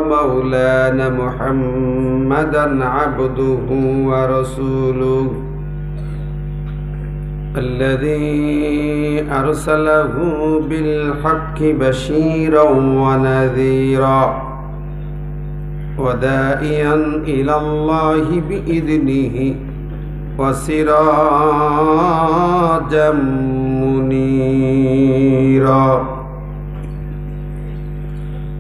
مولانا محمدا عبده ورسوله الذي أرسله بالحق بشيرا ونذيرا وداعيا إلى الله بإذنه وسراجا منيرا.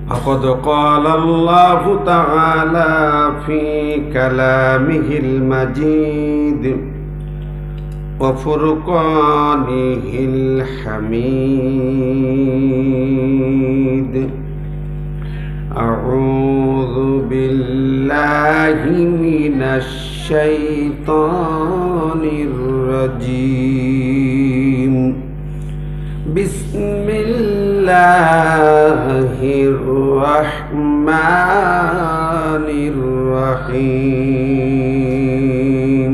فقد قال الله تعالى في كلامه المجيد وفرقانه الحميد: أعوذ بالله من الشيطان الرجيم. بسم الله الرحمن الرحيم.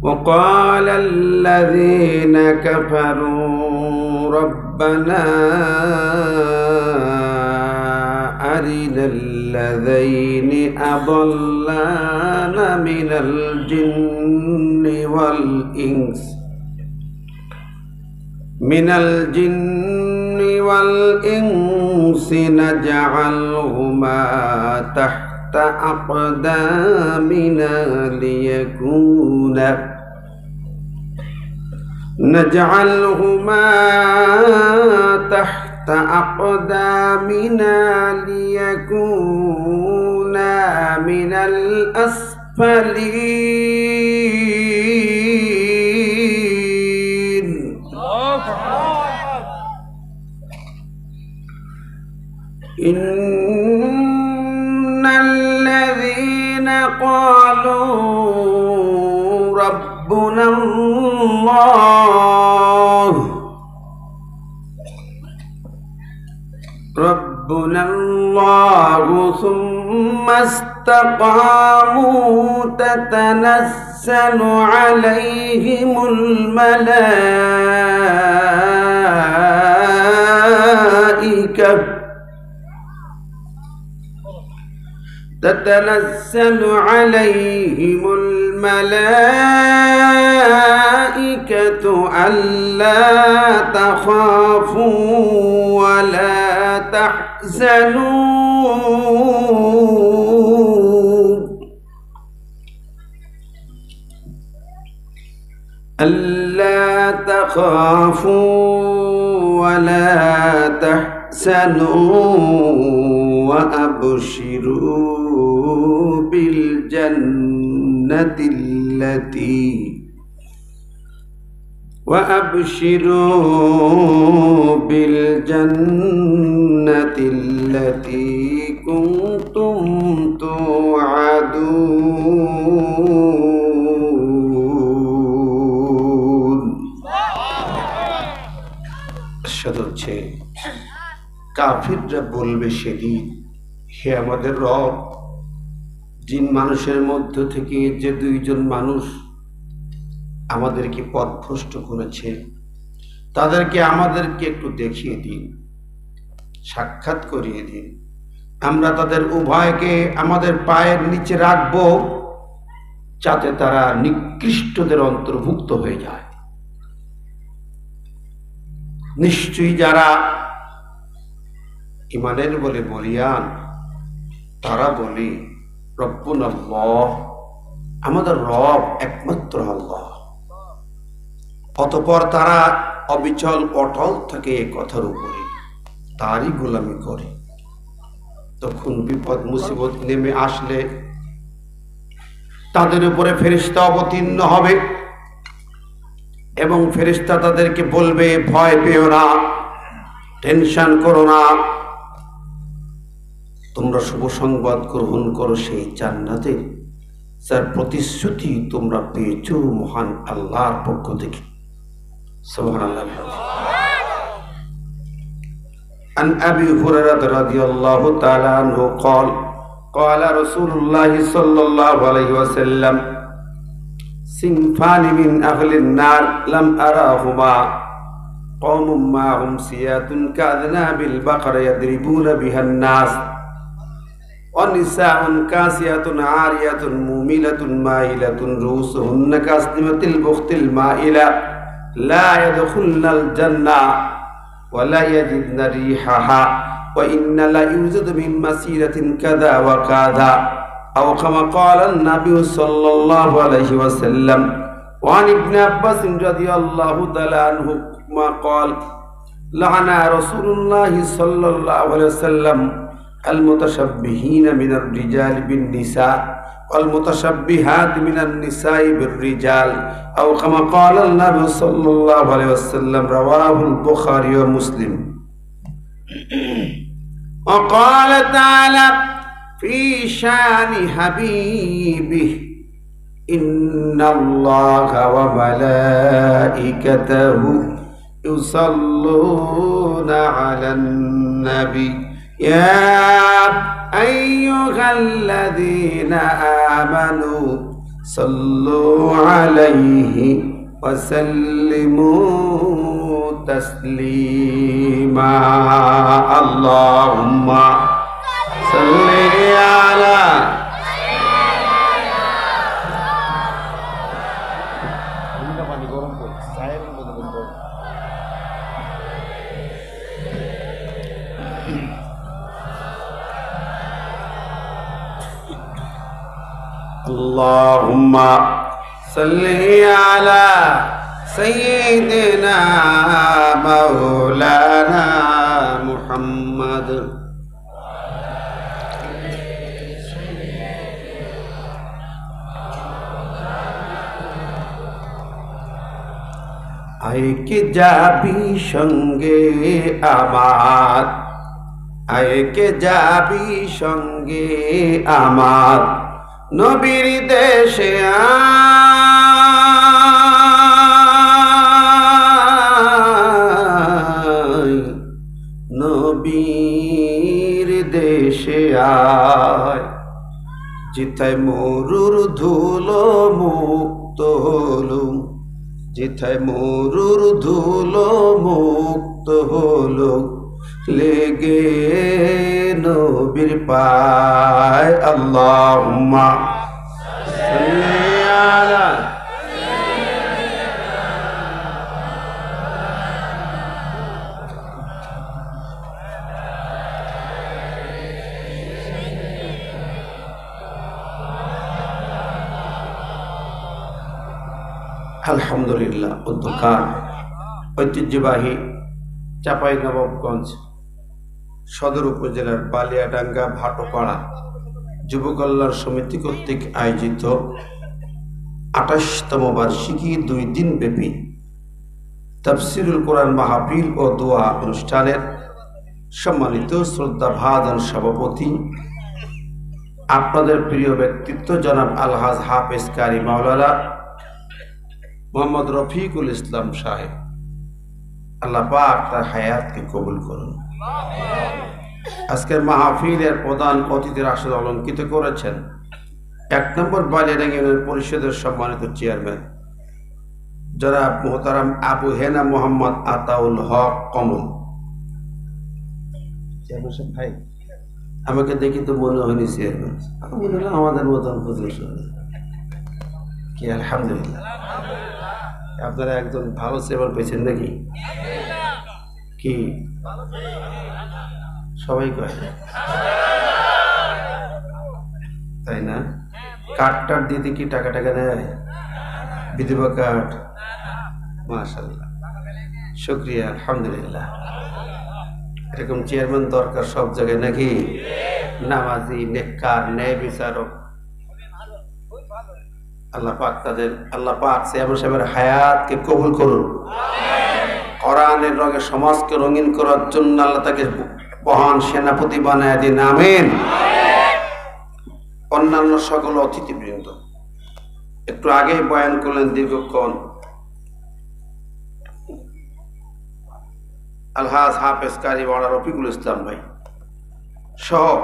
وقال الذين كفروا ربنا أرنا الذين أضلانا من الجن والإنس نجعلهما تحت أقدامنا ليكونا من الأسفلين. إن الذين قالوا ربنا الله ثم استقاموا تتنزل عليهم الملائكة ألا تخافوا ولا تحزنوا وأبشروا بالجنة التي كنتم توعدون. হচ্ছে কাফিররা বলবে সেদিন, হে আমাদের রব, জিন মানুষের মধ্য থেকে যে দুইজন মানুষ আমাদেরকে পথভ্রষ্ট করেছে তাদেরকে আমাদেরকে একটু দেখিয়ে দিন, সাক্ষাৎ করিয়ে দিন। আমরা তাদের উভয়কে আমাদের পায়ের নিচে রাখব যাতে তারা নিকৃষ্টদের অন্তর্ভুক্ত হয়ে যায়। নিশ্চয়ই যারা ইমানের বলে বলিয়ান তারা বলে রব্বুনা আল্লাহ, আমাদের রব একমাত্র আল্লাহ। অতঃপর তারা অবিচল অটল থাকে এ কথার উপরে, তারই গোলামি করে। তখন বিপদ মুসিবত নেমে আসলে তাদের উপরে ফেরেশতা অবতীর্ণ হবে এবং ফেরেশতা তাদেরকে বলবে, ভয় পেও না, টেনশন করো না, তোমরা শুভ সংবাদ গ্রহণ করো সেই জান্নাতে যার প্রতিশ্রুতি তোমরা পেয়েছো মহান আল্লাহর পক্ষ থেকে। সুবহানাল্লাহ। عن أبي هريرة رضي الله تعالى عنه قال قال رسول الله صلى الله عليه وسلم صنفان من أهل النار لم أراهما কওমুম মাহুম সিয়াতুন কাযনাবিল বাকরা ইয়াদরিবুনা বিহান নাস ওয়ানিসাউন কাসিয়াতুন আরিয়াতুন মুমিলাতুন মাইলাতুন রুসুহুন্না কাসনিমাতিল বুখতিল মাইলা লা ইয়াদখুলনাল জান্নাহ ওয়া লা ইয়াজিদনা রিহাহা ওয়া ইন্না লা ইউজাদু মিন মাসিরাতিন কাযা ওয়া কাযা আও কামা ক্বালা আন-নাবী সাল্লাল্লাহু আলাইহি ওয়াসাল্লাম ওয়া আন ইবনে আব্বাস রাদিয়াল্লাহু তাআলা আনহু মা ক্বাল লা'না রাসূলুল্লাহ সাল্লাল্লাহু আলাইহি ওয়াসাল্লাম المتشبهين من الرجال بالنساء والمتشبهات من النساء بالرجال أو كما قال النبي صلى الله عليه وسلم رواه البخاري ومسلم. وقال تعالى في شان حبيبه إن الله وملائكته يصلون على النبي يا أيها الذين آمنوا صلوا عليه وسلموا تسليما اللهم صل على اللهم صل على سيدنا مولانا محمد আইকে যাবি সঙ্গে আমার আইকে যাবি সঙ্গে আমার নবীর দেশে আয় নবীর দেশে আয় যেথায় মরুর ধুলো মুক্ত হলো যেথায় মরুর ধুলো মুক্ত হলো লেগে নবীর পায় আল্লাহুম্মা সাল্লি আলা আলহামদুলিল্লাহ উদ্যোগকার ঐতিহ্যবাহী চাঁপাইনবাবগঞ্জ সদর উপজেলার বালিয়াডাঙ্গা ভাটোপাড়া যুব কল্যাণ সমিতি কর্তৃক আয়োজিত ২৮তম বার্ষিকী ২ দিন ব্যাপী তাফসীরুল কোরআন মাহফিল ও দোয়া অনুষ্ঠানের সম্মানিত শ্রদ্ধাভাজন সভাপতি আপনাদের প্রিয় ব্যক্তিত্ব জনাব আলহাজ হাফেজ কারি মাওলানা মোহাম্মদ রফিকুল ইসলাম সাহেব, আল্লাহ পাক তার হায়াতকে কবুল করুন। আজকের মাহফিলের প্রধান অতিথির আসনে অলঙ্কিত করেছেন ১ নম্বর বালিয়াডাঙ্গা ইউনিয়ন পরিষদের সম্মানিত চেয়ারম্যান জনাব মোহতারাম আবু হেনা মোহাম্মদ আতাউল হক কমল। চেয়ারম্যান ভাই আমাকে দেখি তো মনে হয়নি চেয়ারম্যান, মনে হলো আমাদের মতন হুজুর কি। আলহামদুলিল্লাহ, আপনারা একজন ভালো চেয়ারম্যান পেয়েছেন নাকি? কি সবাই কয় তাই না? কার্ড দিতে কি টাকা টাকা দেয়? বিধবা কার্ড, মাশাআল্লাহ, শুকরিয়া, আলহামদুলিল্লাহ। এরকম চেয়ারম্যান দরকার সব জায়গায় নাকি? নামাজি, নেককার, ন্যায় বিচারক। আল্লাহ পাক চেয়ারম্যান সাহেবের হায়াতকে কবুল করুন। কোরআনের রঙে সমাজকে রঙিন করার জন্য আল্লাহ তাকে মহান সেনাপতি বানায় দিন, আমিন। অন্যান্য সকল অতিথিবৃন্দ একটু আগেই বয়ান করলেন দীর্ঘক্ষণ আলহাজ হাফেজ কারি মাওলানা রফিকুল ইসলাম ভাই সহ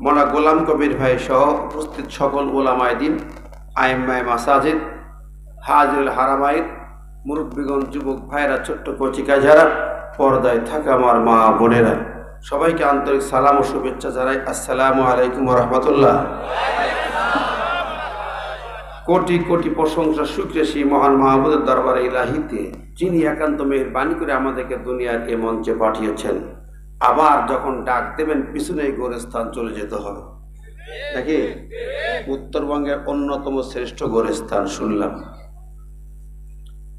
মাওলানা গোলাম কবির ভাই সহ উপস্থিত সকল উলামায়ে দ্বীন, আইম্মায়ে মাসাজিদ, হাজিরুল হারামাইন, মুরব্বীগণ, যুবক ভাইরা, ছোট্ট কচিকা যারা পর্দায় থাকা আমার মা বোনেরা, সবাইকে আন্তরিক সালাম ও শুভেচ্ছা জানাই। আসসালামু আলাইকুম ওয়া রাহমাতুল্লাহ। কোটি কোটি প্রশংসা শুকরিয়া সেই মহান মাহবুবের দরবারে ইলাহিতে, যিনি একান্ত মেহেরবানি করে আমাদেরকে দুনিয়ার এ মঞ্চে পাঠিয়েছেন। আবার যখন ডাক দেবেন পিছনে গোরস্থান চলে যেতে হবে নাকি? উত্তরবঙ্গের অন্যতম শ্রেষ্ঠ গোরস্থান শুনলাম।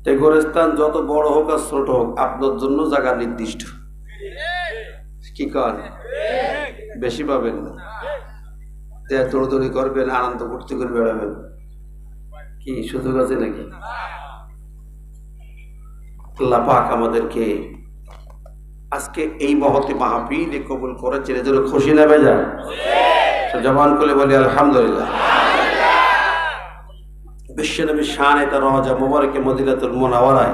এই গোরস্থান যত বড় হোক আর ছোট হোক, আপনার জন্য জায়গা নির্দিষ্ট। কি কর, বেশি পাবেন না, দৌড়দৌড়ি করবেন, আনন্দ ফুর্তি করে বেড়াবেন, কি সুযোগ আছে নাকি? আল্লাহ পাক আমাদেরকে আজকে এই মহতি মাহফিলে কবুল করেছেন, এজন্য খুশি না বেজা? জবান করে বলি আলহামদুলিল্লাহ। বিশ্বনবী শানে তার রওজা মুবারকে মদিনাতুল মুনাওয়ারায়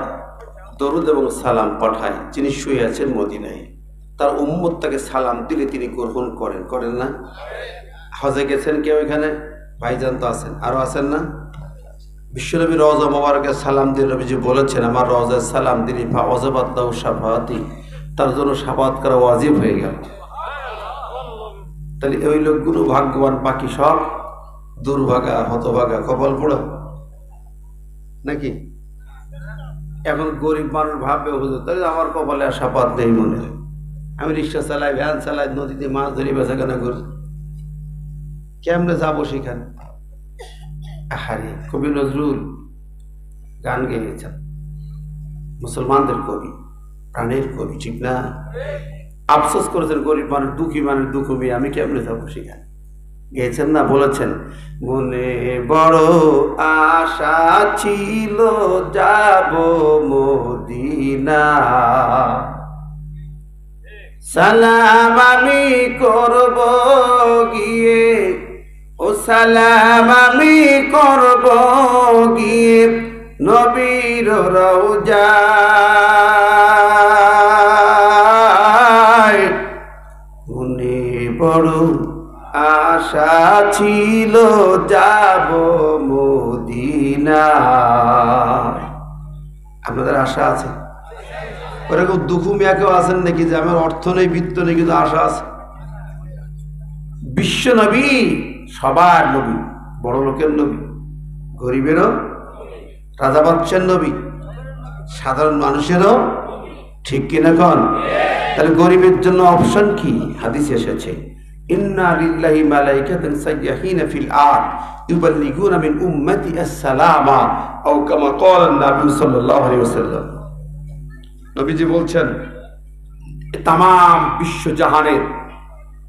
দরুদ এবং সালাম পাঠায়। যিনি শুয়ে আছেন মদিনায়, তার উম্মত তাকে সালাম দিলে তিনি গ্রহণ করেন, করেন না? হজে গেছেন কেউ এখানে? ভাইজান তো আছেন, আরো আছেন না? বিশ্বনবী রওজা মুবারকে সালাম দিয়ে নবীজি বলেছেন, আমার রওজায় সালাম দিলি ফা ওয়াজাবাত লাহু শাফাআতি, তার জন্য শাফাআত করা ওয়াজিব হয়ে গেল। তাহলে ওই লোকগুলো ভাগ্যবান, বাকি সব দুর্ভাগা, হতভাগা, কপাল পোড়া নাকি? এখন গরিব মানুষ ভাববে হুজুর তাহলে আমার কপালে আর শাফাআত নেই মনে হয়, আমি রিক্সা চালাই, ভ্যান চালাই, নদীতে মাছ ধরি, বেচাকেনা করি, কেমনে যাবো সেখানে? আহারে, কবি নজরুল গান গেয়েছেন, মুসলমানদের কবি, প্রাণের কবি, ঠিক না? আফসোস করেছেন গরিব মানুষ, দুঃখী মানুষ, দুঃখ মেয়ে, আমি কেমনে যাবো সেখানে? গেয়েছেন না? বলেছেন, মনে বড় আশা ছিল যাব মদিনা, সালাম আমি করব গিয়ে, ও সালাম আমি করব গিয়ে নবীর রওজায়। মনে বড় আশা ছিল যাব মদিনায়। আপনাদের আশা আছে? ওরকম দুঃখু মিয়া কেউ আছেন নাকি যে আমার অর্থ নেই, বৃত্ত নেই, কিন্তু আশা আছে? বিশ্ব নবী সবার নবী, বড় লোকের নবী, গরিবেরও, রাজা বাদশার নবী, সাধারণ মানুষেরও, ঠিক কিনা কন? তাহলে গরিবের জন্য অপশন কি? হাদিসে এসেছে, ইন্না লিল্লাহি মালাইকাতান সাইয়্যাহিনা ফিল আরদ ইউবাল্লিগুনা মিন উম্মতি আসসালামা আও কামা ক্বালা নবী সাল্লাল্লাহু আলাইহি ওয়াসাল্লাম। নবীজি বলছেন, তামাম বিশ্ব জাহানের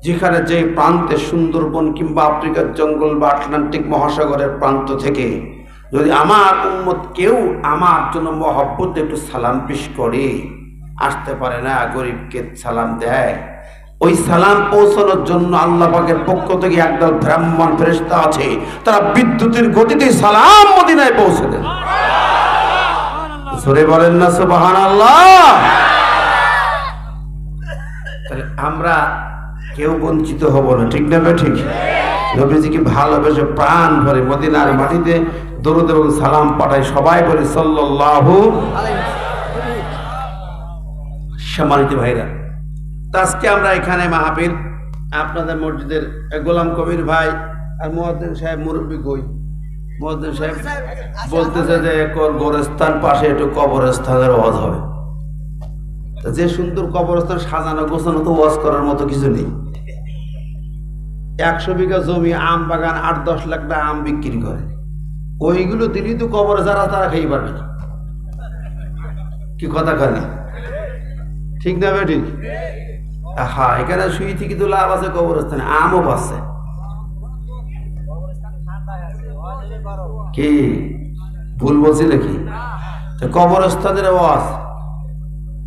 যেখানে যে প্রান্তে, সুন্দরবন কিংবা আফ্রিকার জঙ্গল বা আটলান্টিক মহাসাগরের প্রান্ত থেকে যদি আমার উম্মত কেউ আমার জন্য মহব্বতে একটু সালাম পেশ করে, আসতে পারে না, গরিবকে সালাম দেয়, ওই সালাম পৌঁছানোর জন্য আল্লাহ পাকের পক্ষ থেকে একদল ব্রাহ্মণ ফেরেশতা আছে, তারা বিদ্যুতের গতিতে সালাম মদিনায় পৌঁছে দেন। সরে বলেন না সুবহানাল্লাহ। তাহলে আমরা কেউ বঞ্চিত হব না, ঠিক না? ঠিক। নবীজিকে ভালোবেসে প্রাণ ভরে মদিনার মাটিতে দরুদ এবং সালাম পাঠায়, সবাই বলে সাল্লাল্লাহু আলাইহি ওয়াসাল্লাম। সম্মানিত ভাইরা, আজকে আমরা এখানে মাহফিল, আপনাদের মসজিদের গোলাম কবির ভাই আর মুয়াজ্জিন সাহেব, মুরব্বী কই? মুয়াজ্জিন সাহেব বলতেছে যে গোরস্থান পাশে একটু কবরস্থানের ওয়াজ হবে। যে সুন্দর কবরস্থান সাজানো গোছানো, তো ওয়াজ করার মতো কিছু নেই। 100 বিঘা জমি, আম বাগান, 8-10 লাখ টাকা আম বিক্রি করে, ওইগুলো দিলেই তো কবরে যারা তারা খেয়ে পারবে না। কি কথা কয় না? ঠিক না ভাই? ঠিক। হ্যাঁ, এখানে শুই থেকে তো লাভ আছে, কবরস্থানে আমও পাচ্ছে। কি ভুল বলছি নাকি? কবরস্থানের ওয়াজ,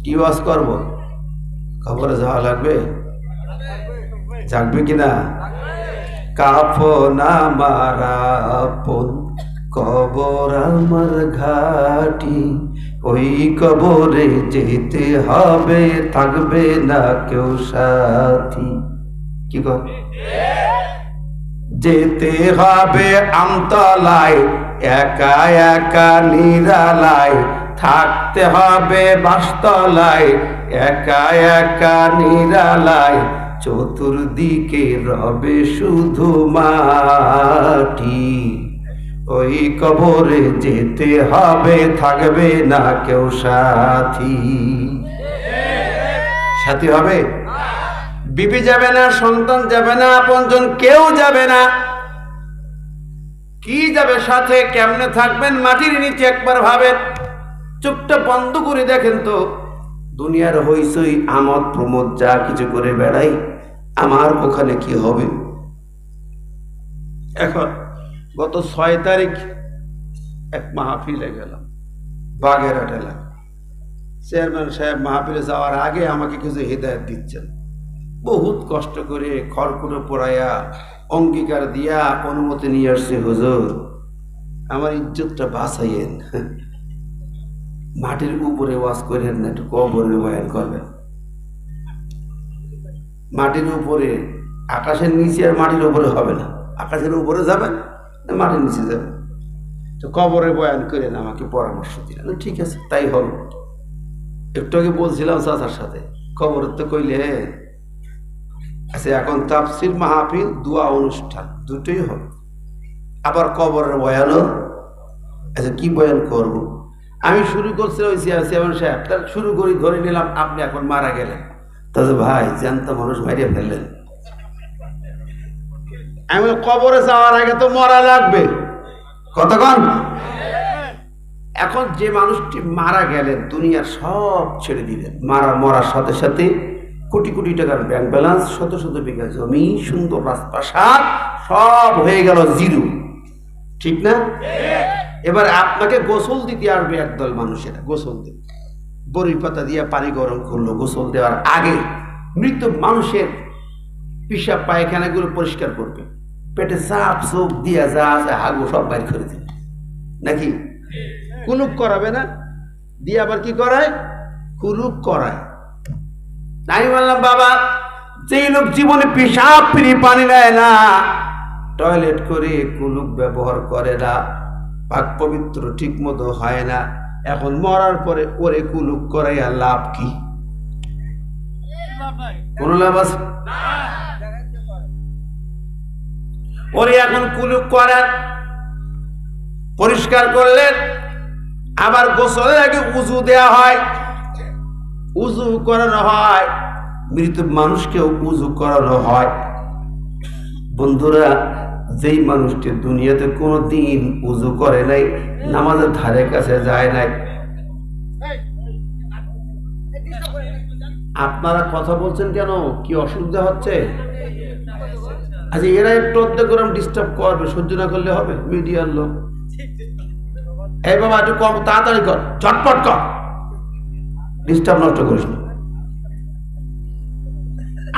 কি ওয়াজ করবো? কবরে যাওয়া লাগবে, জাগবে কিনা? কাফন আমার আপন, কবর আমার ঘাটি, ওই কবরে যেতে হবে, থাকবে না কেউ সাথী। কি কর? যেতে হবে আমতলায়, একা একা নিরালায়, থাকতে হবে বাসতলায় একা একা নিরালায়, চতুর্দিকে রবে শুধু মাটি। ওই কবরে যেতে হবে, থাকবে না কেউ সাথী। সাথী হবে? বিবি যাবে না, সন্তান যাবে না, আপনজন কেউ যাবে না। কি যাবে সাথে? কেমনে থাকবেন মাটির নিচে একবার ভাবেন। চোখটা বন্ধ করে দেখেন তো, দুনিয়ার হইচই আমোদ প্রমোদ যা কিছু করে বেড়াই, আমার ওখানে কি হবে? এখন গত 6 তারিখ এক মাহফিলে গেলাম বাগেরহাট এলাকা। চেয়ারম্যান সাহেব মাহফিলে যাওয়ার আগে আমাকে কিছু হিদায়ত দিচ্ছেন। বহুত কষ্ট করে খড়কুটো পোড়াইয়া অঙ্গীকার দিয়া অনুমতি নিয়ে আসছে, হুজুর আমার ইজ্জতটা বাঁচাইয়েন, মাটির উপরে ওয়াজ করেন না, একটু কবরে বয়ান করবেন। মাটির উপরে, আকাশের নিচে আর মাটির উপরে হবে না। আকাশের উপরে যাবেন, মাটির নিচে যাবেন, তো কবরে বয়ান করেন, আমাকে পরামর্শ দিলেন। ঠিক আছে, তাই হবে। একটু আগে বলছিলাম চাচার সাথে, কবরের তো কইলে আচ্ছা, এখন তাফসির মাহফিল দোয়া অনুষ্ঠান দুটোই হবে, আবার কবরের বয়ানও। আচ্ছা কি বয়ান করব? আমি শুরু করছিলাম ওই চেয়ারম্যান সাহেব, তার শুরু করি, ধরে নিলাম আপনি এখন মারা গেলেন, তাহলে ভাই জ্যান্ত মানুষ মারিয়ে ফেললেন। আমি কবরে যাওয়ার আগে তো মরা লাগবে, কতক্ষণ? এখন যে মানুষটি মারা গেলেন, দুনিয়ার সব ছেড়ে দিলেন, মরার সাথে সাথে কোটি কোটি টাকার ব্যাংক ব্যালেন্স, শত শত বিঘা জমি, সুন্দর রাজপ্রাসাদ, সব হয়ে গেল জিরো, ঠিক না? এবার আপনাকে গোসল দিতে আসবে একদল মানুষেরা, গোসল দেবে, বড়ি পাতা দিয়ে পানি গরম করলো। গোসল দেওয়ার আগে মৃত মানুষের পিসাব পায়খানাগুলো পরিষ্কার করবে, পেটে চাপ চোখ দিয়া যা আছে হাগু সব বাইর করে দেবে, নাকি? কুলুপ করাবে না, দিয়ে আবার কি করায়? কুলুপ করায়। আমি বললাম, বাবা যেই লোক জীবনে পেশাব ফ্রি পানি নেয় না, টয়লেট করে, কুলুপ ব্যবহার করে না, পাক পবিত্র ঠিক মতো হয় না, এখন মরার পরে ওরে কুলুপ করাইয়া লাভ কি? কোন লাভ আছে? ওরে এখন কুলুপ করার পরিষ্কার করলেন, আবার গোসলের আগে উজু দেয়া হয়, উজু করানো হয়, মৃত মানুষকেও উজু করানো হয়। বন্ধুরা, যেই মানুষটি দুনিয়াতে কোনোদিন উজু করে নাই, নামাজের ধারে কাছে যায় নাই, আপনারা কথা বলছেন কেন? কি অসুবিধা হচ্ছে? আচ্ছা, এরা একটু অর্ধেক ডিস্টার্ব করবে, সহ্য না করলে হবে? মিডিয়ার লোক, এই বাবা একটু কম, তাড়াতাড়ি কর, চটপট কর, ডিস্টার্ব নষ্ট করিস না।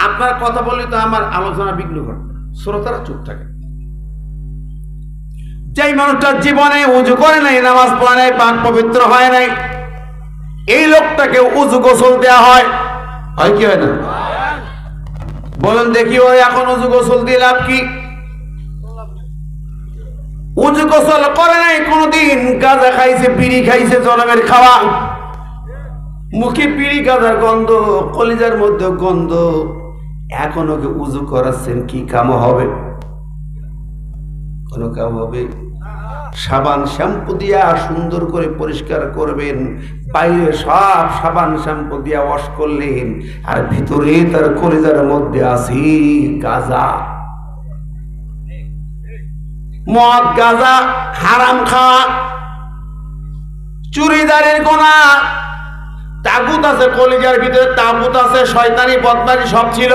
আপনার কথা বললে তো আমার আলোচনা বিঘ্ন ঘটবে, শ্রোতারা চুপ থাকে। যেই মানুষটার জীবনে উজু করে নাই, নামাজ পড়ে নাই, পাক পবিত্র হয় নাই, এই লোকটাকে উজু গোসল দেওয়া হয়, হয় কি হয় না? বলেন দেখি, ওই এখন উজু গোসল দিয়ে লাভ কি? উজু গোসল করে নাই কোনদিন, গাঁজা খাইছে, বিড়ি খাইছে, জনমের খাওয়া, মুখে বিড়ি গাঁজার গন্ধ, কলিজার মধ্যে গন্ধ, এখন ওকে উজু করাচ্ছেন, কি কাম হবে? কোন কাম হবে? সাবান শ্যাম্পু দিয়া সুন্দর করে পরিষ্কার করবেন, বাইরে সব সাবান শ্যাম্পু দিয়া ওয়াশ করলেন, আর ভিতরে তার কলিজার মধ্যে আছে গাঁজা, মদ, গাঁজা, হারাম খাওয়া, চুরিদারের গোনা, তাগুত আছে কলিজার ভিতরে, তাগুত আছে, শয়তানি বদমাশি সব ছিল।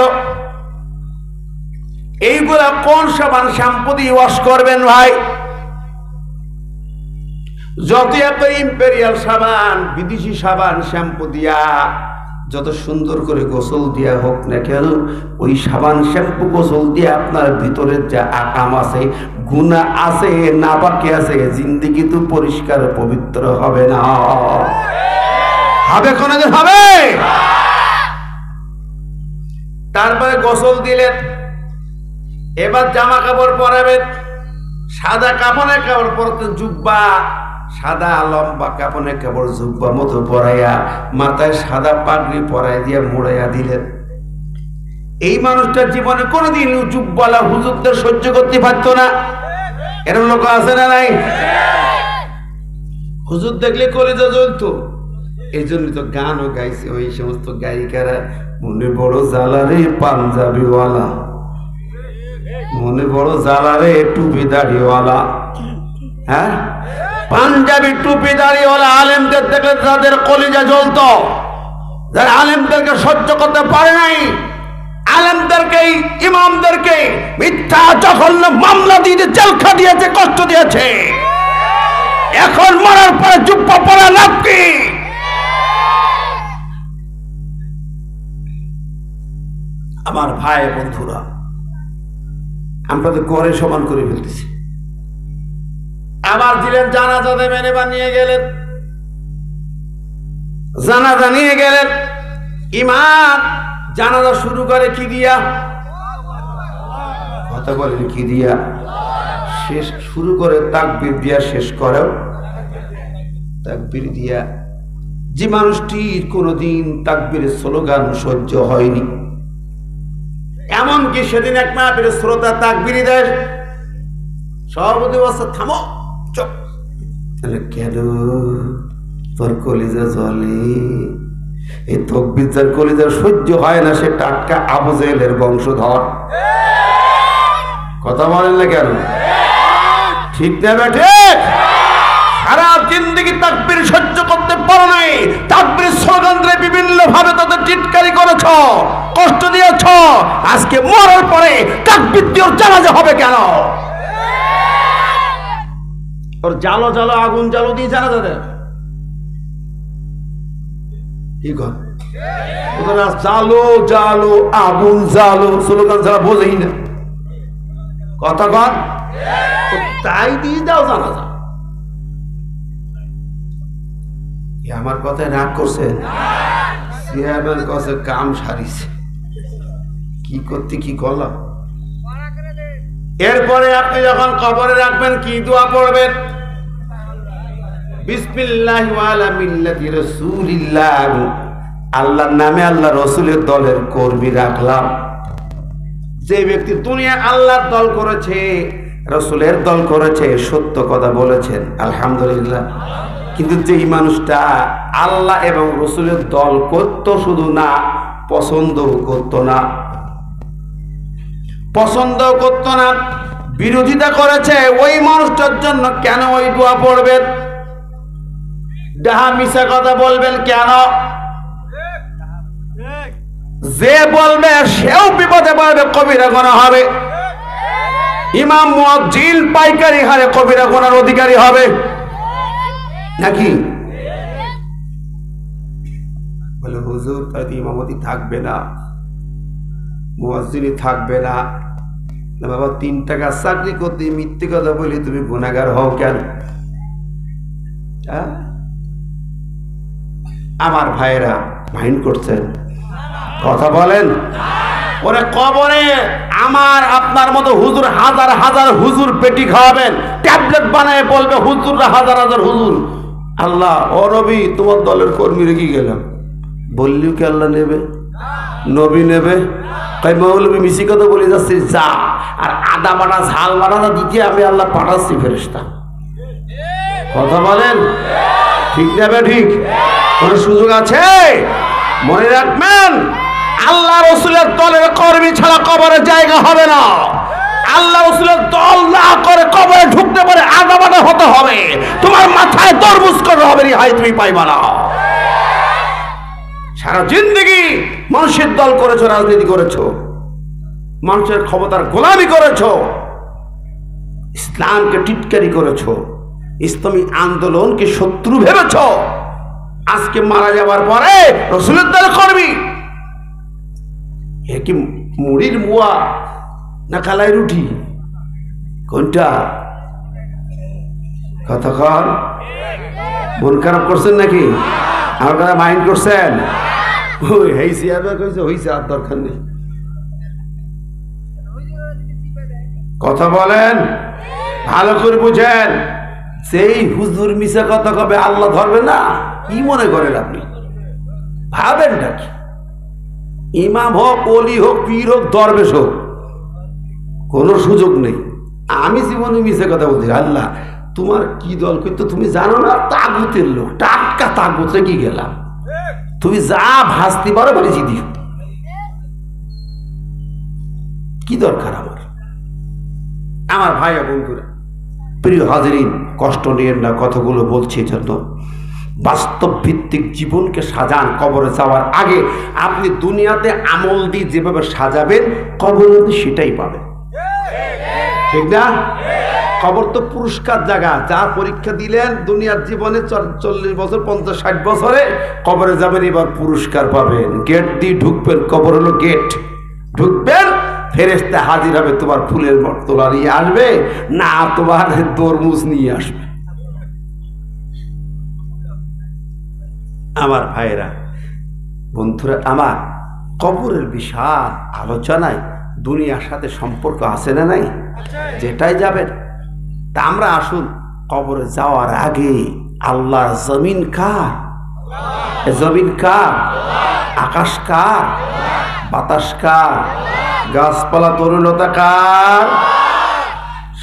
এইগুলা কোন সাবান শ্যাম্পু দিয়ে ওয়াশ করবেন ভাই? যত আপনার ইম্পেরিয়াল সাবান, বিদেশি সাবান শ্যাম্পু দিয়া যত সুন্দর করে গোসল দিয়া হোক না কেন, ওই সাবান শ্যাম্পু গোসল দিয়ে আপনার ভিতরের যা আকাম আছে, গুনাহ আছে, নাপাকি আছে, জিন্দেগি তো পরিষ্কার পবিত্র হবে না। হবে কোনদিন? হবে। তারপরে গোসল দিলেন, এবার জামা কাপড় পরাবেন, সাদা কাপড়ের কাপড় পরতেন, জুব্বা, সাদা লম্বা কাপড়ে কাপড় জুব্বা মতো পরাইয়া মাথায় সাদা পাগড়ি পরাই দিয়ে মুড়াইয়া দিলেন। এই মানুষটা জীবনে কোনোদিন জুব্বালা হুজুরদের সহ্য করতে পারত না। এরকম লোক আছে না নাই? হুজুর দেখলে কলেজা জ্বলতো। এই জন্য তো গানও গাইছে ওই সমস্ত গায়িকারা, মনে বড় জ্বালা রে পাঞ্জাবিওয়ালা, মনে বড় জ্বালা রে টুপি দাড়িওয়ালা। হ্যাঁ, পাঞ্জাবি টুপি দাড়িওয়ালা আলেমদের দেখলে তাদের কলিজা জ্বলত। যারা আলেমদেরকে সহ্য করতে পারে নাই, আলেমদেরকে ইমামদেরকে মিথ্যা জঘন্য মামলা দিয়ে জেলখা দিয়েছে, কষ্ট দিয়েছে, এখন মরার পরে জুব্বা পরা লাভ কি? আমার ভাই বন্ধুরা, আমরা তো করে সমান করে ফেলতেছি। আবার দিলেন জানাজা দেবেন, এবার নিয়ে গেলেন, জানাজা নিয়ে গেলেন। ইমাম জানাজা শুরু করে কি দিয়া? কথা বলেন কি দিয়া? শেষ শুরু করে তাকবীর দিয়া, শেষ করেও তাকবীর দিয়া। যে মানুষটি কোনোদিন তাকবীরের স্লোগান সহ্য হয়নি, এমনকি সেদিন এক মাহফিলের শ্রোতা তাকবীর দেয়, সভাপতি বলছে থামো, চুপ। কেন তোর কলিজা জ্বলে? এই তাকবীর যার কলিজা সহ্য হয় না, সে টাটকা আবু জেহেলের বংশধর। কথা বলেন না কেন? ঠিক না বেঠে? সারা জিন্দেগি তাকবীর সহ্য করতে পারো নাই, তাকবীর স্লোগান দিয়ে বিভিন্ন ভাবে তাদের টিটকারি করেছ, কষ্ট দিয়েছ। আজকে মরার পরে তাকবীর দিয়ে জানাজা হবে কেন? ওর জালো জালো আগুন জালো দিয়ে জানাজা দেয় কি কর? ওরা জালো জালো আগুন জালো স্লোগান ছাড়া বোঝেই না। কথা কর, তাই দিয়ে দাও জানাজা। আমার কথায় রাগ করছেন? চেয়ারম্যান কাছে কাম সারিছে, কি করতে কি করলাম। এরপরে আপনি যখন কবরে রাখবেন কি দোয়া পড়বেন? বিসমিল্লাহি ওয়া আলা মিল্লাতি রাসূলিল্লাহ, আল্লাহর নামে আল্লাহ রসুলের দলের কর্মী রাখলাম। যে ব্যক্তি দুনিয়া আল্লাহর দল করেছে, রসুলের দল করেছে, সত্য কথা বলেছেন, আলহামদুলিল্লাহ। কিন্তু যেই মানুষটা আল্লাহ এবং রসুলের দল করত শুধু না, পছন্দ করত না, পছন্দ করত না, বিরোধিতা করেছে, ওই মানুষটার জন্য কেন ওই দোয়া পড়বেন? ডাহা মিশা কথা বলবেন কেন? যে বলবে সেও বিপদে পড়বে, কবিরা গুনাহ হবে। ইমাম মুয়াজ্জিন পাইকারি হারে কবিরা গুনার অধিকারী হবে নাকি? বলে হুজুর তাহলে ইমামতি থাকবে না, মুয়াজ্জিনই থাকবে না। বাবা 3 টাকা চাকরি করতে মিথ্যে কথা বলি তুমি গুনাহগার হও কেন? আমার ভাইয়েরা মাইন্ড করছেন? কথা বলেন। ওরে কবরে আমার আপনার মতো হুজুর হাজার হাজার হুজুর পেটি খাওয়াবেন, ট্যাবলেট বানায় বলবে হুজুররা হাজার হাজার হুজুর। আল্লাহ ও নবী তোমার দলের কর্মী রেখে গেলাম, বললিও কি আল্লাহ নেবে? নবী নেবে? তাই মৌলবী মিশি কথা বলে যাচ্ছি যা, আর আদা বাটা ঝাল বাটা দিতে আমি আল্লাহ পাঠাচ্ছি ফেরেশতা। কথা বলেন ঠিক নেবে? ঠিক কোন সুযোগ আছে? মনে রাখবেন, আল্লাহ রসুলের দলের কর্মী ছাড়া কবরের জায়গা হবে না। আল্লাহ রসুলের দল না করে কবরে ঢুকতে পারে আদা বাটা হতে হবে, তোমার মাথায় তরমুজ করতে হবে, রিহাই তুমি পাইবা না। সারা জিন্দগি মানুষের দল করেছো, রাজনীতি করেছো, মানুষের ক্ষমতার গোলামি করেছো, ইসলামকে টিটকারি করেছো, ইসলামী আন্দোলনকে শত্রু ভেবেছো। আজকে মারা যাবার পরে রসুলের দল কর্মী, এ কি মুড়ির মুয়া না কালাই রুটি? কোনটা? কতক্ষণ মন খারাপ করছেন নাকি? আমার কথা মাইন্ড করছেন? হয়েছে আর দরকার নেই। কথা বলেন, ভালো করে বুঝেন। সেই হুজুর মিশা কথা কবে আল্লাহ ধরবে না? কি মনে করেন আপনি? ভাবেন নাকি? ইমাম হোক, অলি হোক, পীর হোক, দরবেশ হোক, কোনো সুযোগ নেই। আমি জীবনে মিশে কথা বলছি, আল্লাহ তোমার কি দল কিন্তু তুমি জানো না, তাগুতের লোক, টাটকা তাগুতে কি গেলাম, তুমি যা ভাসতে পারো বেরিয়ে দিও, কি দরকার আমার? আমার ভাই বন্ধুরা, প্রিয় হাজিরিন, কষ্ট নিয়ে না কথাগুলো বলছি জন্য। বাস্তব ভিত্তিক জীবনকে সাজান। কবরে যাওয়ার আগে আপনি দুনিয়াতে আমল দিয়ে যেভাবে সাজাবেন, কবরে আপনি সেটাই পাবেন, ঠিক না? কবর তো পুরস্কার জায়গা। যা পরীক্ষা দিলেন দুনিয়ার জীবনে 40 বছর, 50-60 বছরে, কবরে যাবেন, এবার পুরস্কার পাবেন। গেট দিয়ে ঢুকবেন, কবর হলো গেট। ঢুকবেন, ফেরেশতা হাজির হবে, তোমার ফুলের তোলা নিয়ে আসবে না তোমার তরমুজ নিয়ে আসবে। আমার ভাইরা বন্ধুরা আমার, কবরের বিশাল আলোচনায় দুনিয়ার সাথে সম্পর্ক আছে না নাই? যেটাই যাবেন। তা আমরা আসুন, কবরে যাওয়ার আগে আল্লাহর জমিন কার? জমিন কার? আকাশ কার? বাতাস কার? গাছপালা তরুলতা কার?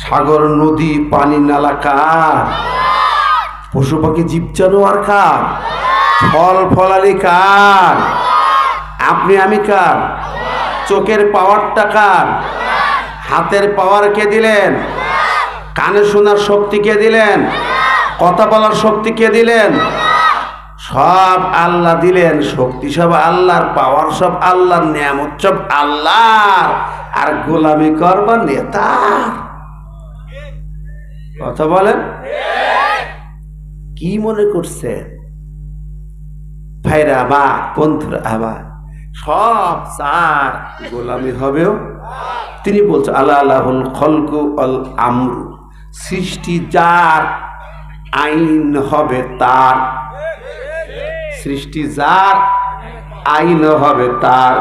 সাগর নদী পানি নালা কার? পশু পাখি জীব জানোয়ার কার? ফল ফলালি কার? আপনি আমি কার? চোখের পাওয়ারটা কার? হাতের পাওয়ার কে দিলেন? কানে শোনার শক্তি কে দিলেন? কথা বলার শক্তি কে দিলেন? সব আল্লাহ দিলেন। শক্তি সব আল্লাহর, পাওয়ার সব আল্লাহর, নিয়ামত সব আল্লাহর। আর গোলামি করবা নেতার। কথা বলেন, কি মনে করছেন? ভাইরা আমার, বন্ধুরা আমার, সব চার গোলামি হবেও। তিনি বলছেন আল্লাহ আল্লাহুল খলকু আল আমরু, সৃষ্টি যার, আইন হবে তার। সৃষ্টি যার, আইন হবে তার।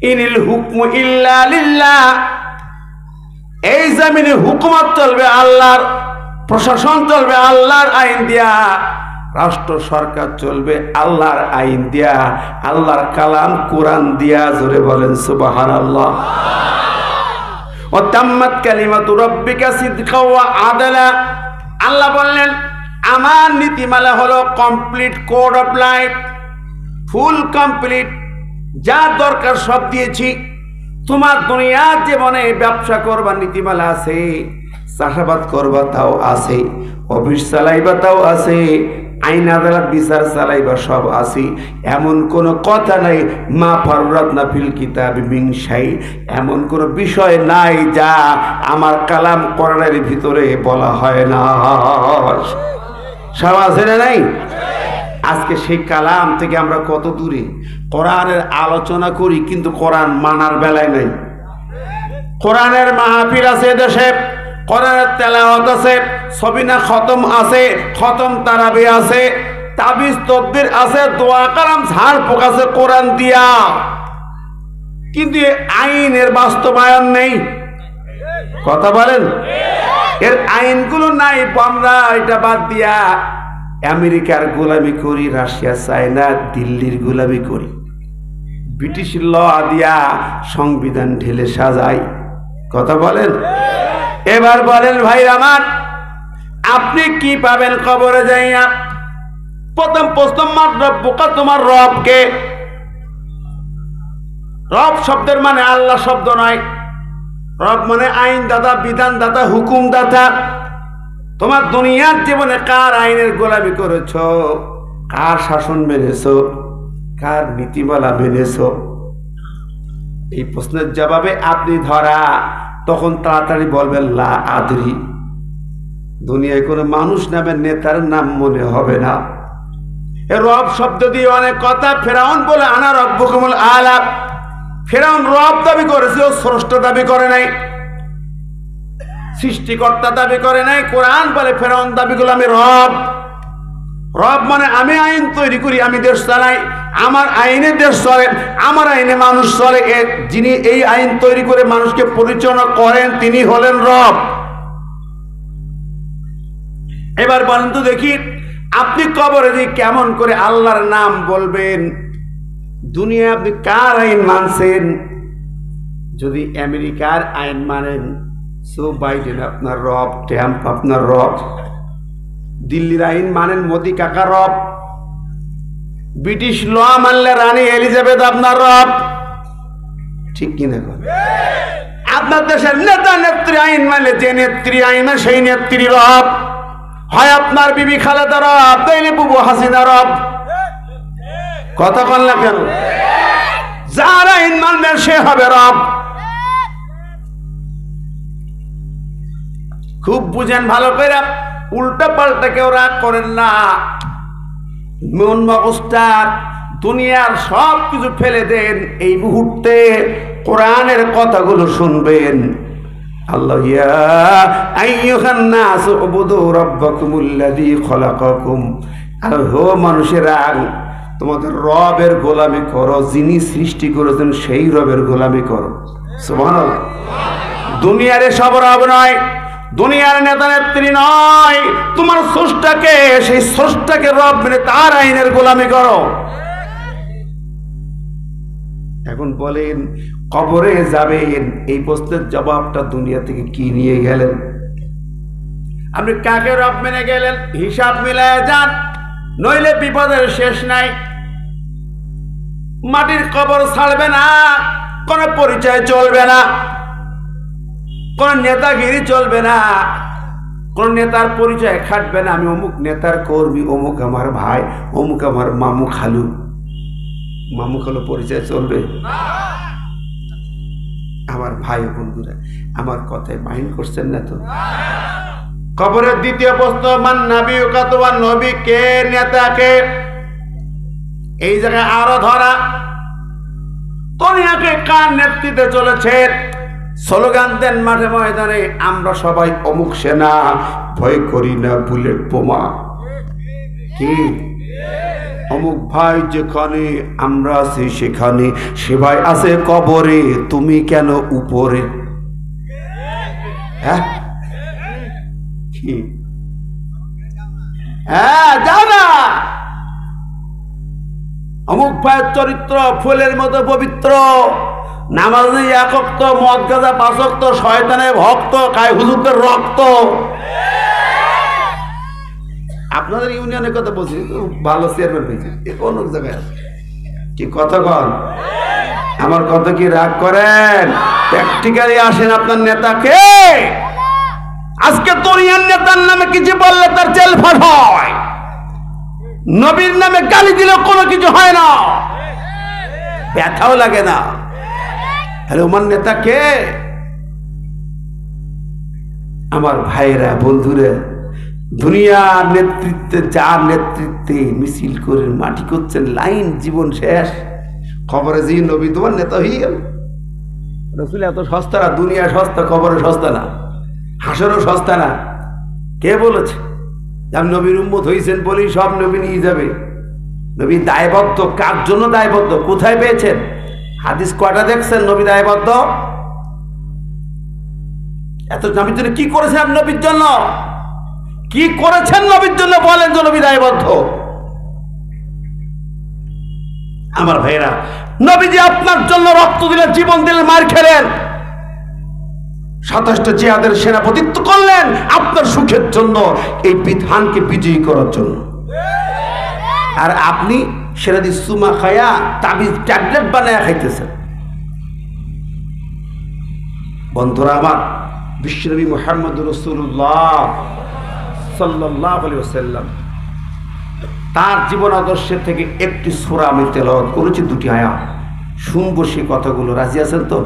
ইনিল হুকমু ইল্লা লিল্লাহ, এই জমিনে হুকুমত চলবে আল্লাহর, প্রশাসন চলবে আল্লাহর আইন দিয়া, রাষ্ট্র সরকার চলবে আল্লাহর আইন দিয়া, আল্লাহর কালাম কোরআন দিয়া। জোরে বলেন সুবহানাল্লাহ। ওয়া তাম্মাত কালিমাতু রাব্বিকা সিদকাও ওয়া আদলা। আল্লাহ বললেন আমার নীতিমালা হলো complete code of life, full complete, যা দরকার সব দিয়েছি। তোমার দুনিয়ার জীবনে ব্যবসা করবার নীতিমালা আছে, চাষাবাদ করবা তাও আছে, অফিস চালাইবা তাও আছে, আইন আদালত বিচার চালাইবা সব আছে। এমন কোন কথা নাই মা ফাররাতনা ফিল কিতাবি মিন শাই, এমন কোন বিষয় নাই যা আমার কালাম কোরআনের ভিতরে বলা হয় না। সব আছে না নাই? আজকে সেই কালাম থেকে আমরা কত দূরে। কোরআনের আলোচনা করি কিন্তু কোরআন মানার বেলায় নাই। কোরআনের মাহফিল আছে দেশে, কোরআনের তেলাওয়াত আছে, সবিনা খতম আছে, খতম তারাবি আছে, তাবিজ তদবির আছে, দোয়া কালাম ঝাড় পোক আছে কোরআন দিয়া, কিন্তু আইনের বাস্তবায়ন নেই। কথা বলেন, এর আইনগুলো নাই। আমরা এটা বাদ দিয়া আমেরিকার গোলামি করি, রাশিয়া, চায়না, দিল্লির গোলামি করি, ব্রিটিশ ল দিয়া সংবিধান ঢেলে সাজাই। কথা বলেন। এবার বলেন ভাই আমার, আপনি কি পাবেন কবরে যাইয়া? প্রথম প্রশ্ন, রব্বুকা, তোমার রবকে? রব শব্দের মানে আল্লাহ শব্দ নয়। রব মানে আইনদাতা, বিধানদাতা, হুকুমদাতা। তোমার দুনিয়ার জীবনে কার আইনের গোলামি করেছ? কার শাসন মেনেছ? কার নীতিমালা মেনেছ? এই প্রশ্নের জবাবে আপনি ধরা, তখন তাড়াতাড়ি বলবেন লা আদরি। দুনিয়ায় কোনো মানুষ নামের নেতার নাম মনে হবে না। রব শব্দ দিয়ে অনেক কথা। ফেরাউন বলে আনা রব্বুকুমুল আলা। ফেরাউন রব দাবি করেছিল, স্রষ্টা দাবি করে নাই, সৃষ্টিকর্তা দাবি করে নাই। কোরআন বলে ফেরাউন দাবি করলো আমি রব। রব মানে আমি আইন তৈরি করি, আমি দেশ চালাই, আমার আইনে দেশ চলে, আমার আইনে মানুষ চলে। যিনি এই আইন তৈরি করে মানুষকে পরিচালনা করেন তিনি হলেন রব। এবার বলেন তো দেখি, আপনি কবরে যে কেমন করে আল্লাহর নাম বলবেন? দুনিয়ায় আপনি কার আইন মানছেন? যদি আমেরিকার আইন মানেন, জো বাইডেন আপনার রব, ট্রাম্প আপনার রব। দিল্লির আইন মানেন, মোদি কাকা রব। ব্রিটিশ ল মানলে রানী এলিজাবেথ আপনার রব। ঠিক কিনা? আপনার দেশের নেতা নেত্রী আইন মানলে যে নেত্রী আইন সেই নেত্রী রব। হয় আপনার বিবি খালেদা রব, তাইলে বুবু হাসিনা রব। কথা বল না কেন? যার আইন মানবেন সে হবে রব। খুব বুঝেন ভালো করে, উল্টা পাল্টা কেউ রাগ করেন না। মন মগজটা দুনিয়ার সব কিছু ফেলে দেন, এই মুহূর্তে কোরআনের কথাগুলো শুনবেন। আল্লাহ ইয়া আইয়ুহান নাস উবুদু রাব্বাকুমুল্লাযী খলাকাকুম। আর হো মানুষেরা, তোমাদের রবের গোলামি করো, যিনি সৃষ্টি করেছেন সেই রবের গোলামি করো। সুবহানাল্লাহ। দুনিয়ার সব রব নয়, দুনিয়ার নেতা নেত্রী নয়, তোমার স্রষ্টাকে, সেই স্রষ্টাকে রব মেনে তার আইনের গোলামি করো। এখন বলেন, কবরে যাবেন, এই প্রশ্নের জবাবটা দুনিয়া থেকে কি নিয়ে গেলেন? আপনি কাকে রব মেনে গেলেন? হিসাব মিলায় যান, নইলে বিপদের শেষ নাই। মাটির কবর ছাড়বে না, কোনো পরিচয় চলবে না, কোন নেতাগিরি চলবে না, কোন নেতার পরিচয় খাটবে না। আমি অমুক নেতার কর্মী, অমুক আমার ভাই, অমুক আমার মামু খালু। মামু খালু পরিচয় চলবে? আমার ভাই বন্ধুরা, আমার কথায় মাইন্ড করছেন না তো? কবরের দ্বিতীয় প্রশ্ন, মান নাবিয়ুকা, তোমার নবী কে, নেতা কে? এই জায়গায় আরো ধরা, দুনিয়াকে কার নেতৃত্বে চলেছে? স্লোগান দেন মাঠে ময়দানে, আমরা সবাই অমুক সেনা, ভয় করি না বুলেট বোমা। কি? অমুক ভাই যেখানে, আমরা আছি সেখানে, সে ভাই আছে কবরে, তুমি কেন উপরে? হ্যাঁ, কি? হ্যাঁ, যাও না। অমুক ভাইয়ের চরিত্র ফুলের মতো পবিত্র, নামাজ নেই এক ওয়াক্ত, মদ গাঁজা 5 ওয়াক্ত, শয়তানের ভক্ত, খায় হুজুরদের রক্ত। আপনাদের ইউনিয়নের কথা বলছি, ভালো চেয়ারম্যান হয়েছে, অনেক জায়গায় আছে। কি কথা কন? আমার কথা কি রাগ করেন? প্র্যাকটিক্যালি আসেন, আপনার নেতা কে? আজকে দুনিয়ার নেতার নামে কিছু বললে তার জেল ফাঁস হয়, নবীর নামে গালি দিলেও কোনো কিছু হয় না, ব্যথাও লাগে না। আমার নেতা কে? আমার ভাইরা বন্ধুরা, দুনিয়ার নেতৃত্বে, যার নেতৃত্বে মিছিল করে মাটি করছেন, লাইন জীবন শেষ, খবরে যে নবী তোমার নেতা হয়ে গেল। রসুল এত সস্তা না, দুনিয়া সস্তা, খবরে সস্তা না, হাসরও সস্তা না। কে বলেছে? যার নবীর উম্মত হয়েছেন বলেই সব নবী নিয়ে যাবে। নবী দায়বদ্ধ, কার জন্য দায়বদ্ধ? কোথায় পেয়েছেন? হাদিস কয়টা দেখছেন নবী দায়বদ্ধ? এত নবীর জন্য কি করেছেন? আপনি নবীর জন্য কি করেছেন? নবীর জন্য বলেন যে নবী দায়বদ্ধ। আমার ভাইরা, নবীজি আপনার জন্য রক্ত দিলেন, জীবন দিলেন, মার খেলেন, 27টা জিহাদের সেনাপতিত্ব করলেন আপনার সুখের জন্য, এই বিধানকে বিজয়ী করার জন্য। আর আপনি সেটা দিয়ে সুমা খায়া তাবিজ ট্যাবলেট বানায় খাইতেছেন। বন্ধুরা আমার, বিশ্বনবী মুহাম্মদ রাসূলুল্লাহ সাল্লাল্লাহু আলাইহি ওয়াসাল্লাম তার জীবন আদর্শের থেকে একটি সূরা আমি তেলাওয়াত করেছি, 2টি আয়াত শুনবো। সেই কথাগুলো রাজি আছেন তো?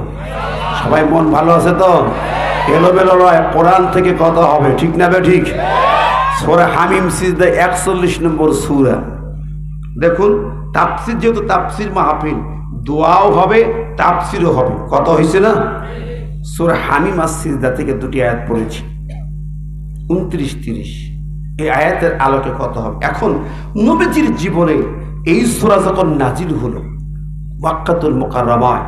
সবাই মন ভালো আছে তো? এলোমেলো নয়, কোরআন থেকে কথা হবে, ঠিক না বে ঠিক? সূরা হামিম সিজদা 41 নম্বর সূরা। দেখুন, তাফসীর, যেহেতু তাফসীর মাহফিল, দোয়াও হবে, তাফসীরও হবে। কথা হয়েছে না? সূরা হামিম আর সিজদা থেকে 2টি আয়াত পড়েছি, 29-30। এই আয়াতের আলোকে কথা হবে। এখন নবীজির জীবনে এই সূরা যখন নাজিল হলো মক্কাতুল মুকাররমায়,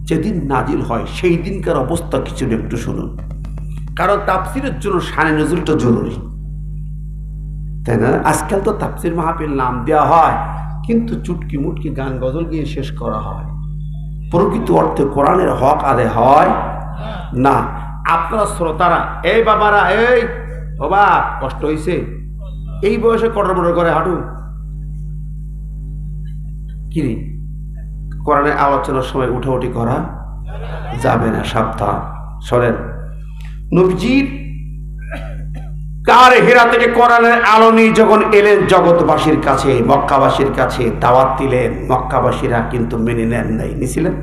যেদিন নাজিল হয় সেই দিনকার অবস্থা কিছু একটু শুনুন, কারণ তাফসীরের জন্য শানে নজুলটা জরুরি। তাই না? আজকাল তো তাফসির মাহফিল নাম দেওয়া হয়, কিন্তু চুটকি মুটকি গান গজল গিয়ে শেষ করা হয়। প্রকৃত অর্থে কোরআনের হক আদায় হয় না। আপনারা শ্রোতারা, এই বাবারা, এই বাবা, কষ্ট হয়েছে, এই বয়সে কটর বটর করে হাঁটু কিরে? কোরআনের আলোচনার সময় উঠাউঠি করা যাবে না, সাবধান। শোনেন, নবীজির কার হেরা থেকে কোরআনের আলো নিয়ে যখন এলেন জগৎবাসীর কাছে, মক্কাবাসীর কাছে দাওয়াত দিলেন, মক্কাবাসীরা কিন্তু মেনে নেন নাই। নিছিলেন?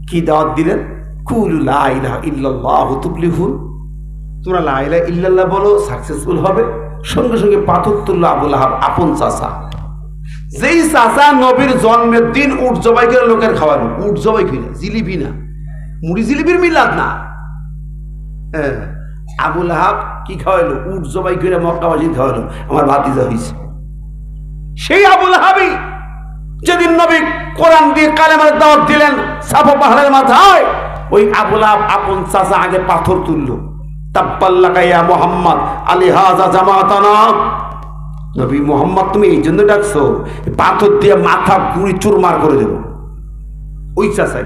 কি দাওয়াত দিলেন? কুলু লা ইলাহা ইল্লাল্লাহু তুফলিহুন, তোমরা লা ইলাহা ইল্লাল্লাহ বলো, সাকসেসফুল হবে। সঙ্গে সঙ্গে পাথর তুলল আবু লাহাব, আপন চাচা, যেই চাচা নবীর জন্মের দিন উট জবাই করে লোকের খাওয়ানো। উট জবাই কিনা, জিলিপি না, মুড়ি জিলিপির মিলাদ না। হ্যাঁ, আবু লাহাব কি খাওয়াইলো? উট জবাই করে মক্কাবাসী খাওয়াইলো। আমার ভাতিজা হয়েছে। সেই আবু লাহাবই যেদিন নবী কোরআন দিয়ে কালেমার দাওয়াত দিলেন সাফা পাহাড়ের মাথায়, ওই আবু লাহাব আপন চাচা আগে পাথর তুললো। তাব্বাল্লাকা ইয়া মুহাম্মদ আলিহাযা জামাতানা, নবী মুহাম্মদ তুমি এই জন্য ডাকছো, পাথর দিয়ে মাথা গুড়ি চুরমার করে দেব। ওই চাচাই।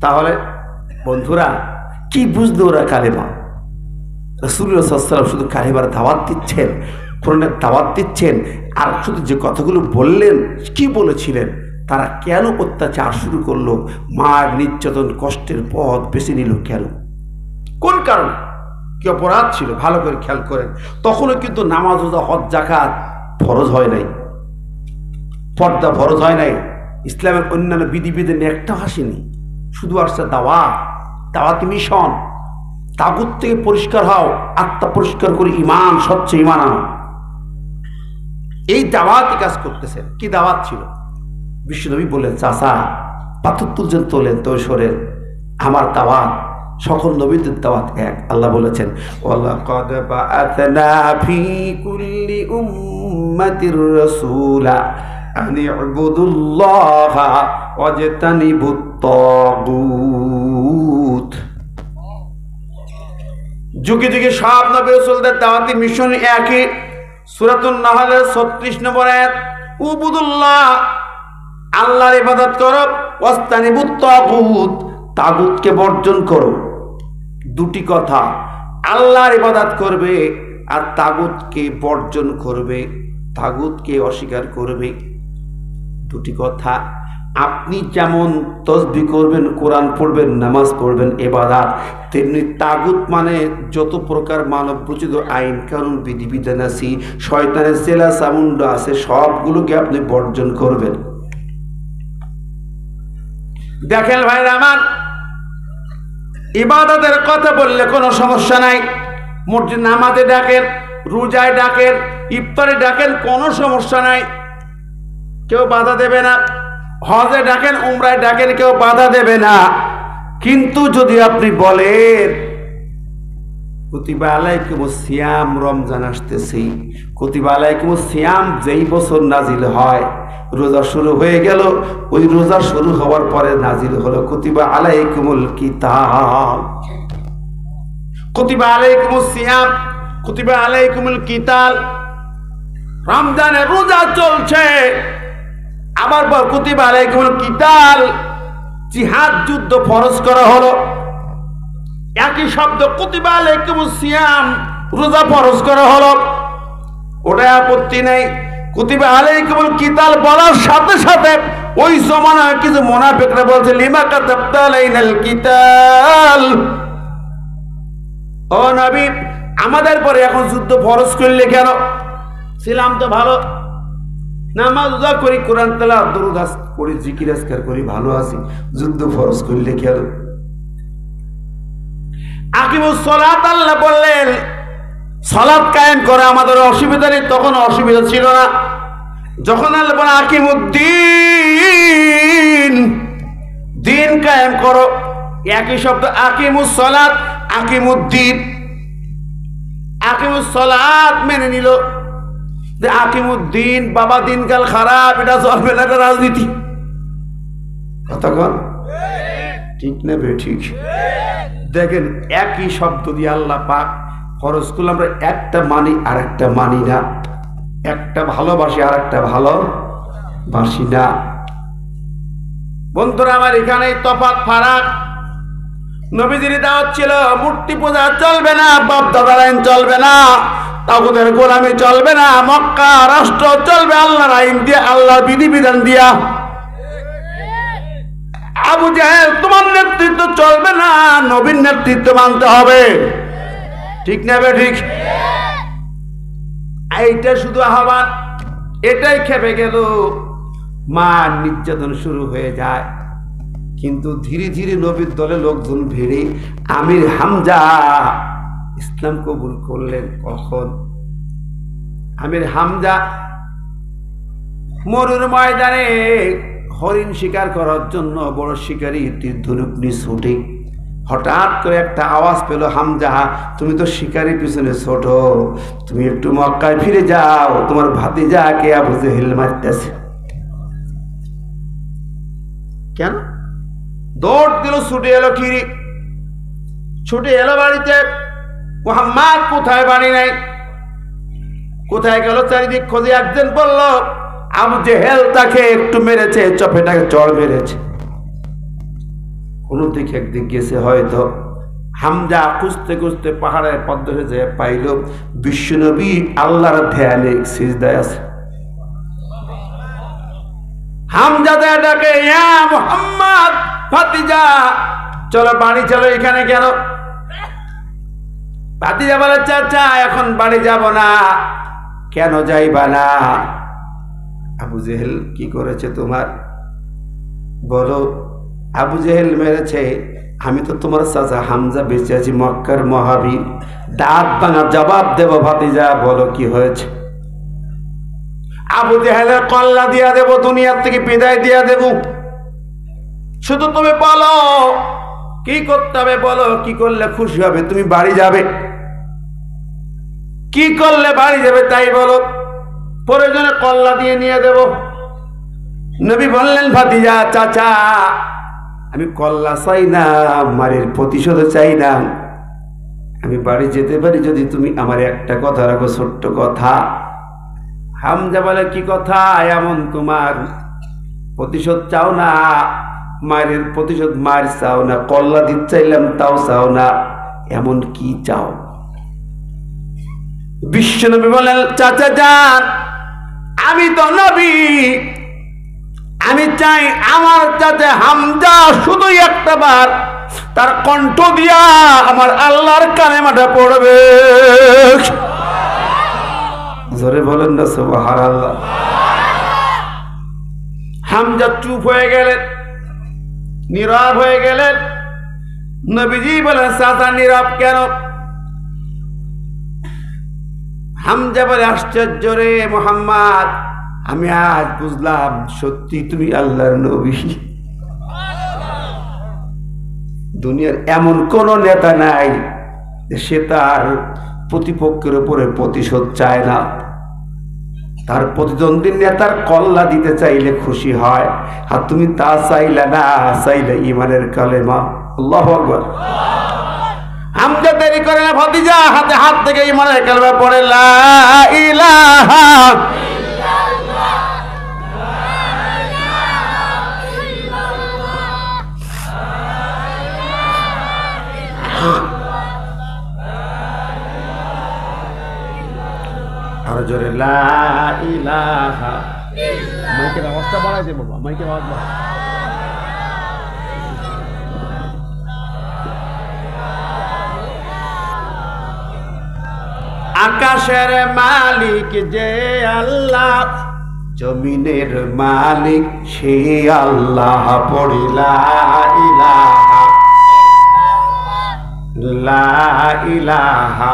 তাহলে বন্ধুরা, কি বুঝলো ওরা কালেমা? রাসূলুল্লাহ সাল্লাল্লাহু আলাইহি ওয়াসাল্লাম শুধু কালেমার দাওয়াত দিচ্ছেন, কোরআনের দাওয়াত দিচ্ছেন, আর শুধু যে কথাগুলো বললেন, কি বলেছিলেন? তারা কেন অত্যাচার শুরু করলো? মার নির্যাতন, কষ্টের পথ বেছে নিল কেন? কোন কারণে? কি অপরাধ ছিল? ভালো করে খেয়াল করেন। তখনও কিন্তু নামাজ, রোজা, হজ, যাকাত ফরজ হয় নাই, পর্দা ফরজ হয় নাই, ইসলামের অন্যান্য বিধিবিধান একটা আসেনি। শুধু আসছে দাওয়াত, দাওয়াতি মিশন। তাগুত থেকে পরিষ্কার হও, আত্মা পরিষ্কার করে ইমান, স্বচ্ছ ইমান আনো। এই দাওয়াতই কাজ করতেছেন। কি দাওয়াত ছিল? বিশ্বনবী বললেন, চাচা পাথর তুলছেন, তোলেন তো সরেন, আমার দাওয়াত সকল নবীদের দাওয়াত এক। আল্লাহ বলেছেন, ওয়ালাকাদ বাআথনা ফি কুল্লি উম্মাতির রাসূলা আন ইউবুদুল্লাহা ওয়াজতানিবুত তাগুত। যুগে যুগে সব নবী রাসূলদের দাওয়াতি মিশন একই। সূরাতুন নাহলের 36 নম্বর আয়াত, উবুদুল্লাহ, আল্লাহর ইবাদত করো, ওয়াজতানিবুত তাগুত, তাগুতকে বর্জন করো। দুটি কথা, আল্লাহর ইবাদত করবে আর তাগুতকে বর্জন করবে, তাগুতকে অস্বীকার করবে। দুটি কথা। আপনি যেমন তসবিহ করবেন, কোরআন পড়বেন, নামাজ পড়বেন, ইবাদত, তেমনি তাগুত মানে যত প্রকার মানব রচিত আইন কানুন বিধিবিধান আছে, শয়তানের চেলা চামুন্ড আছে, সবগুলোকে আপনি বর্জন করবেন। দেখেন ভাইরা আমার, ইবাদতের কথা বললে কোনো সমস্যা নাই। মসজিদ নামাজে ডাকেন, রোজায় ডাকেন, ইফতারে ডাকেন, কোনো সমস্যা নাই, কেউ বাধা দেবে না। হজে ডাকেন, উমরায় ডাকেন, কেউ বাধা দেবে না। কিন্তু যদি আপনি বলেন কুতিবা আলাইকুমুস সিয়াম, রমজান আসতেছে, কুতিবা আলাইকুমুস সিয়াম যেই বছর নাজিল হয়, রোজা শুরু হয়ে গেল, ওই রোজা শুরু হওয়ার পরে নাজিল হলো কুতিবা আলাইকুমুল কিতাল। কুতিবা আলাইকুমুস সিয়াম, কুতিবা আলাইকুমুল কিতাল। রমজানের রোজা চলছে, আবার পর কুতিবা আলাইকুমুল কিতাল, জিহাদ, যুদ্ধ ফরজ করা হলো। একই শব্দ, কুতিবা আলাইকুমুস সিয়াম, রোজা ফরজ করা হলো, ওটা আপত্তি নেই। কুতিবা আলাইকুমুল কিতাল বলার সাথে সাথে ওই জমানায় কিছু মুনাফিকরা বলছে, লিমা কাতাবতা আলাইনাল কিতাল, ও নবী আমাদের পরে এখন যুদ্ধ ফরজ করলে কেন? ছিলাম তো ভালো, নামাজ রোজা করি, কোরআন তেলাওয়াত, দরুদ করি, জিকির আজকার করি, ভালো আছি, যুদ্ধ ফরজ করলে কেন? আকিমুস সালাত, আল্লাহ বললেন সালাত কায়েম করে, আমাদের অসুবিধা নেই, তখন অসুবিধা ছিল না। যখন আল্লাহ বলে আকিমুদ্দিন, দিন কায়েম করো, একই শব্দ, আকিমুস সালাত, আকিমুদ্দিন। আকিমুস সালাত মেনে নিল, যে আকিমুদ্দিন, বাবা দিনকাল খারাপ, এটা চলবে না, এটা রাজনীতি। কথা কন ঠিক না বে? ঠিক। দেখেন একই শব্দ দিয়ে আল্লাহ পাক ফরজ করলে আমরা একটা মানি আর একটা মানি না, একটা ভালোবাসি আর একটা ভালোবাসি না। বন্ধুরা আমার, এখানে তফাৎ ফারাক। নবীজির দাওয়াত ছিল মূর্তি পূজা চলবে না, বাপ দাদার আইন চলবে না, তাগুতের গোলামি চলবে না, মক্কা রাষ্ট্র চলবে আল্লাহর আইন দিয়ে, আল্লাহর বিধিবিধান দিয়া। আবু জাহেল তোমার নেতৃত্ব চলবে না, নবীর নেতৃত্ব মানতে হবে। ঠিক না বে ঠিক? এইটা শুধু আহ্বান, এটাই খেপে গেল, মা নির্যাতন শুরু হয়ে যায়। কিন্তু ধীরে ধীরে নবীর দলে লোকজন ভিড়ে আমির হামজা ইসলাম কবুল করলেন। কখন? আমির হামজা মরুর ময়দানে হরিণ শিকার করার জন্য বড় শিকারী তীর-ধনুক নিয়ে ছুটে হঠাৎ করে একটা আওয়াজ পেল, হামজা তুমি তো শিকারী পিছনে ছোট, তুমি একটু মক্কায় ফিরে যাও, তোমার ভাতিজাকে আবু জেহেল মারতেছে। কেন? দৌড় দিল, ছুটে এলো, কিরি ছুটে এলো বাড়িতে। মুহাম্মদ কোথায়? বাড়ি নাই। কোথায় গেল? চারিদিক খোঁজে। একজন বলল আবু জেহেল তাকে একটু মেরেছে, চপেটাকে চড় মেরেছে। কোন দিকে একদিক গেছে হয়তো। হামজা খুঁজতে খুঁজতে পাহাড়ের পদ্মে যেয়ে পাইল বিশ্বনবী আল্লাহর ধ্যানে সিজদায় আছে। হামজা ডাকে, ইয়া মুহাম্মদ, ভাতিজা চলো বাড়ি চলো। এখানে কেন? ভাতিজা বলে, চাচা এখন বাড়ি যাব না। কেন যাইবা না? আবু জেহেল কি করেছে তোমার? বলো। আবু জেহেল মেরেছে। আমি তো তোমার চাচা হামজা, বেঁচে আছি, মক্কার মহাবীর, দাঁত ভাঙা জবাব দেব। ভাতিজা বলো কি হয়েছে? আবু জেহেলের কল্লা দিয়া দেব, দুনিয়ার থেকে বিদায় দিয়া দেব। শুধু তুমি বলো কি করতে হবে, বলো কি করলে খুশি হবে। তুমি বাড়ি যাবে, কি করলে বাড়ি যাবে তাই বলো, প্রয়োজনে কল্লা দিয়ে নিয়ে দেব। নবী বললেন, ভাতিজা, চাচা আমি কল্লা চাই না, মারের প্রতিশোধ চাই না, আমি বাড়ি যেতে পারি যদি তুমি আমার একটা কথা রাখো, ছোট্ট কথা। হামজা বলে, কি কথা এমন তোমার? প্রতিশোধ চাও না, মায়ের প্রতিশোধ মার চাও না, কল্লা দিতে চাইলাম তাও চাও না, এমন কি চাও? বিশ্বনবী বলেন, চাচা যান, আমি তো নবী, আমি চাই আমার চাচা হামজা শুধু একটা বার তার কণ্ঠ দিয়া আমার আল্লাহর কালেমাটা পড়বে। জোরে বলেন না সুবহানাল্লাহ। হামজা চুপ হয়ে গেলেন, নীরব হয়ে গেলেন। নবীজি বলেন, চাচা নীরব কেন? হামজা বলে, আশ্চর্য রে মুহাম্মদ, আমি আজ বুঝলাম সত্যি তুমি আল্লাহর নবী। দুনিয়ার এমন কোন নেতা নাই যে সে তার প্রতিপক্ষের উপরে প্রতিশোধ চায় না। তার প্রতিদ্বন্দ্বী নেতার কল্লা দিতে চাইলে খুশি হয়, আর তুমি তা চাইলে না, চাইলে ইমানের কালেমা। আল্লাহু আকবার। হামজা দেরি করে না, ভাতিজা হাতে হাত থেকে ইমানের কালেমা পড়ে, লা ইলাহা আর জোরে লা ইলাহা। মাইকের আওয়াজটা বাড়াই দে বাবা, মাইকের আওয়াজ বাড়া। আকাশের মালিক যে আল্লাহ, জমিনের মালিক সে আল্লাহ। পড়ি লা ইলাহা, লা ইলাহা।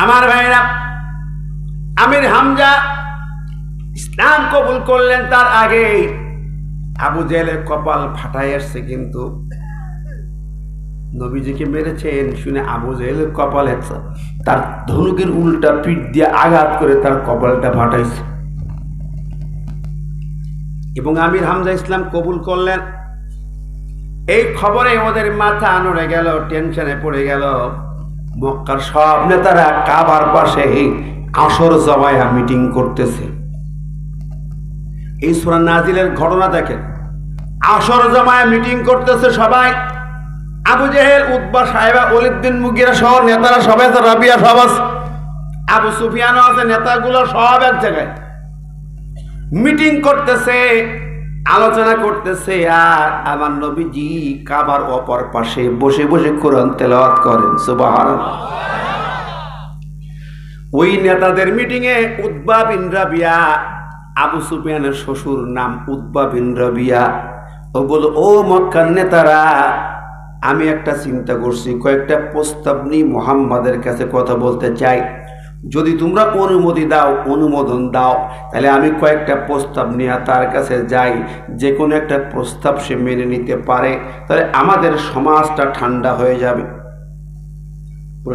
আমার ভাইরা, আমির হামজা ইসলাম কবুল করলেন। তার আগে আবু জেহেলের কপাল ফাটাই আসছে, কিন্তু নবীজিকে মেরেছেন শুনে আবু জেহেলের কপালে তার ধনুকের উল্টা পিঠ দিয়ে আঘাত করে তার কপালটা ফাটাইছে। এবং আমির হামজা ইসলাম কবুল করলেন। এই খবরে ওদের মাথা নড়ে গেল, টেনশনে পড়ে গেল। মক্কার সব নেতারা কাবার পাশে আসর জমায়া মিটিং করতেছে। এই সূরা নাজিলের ঘটনা দেখেন, আসর জমায়া মিটিং করতেছে সবাই। আবু জেহেল, উতবা, সাইবা, ওলীদ বিন মুগীরা সহ নেতারা সবাই, রাবিয়া সব আছে, আবু সুফিয়ানও আছে, নেতাগুলো সব এক জায়গায় মিটিং করতেছে, আলোচনা করতেছে। আর আমার নবীজি কাবার অপর পাশে বসে বসে কোরআন তেলাওয়াত করেন। সুবহানাল্লাহ। ওই নেতাদের মিটিং এ উতবা বিন রাবিয়া, আবু সুফিয়ানের শ্বশুর নাম উতবা বিন রাবিয়া, ও বলল, ও মক্কার নেতারা, আমি একটা চিন্তা করছি, কয়েকটা প্রস্তাব নিয়ে মুহাম্মাদের কাছে কথা বলতে চাই। যদি তোমরা অনুমতি দাও, অনুমোদন দাও, তাহলে আমি কয়েকটা প্রস্তাব নিয়ে তার কাছে যাই। যে কোনো একটা প্রস্তাব সে মেনে নিতে পারে, তাহলে আমাদের সমাজটা ঠান্ডা হয়ে যাবে।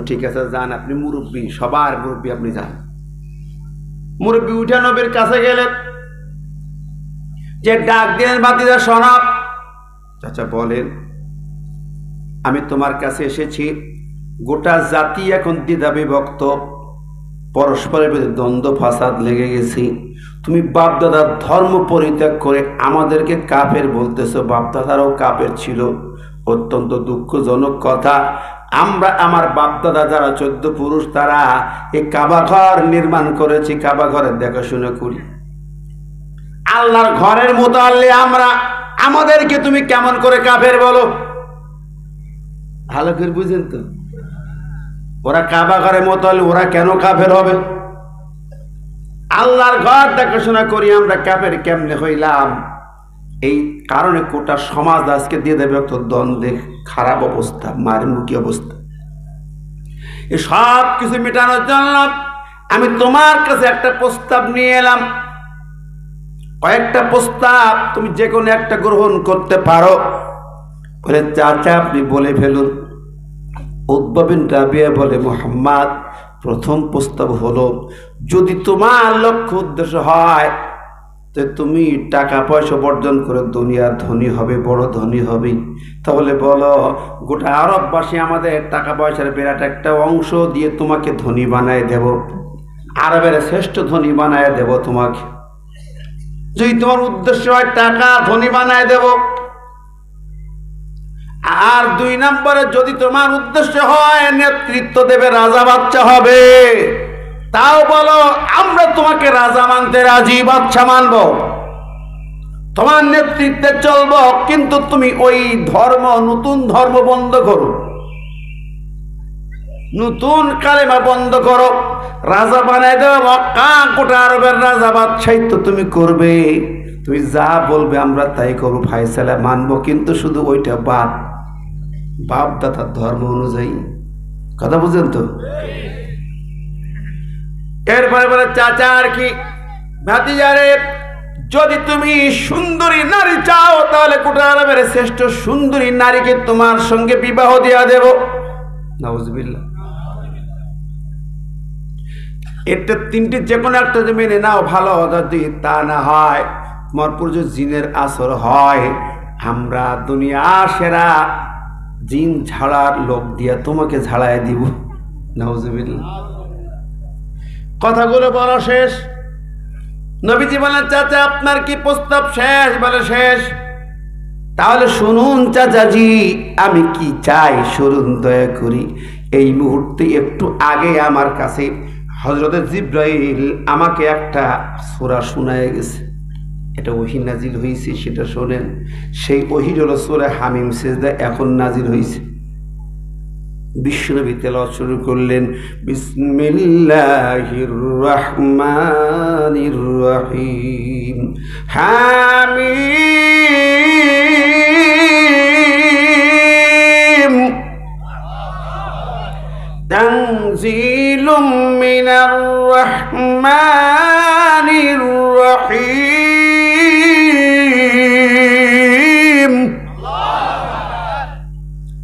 ঠিক আছে, যান, আপনি মুরব্বী, সবার মুরব্বী, আপনি যান। মুরব্বী উঠে নবীর কাছে গেলেন, যে ডাক দিলেন, ভাতিজা শোনাব। চাচা বলেন, আমি তোমার কাছে এসেছি, গোটা জাতি এখন দ্বিধা বিভক্ত, পরস্পরের ভিতরে দ্বন্দ্ব ফাসাদ লেগে গেছি। তুমি বাপদাদার ধর্ম পরিত্যাগ করে আমাদেরকে কাফের বলতেছো। বাপদাদারাও কাফের ছিল, অত্যন্ত দুঃখজনক কথা। আমরা আমার বাপদাদা যারা 14 পুরুষ, তারা এই কাবা ঘর নির্মাণ করেছি, কাবা ঘরের দেখাশোনা করি, আল্লাহর ঘরের মোতাল্লি আমরা, আমাদেরকে তুমি কেমন করে কাফের বলো? ভালো করে বুঝেন তো, ওরা কাবা ঘরের মোতাল্লি, ওরা কেন কাফের হবে? আল্লাহর ঘর দেখাশোনা করি আমরা, কাফের কেমনে হইলাম? এই কারণে গোটা সমাজ আজকে দিয়ে দেবে একটা দ্বন্দ্বে, খারাপ অবস্থা, মারমুখী অবস্থা। এই সব কিছু মেটানোর জন্য আমি তোমার কাছে একটা প্রস্তাব নিয়ে এলাম। কয়েকটা প্রস্তাব, তুমি যে কোনো একটা গ্রহণ করতে পারো। বলে, চাচা আপনি বলে ফেলুন। উতবা বিন রাবিয়া বলে, মুহাম্মদ, প্রথম প্রস্তাব হলো, যদি তোমার লক্ষ্য উদ্দেশ্য হয় যে তুমি টাকা পয়সা অর্জন করে দুনিয়ার ধনী হবে, বড় ধনী হবে, তাহলে বলো, গোটা আরববাসী আমাদের টাকা পয়সার বিরাট একটা অংশ দিয়ে তোমাকে ধনী বানায় দেব, আরবের শ্রেষ্ঠ ধনী বানায় দেব তোমাকে। যদি তোমার উদ্দেশ্য হয় টাকা, ধনী বানায় দেব। আর 2 নম্বরে, যদি তোমার উদ্দেশ্য হয় নেতৃত্ব দেবে, রাজা বাচ্চা হবে, তাও বলো, আমরা তোমাকে রাজা মানতে রাজি, বাচ্চা মানব, তোমার নেতৃত্বে চলবো, কিন্তু তুমি ওই ধর্ম, নতুন ধর্ম বন্ধ করো, নতুন কালেমা বন্ধ করো, রাজা বানায় দেবো, মক্কা গোটা আরবের রাজা বাদশাহী তো তুমি করবে, তুমি যা বলবে আমরা তাই করবো, ফায়সালা মানবো, কিন্তু শুধু ওইটা বাদ, বাপ দাদার ধর্ম অনুযায়ী। কথা বুঝেন তো? এরপরে বলে, চাচা আর কি, ভাতিজারে, যদি তুমি সুন্দরী নারী চাও, তাহলে গোটা আরবের শ্রেষ্ঠ সুন্দরী নারীকে তোমার সঙ্গে বিবাহ দেয়া দেব। নাউজুবিল্লাহ। এটা 3টে যে কোনো একটা মেনে নাও, ভালো। যদি তা না হয়, তোমার পুরো জিনের আসর হয়, আমরা দুনিয়া সেরা জিন ঝাড়ার লোক দিয়া তোমাকে ঝাড়াই দিব। নাউজুবিল্লাহ। কথাগুলো বলা শেষ। নবীজি বলেন, চাচা আপনার কি প্রস্তাব শেষ? বলে, শেষ। তাহলে শুনুন চাচাজি, আমি কি চাই শুনুন দয়া করি। এই মুহূর্তে একটু আগে আমার কাছে হযরতে জিবরাইল আমাকে একটা সূরা শোনায় গেছে, এটা ওহী নাজিল হয়েছে, সেটা শোনেন। সেই ওহী হলো সূরা হামিম সিজদা, এখন নাজিল হয়েছে। বিশ্বনবী তেলাওয়াত শুরু করলেন, বিসমিল্লাহির রহমানির রহিম, হামিম, তানজিলুম মিনার রহমানির রহিম।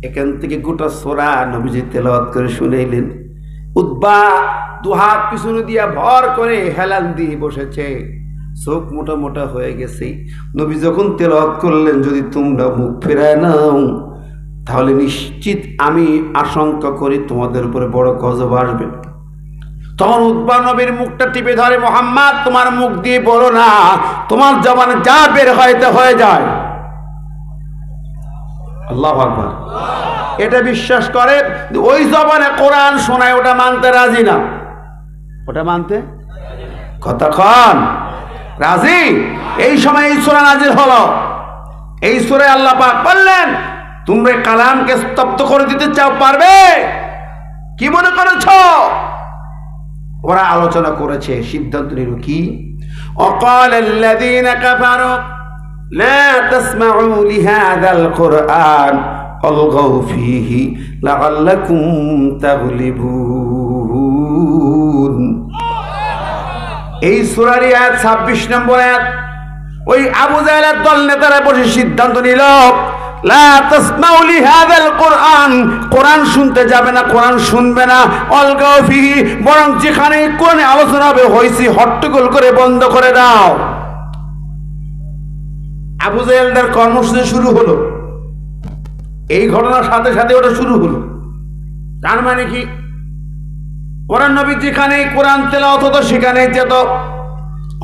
এখান থেকে গোটা সূরা নবীজি তেলাওয়াত করে শুনাইলেন। উতবা 2 হাত পিছনে দিয়া ভর করে হেলান দিয়ে বসেছে। চোখ মোটা মোটা হয়ে গেছে। নবী যখন তেলাওয়াত করলেন, যদি তোমরা মুখ ফেরায় নাও তাহলে নিশ্চিত আমি আশঙ্কা করি তোমাদের উপরে বড় গজব আসবে। তখন উতবা নবীর মুখটা টিপে ধরে, মুহাম্মদ তোমার মুখ দিয়ে বলো না, তোমার জবানে যা বের হয়তে হয়ে যায়। আল্লাহু আকবার। এটা বিশ্বাস করে ওই জবানে কোরআন শোনায়, ওটা মানতে রাজি না। ওটা মানতে কতক্ষণ রাজি? এই সময় এই সূরা নাজিল হলো। এই সূরায় আল্লাহ পাক বললেন, তোমরা কালামকে স্তব্ধ করে দিতে চাও, পারবে? কি মনে করেছ? ওরা আলোচনা করেছে, সিদ্ধান্ত নিল কি? অকালাল্লাযীনা কাফারু লা তাসমাউ লিহাযাল কুরআন আলগাউ ফীহি লাআল্লাকুম তাগলিবুন। এই সূরার আয়াত 26 নম্বর আয়াত। ওই আবু জাহেলের দল নেতারা বসে সিদ্ধান্ত নিল, লা তাসমাউ লিহাযাল কুরআন, কোরআন শুনতে যাবে না, কোরআন শুনবে না। অলগাউ ফীহি, বরং যেখানে কোরআনে আলোচনা হবে হইছি হট্টগোল করে বন্ধ করে দাও। আবু জাহেলদের কর্মসূচি শুরু হলো। এই ঘটনার সাথে সাথে ওটা শুরু হলো। তার মানে কি? ওরা নবী যেখানে কোরআন তেলাওয়াত হতো সেখানে যেত,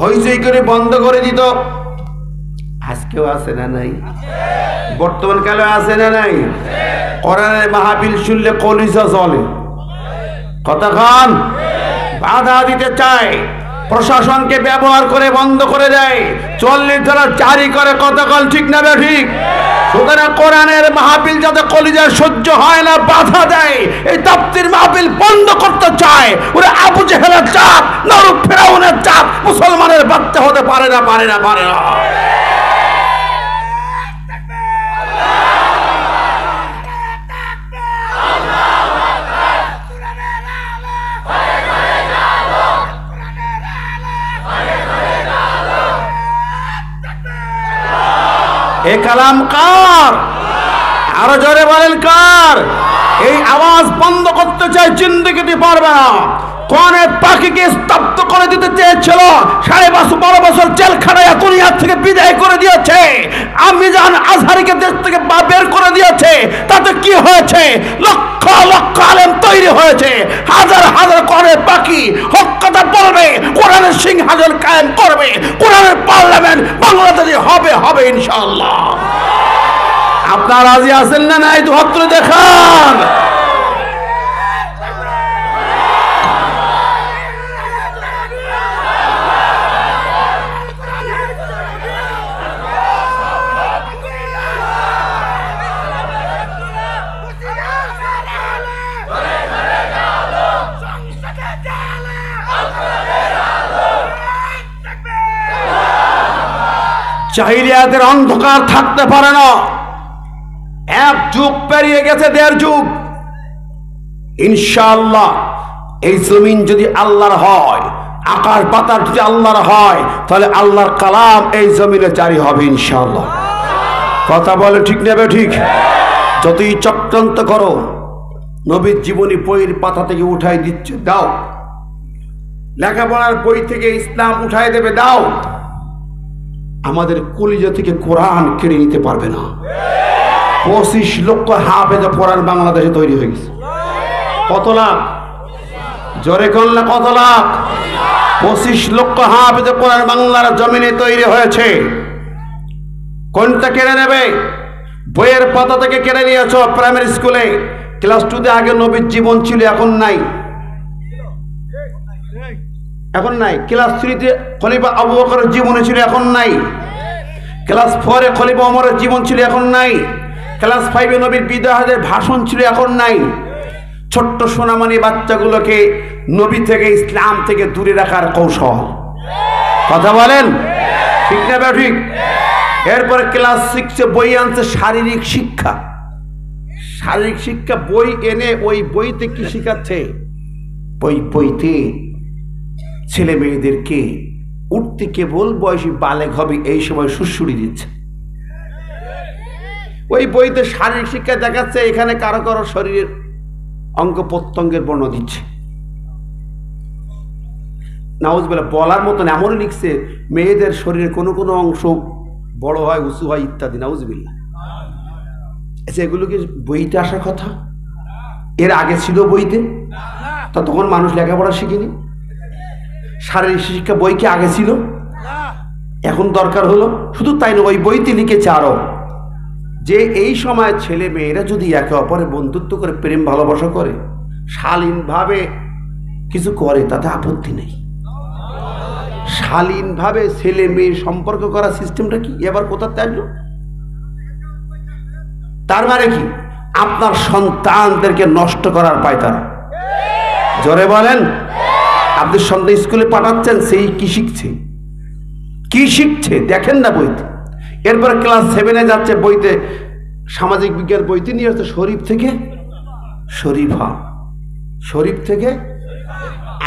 হইচই করে বন্ধ করে দিত। আজকেও আছে না নাই? বর্তমান কালে আছে না নাই? কোরআনের মাহফিল শুনলে কলিজা জ্বলে। কতক্ষণ বাধা দিতে চায়, প্রশাসনকে ব্যবহার করে বন্ধ করে দেয়, 40 ধারা জারি করে। কতক্ষণ ঠিক না ঠিক? সুতরাং কোরআনের মাহফিল যাতে কলিজার সহ্য হয় না, বাধা দেয়, এই তাফসীর মাহফিল বন্ধ করতে চায়। ওরা আবু জেহেলের চাপ, নরক ফেরাউনের চাপ মুসলমানের বাচ্চা হতে পারে না, পারে না, পারে না। এ কালাম কার? আরো জোরে বলেন কার? এই আওয়াজ বন্ধ করতে চাই, জিন্দেগিতে পারবে না। কোরআনের পাখিকে স্তব্ধ করে দিতে চেয়েছিল, 12.5 বছর জেলখানায় দুনিয়া থেকে বিদায় করে দিয়েছে। আমিজান আজহারিকে দেশ থেকে বের করে দিয়েছে। তাতে কি হয়েছে? লক্ষ লক্ষ আলেম তৈরি হয়েছে। হাজার হাজার কোরআনের পাখি হক কথা বলবে, কোরআনের সিংহাসন কায়েম করবে, কোরআনের পার্লামেন্ট বাংলাদেশে হবে, হবে ইনশাআল্লাহ। আপনারা রাজি আছেন না নাই? দু হাত তুলে দেখান। জাহিলিয়াতের অন্ধকার থাকতে পারে না। এক যুগ পেরিয়ে গেছে, 1.5 যুগ। ইনশাআল্লাহ এই জমিন যদি আল্লাহর হয়, আকাশ বাতাস যদি আল্লাহর হয়, তাহলে আল্লাহর কালাম এই জমিনে জারি হবে ইনশাআল্লাহ। কথা বলে ঠিক নেবে ঠিক? যতই চক্রান্ত করো, নবীর জীবনী বইয়ের পাতা থেকে উঠাই দিচ্ছে, দাও। লেখাপড়ার বই থেকে ইসলাম উঠাই দেবে, দাও। আমাদের কলিজা থেকে কোরআন কেড়ে নিতে পারবে না। 25 লক্ষ হাফেজা কোরআন বাংলাদেশে তৈরি হয়ে গেছে। কত লাখ? জোরে কন্যা কত লাখ? 25 লক্ষ হাফেজা কোরআন বাংলার জমিনে তৈরি হয়েছে। কোনটা কেড়ে নেবে? বইয়ের পাতা থেকে কেড়ে নিয়েছ। প্রাইমারি স্কুলে ক্লাস 2-তে আগে নবীর জীবন ছিল, এখন নাই, এখন নাই। ক্লাস 3-তে খলিফা আবু বকরের জীবনী ছিল, এখন নাই। ক্লাস 4-এ খলিফা ওমরের জীবন ছিল, এখন নাই। ক্লাস 5-এ নবীর বিদায়ের ভাষণ ছিল, এখন নাই। ছোট্ট সোনামণি বাচ্চাগুলোকে নবী থেকে, ইসলাম থেকে দূরে রাখার কৌশল। কথা বলেন ঠিক না ঠিক? এরপরে ক্লাস 6-এ বই আনছে শারীরিক শিক্ষা। শারীরিক শিক্ষা বই এনে ওই বইতে কি শিখাচ্ছে? বইতে ছেলে মেয়েদেরকে উঠতে কেবল বয়সী বালেগ হবে এই সময় সুড়সুড়ি দিচ্ছে। ওই বইতে শারীরিক শিক্ষা দেখাচ্ছে, এখানে কারো কারো শরীরের অঙ্গ প্রত্যঙ্গের বর্ণ দিচ্ছে। নাউজুবিল্লাহ বলার মতন এমনই লিখছে, মেয়েদের শরীরের কোনো কোনো অংশ বড় হয়, উঁচু হয় ইত্যাদি। নাউজুবিল্লাহ। আচ্ছা, এগুলো কি বইতে আসার কথা? এর আগে ছিল বইতে? তখন মানুষ লেখাপড়া শিখেনি। শারীরিক শিক্ষা বই কি আগে ছিল? এখন দরকার হলো। শুধু তাই না, ওই বইতে লিখেছে আরো যে এই সময় ছেলে মেয়েরা যদি একে অপরের বন্ধুত্ব করে, প্রেম ভালোবাসা করে, শালীনভাবে কিছু করে, তাতে আপত্তি নেই। শালীনভাবে ছেলে মেয়ে সম্পর্ক করার সিস্টেমটা কি এবার কোথাতে আসলো? তার মানে কি? আপনার সন্তানদেরকে নষ্ট করার পায়তারা। জোরে বলেন। আপনি সন্তান স্কুলে পাঠাচ্ছেন, সেই কি শিখছে? কি শিখছে দেখেন না বইতে। এরপরে ক্লাস 7-এ যাচ্ছে, বইতে সামাজিক বিজ্ঞান বইতে নিয়ে আসছে শরীফ থেকে শরীফা, শরীফ থেকে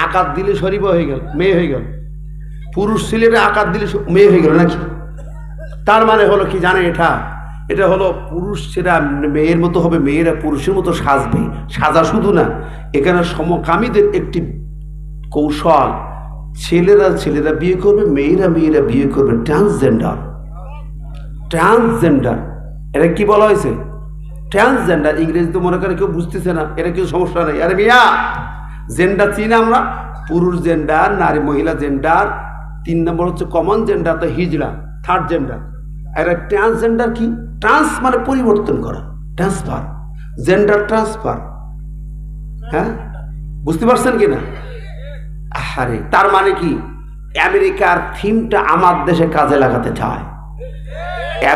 আকার দিলে শরীফা হয়ে গেল, মেয়ে হয়ে গেল। পুরুষ ছেলেরা আকার দিলে মেয়ে হয়ে গেল নাকি? তার মানে হলো কি জানে? এটা হলো পুরুষেরা মেয়ের মতো হবে, মেয়েরা পুরুষের মতো সাজবে। সাজা শুধু না, এখানে সমকামীদের একটি কৌশল, ছেলেরা বিয়ে করবে, মেয়েরা বিয়ে করবে। ট্রান্সজেন্ডার। এটা কি বলা হয়েছে? ট্রান্সজেন্ডার। ইংরেজি তো মনে করে কেউ বুঝতেছে না, এটা কিছু সমস্যা নেই। আরে মিয়া, জেন্ডার চিনি আমরা, পুরুষ জেন্ডার, নারী মহিলা জেন্ডার, 3 নম্বর হচ্ছে কমন জেন্ডার, তো হিজড়া 3rd জেন্ডার। আর ট্রান্সজেন্ডার কি? ট্রান্স মানে পরিবর্তন করা, ট্রান্সফার, জেন্ডার ট্রান্সফার। হ্যাঁ, বুঝতে পারছেন কিনা? আরে তার মানে কি? আমেরিকার থিমটা আমার দেশে কাজে লাগাতে চায়।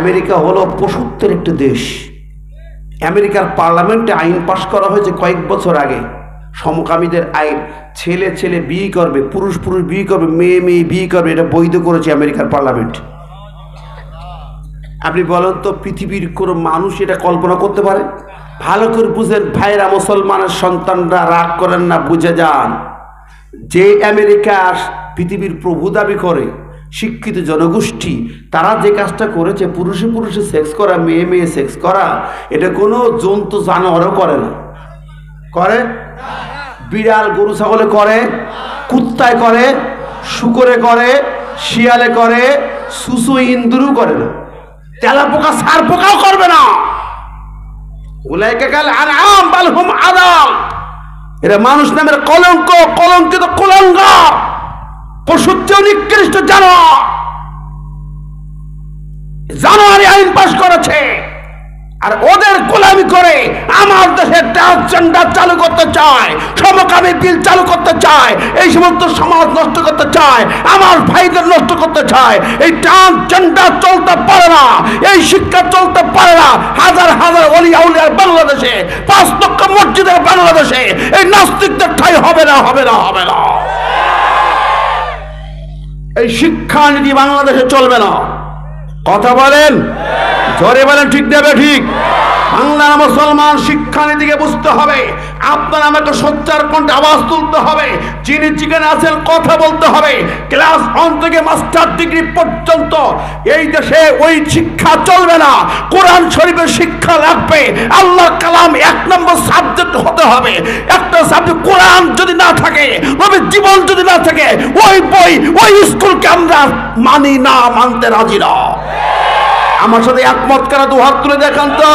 আমেরিকা হলো পশুত্বের একটি দেশ। আমেরিকার পার্লামেন্টে আইন পাশ করা হয়েছে কয়েক বছর আগে, সমকামীদের আইন। ছেলে বিয়ে করবে, পুরুষ বিয়ে করবে, মেয়ে বিয়ে করবে, এটা বৈধ করেছে আমেরিকার পার্লামেন্ট। আপনি বলেন তো, পৃথিবীর কোনো মানুষ এটা কল্পনা করতে পারে? ভালো করে বুঝেন ভাইরা, মুসলমানের সন্তানরা, রাগ করেন না, বুঝে যান। যে আমেরিকা পৃথিবীর প্রভু দাবি করে, শিক্ষিত জনগোষ্ঠী, তারা যে কাজটা করেছে, পুরুষে সেক্স করা, মেয়ে সেক্স করা, এটা কোনো জন্তু জানোয়ারও করে না। করে? বিড়াল গরু ছাগলে করে, কুত্তায় করে, শুকরে করে, শিয়ালে করে, সুসু ইন্দুরও করে না, তেলা পোকা সার পোকাও করবে না। উলাইকা কাল আনআম বাল হুম আযাল। এরা মানুষ নামের কলঙ্ক, কলঙ্কিত কুলাঙ্গ, পশুর চেয়ে নিকৃষ্ট জানোয়ারি আইন পাশ করেছে। আর ওদের গোলামি করে আমার দেশে ট্রান্সজেন্ডার চালু করতে চায়, সমকামী বিল চালু করতে চায়, এই সমস্ত সমাজ নষ্ট করতে চায়, আমার ভাইদের নষ্ট করতে চায়। এই ট্রান্সজেন্ডার চলতে পারে না, এই শিক্ষা চলতে পারে না। হাজার হাজার ওলিয়া উলিয়ার বাংলাদেশে, 5 লক্ষ মসজিদের বাংলাদেশে এই নাস্তিকদের ঠাঁই হবে না। এই শিক্ষা নীতি বাংলাদেশে চলবে না। কথা বলেন, জোরে বলেন, ঠিক দেবে ঠিক? বাংলার মুসলমান শিক্ষানীতিকে বুঝতে হবে। আপনার আমাকে সোচ্চার কণ্ঠে আওয়াজ তুলতে হবে। যিনি যেখানে আছেন কথা বলতে হবে। ক্লাস 1 থেকে মাস্টার ডিগ্রি পর্যন্ত এই দেশে ওই শিক্ষা চলবে না। কোরআন শরীফের শিক্ষা লাগবে। আল্লাহর কালাম 1 নম্বর সাবজেক্ট হতে হবে। একটা সাবজেক্ট কোরআন যদি না থাকে, নবীর জীবন যদি না থাকে, ওই বই, ওই স্কুলকে আমরা মানি না, মানতে রাজি না। আমার সাথে একমত করা 2 হাত তুলে দেখান তো।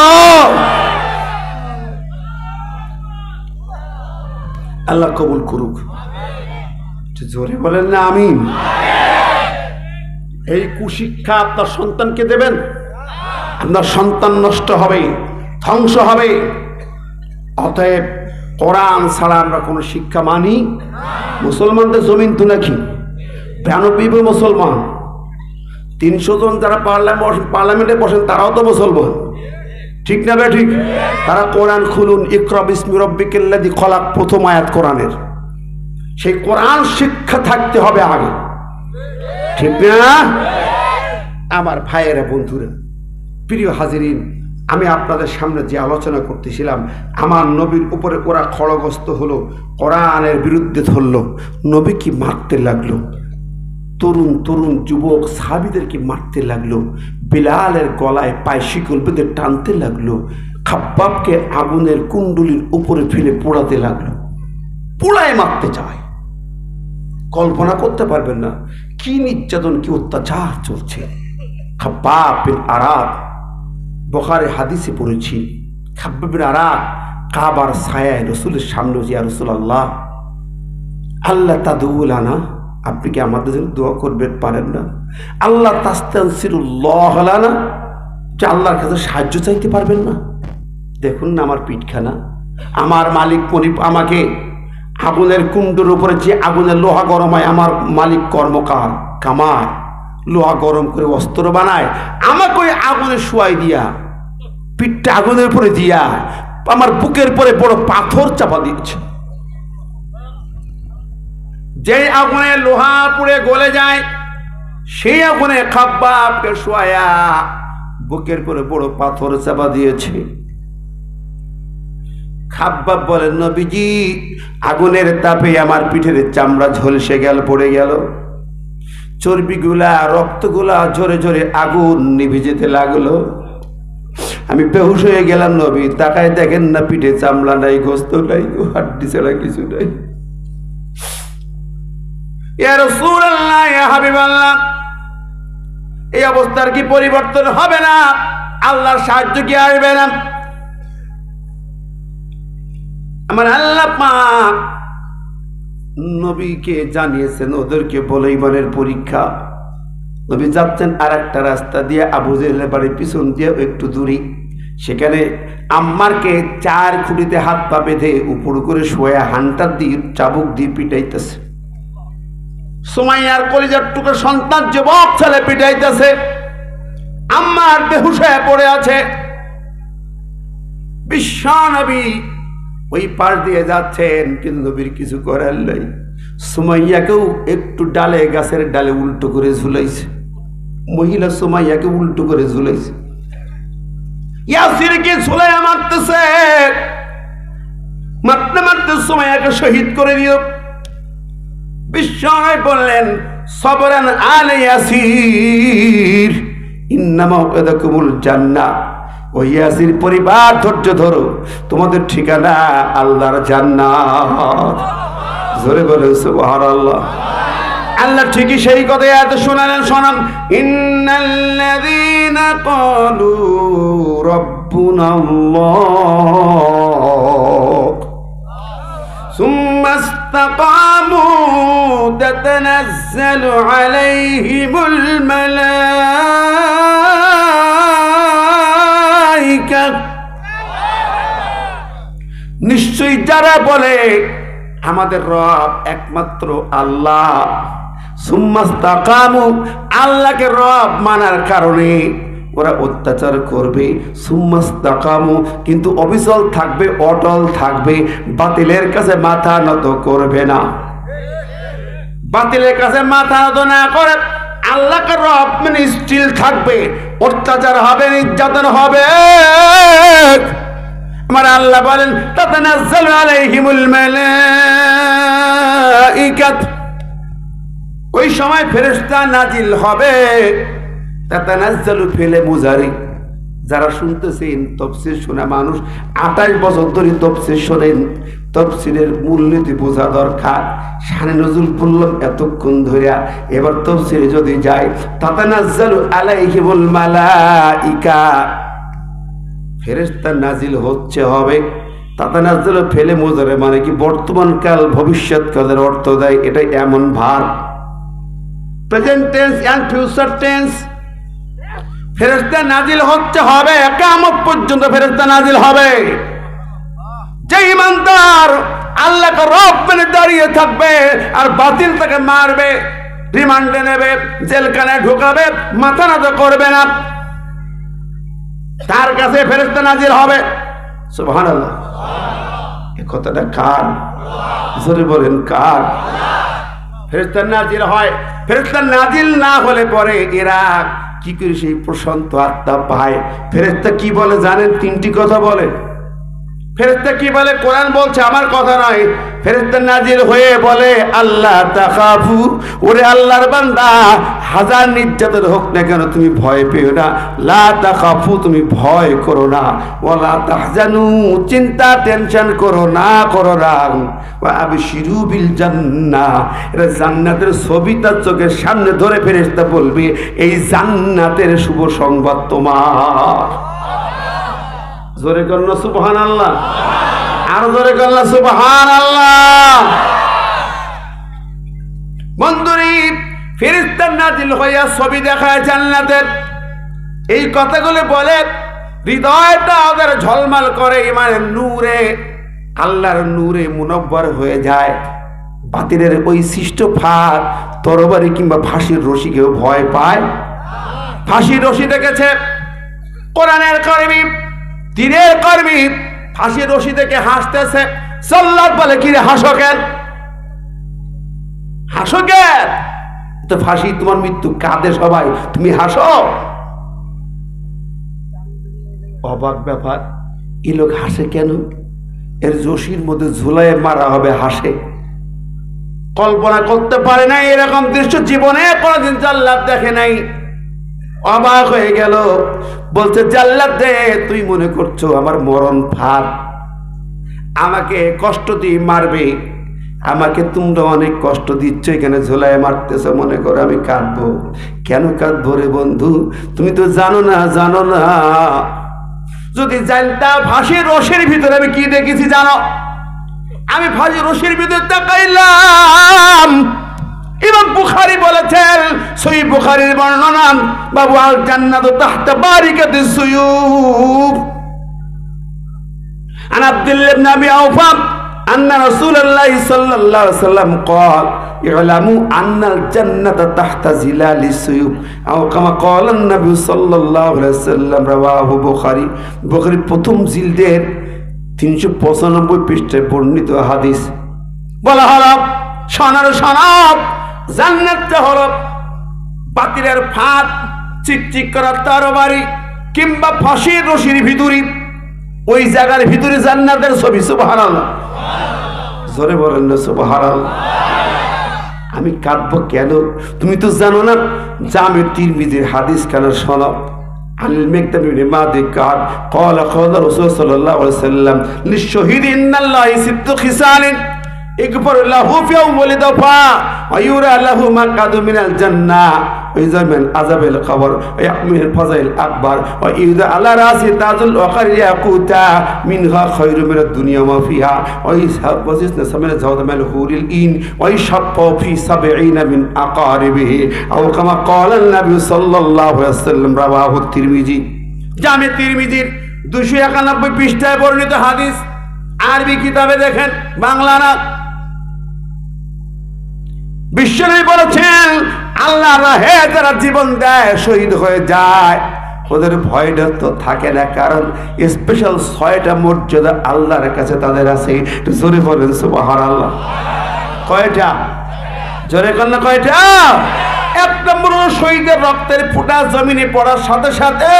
আল্লাহ কবুল করুক। জোরে বলেন না আমিন। এই কুশিক্ষা আপনার সন্তানকে দেবেন, আপনার সন্তান নষ্ট হবে, ধ্বংস হবে। অতএব কোরআন ছাড়া আমরা কোনো শিক্ষা মানি। মুসলমানদের জমিন তো নাকি 92 মুসলমান, 300 জন যারা পার্লামেন্টে বসেন তারাও তো মুসলমান, ঠিক না বে ঠিক? তারা কোরআন খুলুন, ইকরা বিসমি রাব্বিকাল্লাযী খলাক, প্রথম আয়াত কোরআনের। সেই কোরআন শিক্ষা থাকতে হবে আগে, ঠিক না? আমার ভাইয়েরা, বন্ধুরা, প্রিয় হাজিরিন, আমি আপনাদের সামনে যে আলোচনা করতেছিলাম, আমার নবীর উপরে ওরা খড়গস্ত হলো, কোরআনের বিরুদ্ধে ধরলো, নবী কি মারতে লাগলো, তরুণ যুবক সাহাবীদেরকে মারতে লাগলো, বিলালের গলায় পায়ে শিকল বেঁধে টানতে লাগলো, খাব্বাবকে আগুনের কুণ্ডুলির উপরে ফেলে পোড়াতে লাগলো, পোড়ায় মারতে চায়। কল্পনা করতে পারবেন না কি নির্যাতন, কি অত্যাচার চলছে। খাব্বাব বিন আরাত, বুখারী হাদিসে পড়েছি, খাব্বাব বিন আরাত কাবার ছায়ায় রাসূলের সামনে, ইয়া রাসূলুল্লাহ আল্লাহ তাদউ লানা, আপনি কি আমাদের জন্য দোয়া করবেন পারেন না? আল্লাহ তাস্তানসিরুল্লাহ লানা, যে আল্লাহর কাছে সাহায্য চাইতে পারবেন না? দেখুন না আমার পিঠখানা, আমার মালিক আমাকে আগুনের কুণ্ডের উপরে যে আগুনের লোহা গরম হয়, আমার মালিক কর্মকার কামার লোহা গরম করে অস্ত্র বানায়, আমাকে ওই আগুনে শোয়াই দিয়া, পিঠটা আগুনের উপরে দিয়া আমার বুকের পরে বড় পাথর চাপা দিয়েছে। যে আগুনে লোহা পুড়ে গলে যায়, সেই আগুনে খাব্বাবকে শোয়া বুকের পরে বড় পাথর চাপা দিয়েছে। খাব্বাব বলেন, নবীজি আগুনের তাপে আমার পিঠের চামড়া ঝলসে গেল, পড়ে গেল, চর্বিগুলা রক্তগুলা ঝরে ঝরে আগুন নিভে যেতে লাগলো, আমি বেহুশ হয়ে গেলাম। নবী তাকায় দেখেন না, পিঠে চামড়া নাই, গোস্ত নাই, হাড্ডি ছাড়া কিছু নাই। ইয়া রাসূলুল্লাহ, ইয়া হাবিবাল্লাহ, এই অবস্থার কি পরিবর্তন হবে না? আল্লাহর সাহায্য কি আসবে না? আমার আল্লাহ পাক নবীকে জানিয়েছেন, ওদেরকে বলে ইমানের পরীক্ষা। নবী যাচ্ছেন আর একটা রাস্তা দিয়ে, আবু জেহেলের বাড়ির পিছন দিয়ে একটু দূরে, সেখানে আম্মারকে 4 খুঁটিতে হাত পা বেঁধে উপর করে শোয়া হান্টার দিয়ে চাবুক দিয়ে পিটাইতেছে। সুমাইয়ার কলিজার টুকরো সন্তান যুবক ছেলে পিটাইতেছে, আম্মার বেহুশ হয়ে পড়ে আছে। বিশ্ব নবী ওই পার দিয়ে যাচ্ছেন, কিন্তু নবীর কিছু করার নাই। সুমাইয়াকেও একটু ডালে, গাছের ডালে উল্টো করে ঝুলাইছে, মহিলা সুমাইয়াকে উল্টো করে ঝুলাইছে। ইয়াসিরকে ঝুলাইয়া মারতেছে, মারতে মারতে সুমাইয়াকে শহীদ করে দিও। বিশ্ব নবী বললেন, সবরান আলে ইয়াসির, ইন্না মাওইদাকুমুল জান্নাহ। ওই ইয়াসির পরিবার, ধৈর্য ধরো, তোমাদের ঠিকানা আল্লাহর জান্নাত। জোরে বলেন সুবহানাল্লাহ। আল্লাহ ঠিকই সেই কথা এত শোনালেন, শোনান, ইন্নাল্লাযীনা ক্বালু রাব্বুনাল্লাহ সুম্মা ইসতাকামু তাতানাজ্জালু আলাইহিমুল মালায়েকা, নিশ্চয়ই যারা বলে আমাদের রব একমাত্র আল্লাহ, সুম্মা ইসতাকামু, আল্লাহকে রব মানার কারণে ওরা অত্যাচার করবে, সুম্মা ইসতাকামু, কিন্তু অবিচল থাকবে, অটল থাকবে, বাতিলের কাছে মাথা নত করবে না। বাতিলের কাছে মাথা নত না করে আল্লাহকে রব মানে স্থির থাকবে। অত্যাচার হবে, নির্যাতন হবে, আমার আল্লাহ বলেন, তাতানাজ্জালু আলাইহিমুল মালাইকাত, ওই সময় ফেরেশতা নাজিল হবে। তাতানাজ্জালু ফেলে মুজারি, যারা শুনতেছেন তাফসীর শোনা মানুষ, 28 বছর ধরে তাফসীর শোনেন, তাফসীরের মূলনীতি বোঝা দরকার। শানে নজুল বললাম এতক্ষণ ধরে, এবার তাফসীরে যদি যায়, তাতানাজ্জালু আলাইহিমুল মালাইকা, ফেরেশতা নাজিল হচ্ছে হবে। তাতানাজ্জালু ফেলে মুজারে মানে কি বর্তমান কাল ভবিষ্যৎ কালের অর্থ দেয়, এটা এমন ভার, present tense and future tense. ফেরেশতা নাজিল হচ্ছে হবে, কিয়ামত পর্যন্ত ফেরেশতা নাজিল হবে। যে ইমানদার আল্লাহকে রব মেনে দাঁড়িয়ে থাকবে আর বাতিল তাকে মারবে, রিমান্ডে নেবে, জেলখানায় ঢোকাবে, মাথা নত করবে না, তার কাছে ফেরেশতা নাজিল হবে। সুবহানাল্লাহ। এই কথাটা কার? জোরে বলেন কার? ফেরেশতা নাজিল হয়। ফেরেশতা নাজিল না হলে পরে এরা কি করে সেই প্রশান্ত আত্মা পায়? ফেরেশতা কি বলে জানেন? 3টি কথা বলে। ফেরেশতা কি বলে? কোরআন বলছে, আমার কথা নয়। ফেরেশতা নাজিল হয়ে বলে, আল্লাহ তাখাফু, ওরে আল্লাহর বান্দা হাজার নির্যাতন হোক না কেন তুমি ভয় পেও না, লা তাখাফু তুমি ভয় করো না, ওয়ালা তাহজানু চিন্তা টেনশন করো না ওয়া আবশিরু বিল জান্নাহ, এটা জান্নাতের ছবি তার চোখের সামনে ধরে ফেরেশতা বলবে এই জান্নাতের শুভ সংবাদ তোমার। জোরে করুন সুবহানাল্লাহ, আর জোরে করুন সুবহানাল্লাহ। বন্ধুরি ফেরেশতা নাজিল হইয়া ছবি দেখায় জান্নাতের, এই কথাগুলো বলে হৃদয়টা ওদের ঝলমল করে ইমানের নূরে, আল্লাহর নূরে মুনব্বর হয়ে যায়। বাতিলের ওই সৃষ্ট ফাঁদ তরবারি কিংবা ফাঁসির রশি কেউ ভয় পায়? ফাঁসির রশি দেখেছে কোরআনের কর্মী, তীরের কর্মী ফাঁসির রশি থেকে হাসতেছে, সাল্লাত বলে কিরে হাসো কেন, হাসো কেন? তো ফাঁসি তোমার মৃত্যু, কাঁদে সবাই, তুমি হাসো। অবাক ব্যাপার, এই লোক হাসে কেন? এর রশির মধ্যে ঝুলাইয়ে মারা হবে, হাসে। কল্পনা করতে পারে না এরকম দৃশ্য, জীবনে কোনদিন জাল্লাত দেখে নাই। অবাক হয়ে গেল, বলছে জাল্লাত রে তুই মনে করছো আমার মরণ ফাঁদ, আমাকে কষ্ট দিয়ে মারবে, আমাকে তোমরা অনেক কষ্ট দিচ্ছ, এখানে ঝোলায় মারতেছ, মনে করো আমি কাঁদবো। কেন কাঁদবো রে বন্ধু? তুমি তো জানো না যদি জানতাম ফাঁসির রশির ভিতরে আমি কি দেখেছি জানো? আমি ফাঁসির রশির ভিতরে তাকাইলাম, ইমাম বুখারী বলেছেন, সহিহ বুখারীর বর্ণনা, বাবু আল জান্নাতু তাহতা বারিকাতিস সুয়ুফ, আন আব্দুল্লাহ ইবনে আবি আওফা আন্না রাসূলুল্লাহ সাল্লাল্লাহু আলাইহি ওয়াসাল্লাম قال اعلموا ان الجنه تحت ظلال السيوف او كما قال النبي صلى الله عليه وسلم رواه বুখারী। বুখারী প্রথম জিলদের 395 পৃষ্ঠায় বর্ণিত হাদিস। বলা হলো শোনার জান্নাতটা হলো বাতিলের ফাঁদ, চিকচিক করা তরবারি কিংবা ফাঁসির রশির ভিতরে, ওই জায়গার ভিতরে জান্নাতের ছবি। সুবহানাল্লাহ, জোরে বলেন না সুবহানাল্লাহ। আমি কাঁদবো কেন? তুমি তো জানো না। জামে তিরমিজির হাদিস কেন শোনো। আল মিকদাম ইবনে মাদি কাল قال রাসূল সাল্লাল্লাহু আলাইহি ওয়াসাল্লাম লিশহীদ ইন্নাল্লাহি সিত্তু খিসালিন ইগফর লাহু ফি আউয়ালি দফা ওয়া ইউরা লাহু মাকাদু মিনাল জান্নাহ ওয়া ইজামিন আযাবিল কবর ওয়া ইয়াহমিল ফাযাইল আকবার ওয়া ইউদা আলা রাসি তাজুল ওয়াখার ইয়াকুতা মিনহা খায়রু মিনাদ দুনিয়া মা ফিহা ওয়া ইসহাব ওয়াজিসনা সামিনা জাওদামাল হুরিল ইন ওয়া ইশাফা ফি 70 মিন আকারিবিহি আও কামা ক্বালা নবী সাল্লাল্লাহু আলাইহি ওয়াসাল্লাম রাওয়াহু তিরমিজি। জামে তিরমিজির 291 পৃষ্ঠায় বর্ণিত হাদিস। আরবি কিতাবে দেখেন, বাংলা না। বিশ্বনবী বলেছেন আল্লাহর রাহে যারা জীবন দেয়, শহীদ হয়ে যায়, ওদের ভয়টা তো থাকে না, কারণ স্পেশাল 6টা মর্যাদা আল্লাহর কাছে তাদের আছে। জোরে বলেন সুবহানাল্লাহ। কয়টা? জোরে বলেন কয়টা? 1 নম্বর শহীদের রক্তের ফোঁটা জমিনে পড়ার সাথে সাথে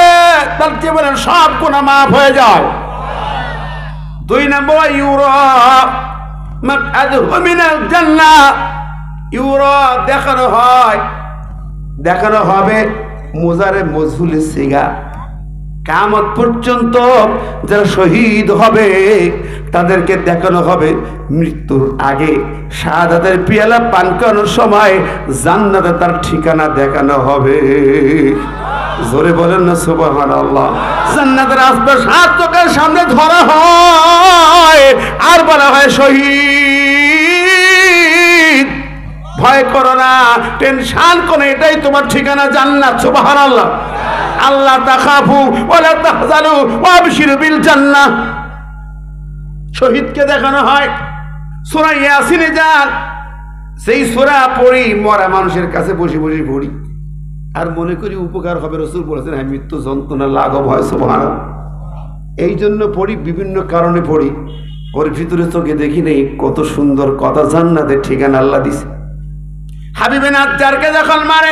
তার জীবনের সব গুনাহ মাফ হয়ে যায়। 2 নম্বর ইউরা মাকআদুহু মিনাল জান্নাহ, ইউরা দেখানো হবে মুজারে মজহুল সিগা। কিয়ামত পর্যন্ত যারা শহীদ হবে তাদেরকে দেখানো হবে মৃত্যুর আগে শাহাদাতের পিয়ালা পান করানোর সময় জান্নাতে তার ঠিকানা দেখানো হবে। জোরে বলেন না সুবহানাল্লাহ। জান্নাতের আশপাশ হাত চোখের সামনে ধরা হয় আর বলা হয় শহীদ, ভয় করো না, টেনশন করো, এটাই তোমার ঠিকানা জান্নাত। সুবহানাল্লাহ। আল্লাহ তাখাফু ওয়ালা তাহজানু ওয়া আবশিরু বিল জান্নাহ। শহীদকে দেখানো হয়। সূরা ইয়াসিনে যান, সেই সূরা পড়ি মরা মানুষের কাছে বসে বসে পড়ি আর মনে করি উপকার হবে। রাসূল বলেছেন হ্যাঁ, মৃত্যু যন্ত্রণা লাঘব হয়। সুবহানাল্লাহ। এই জন্য পড়ি, বিভিন্ন কারণে পড়ি। ওর ভিতরে চোখে দেখি নেই কত সুন্দর কথা জান্নাতের ঠিকানা আল্লাহ দিছে। হাবিবে নাজ্জারকে যখন মারে,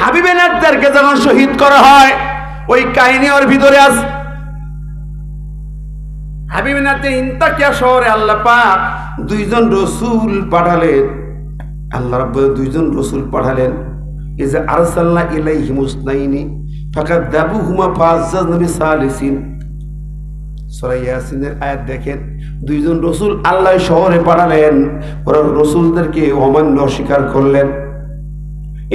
হাবিবে নাজ্জারকে যখন শহীদ করা হয়, ওই কাহিনী ওর ভিতরে আছে। হাবিবে নাজ্জার ইন্তাকিয়া শহরে আল্লাহ পাক 2 জন রাসূল পাঠালেন। আল্লাহ রাব্বুল দুইজন রাসূল পাঠালেন, ইজা আরসালনা ইলাইহিম উসনাইনি ফাকাযাবুহুমা ফাআযাযনা বিসালিসিন। সূরা ইয়াসিনের আয়াত দেখেন, দুইজন রাসূল আল্লাহ শহরে পাঠালেন, ওরা রাসূলদেরকে অমান্য অস্বীকার করলেন।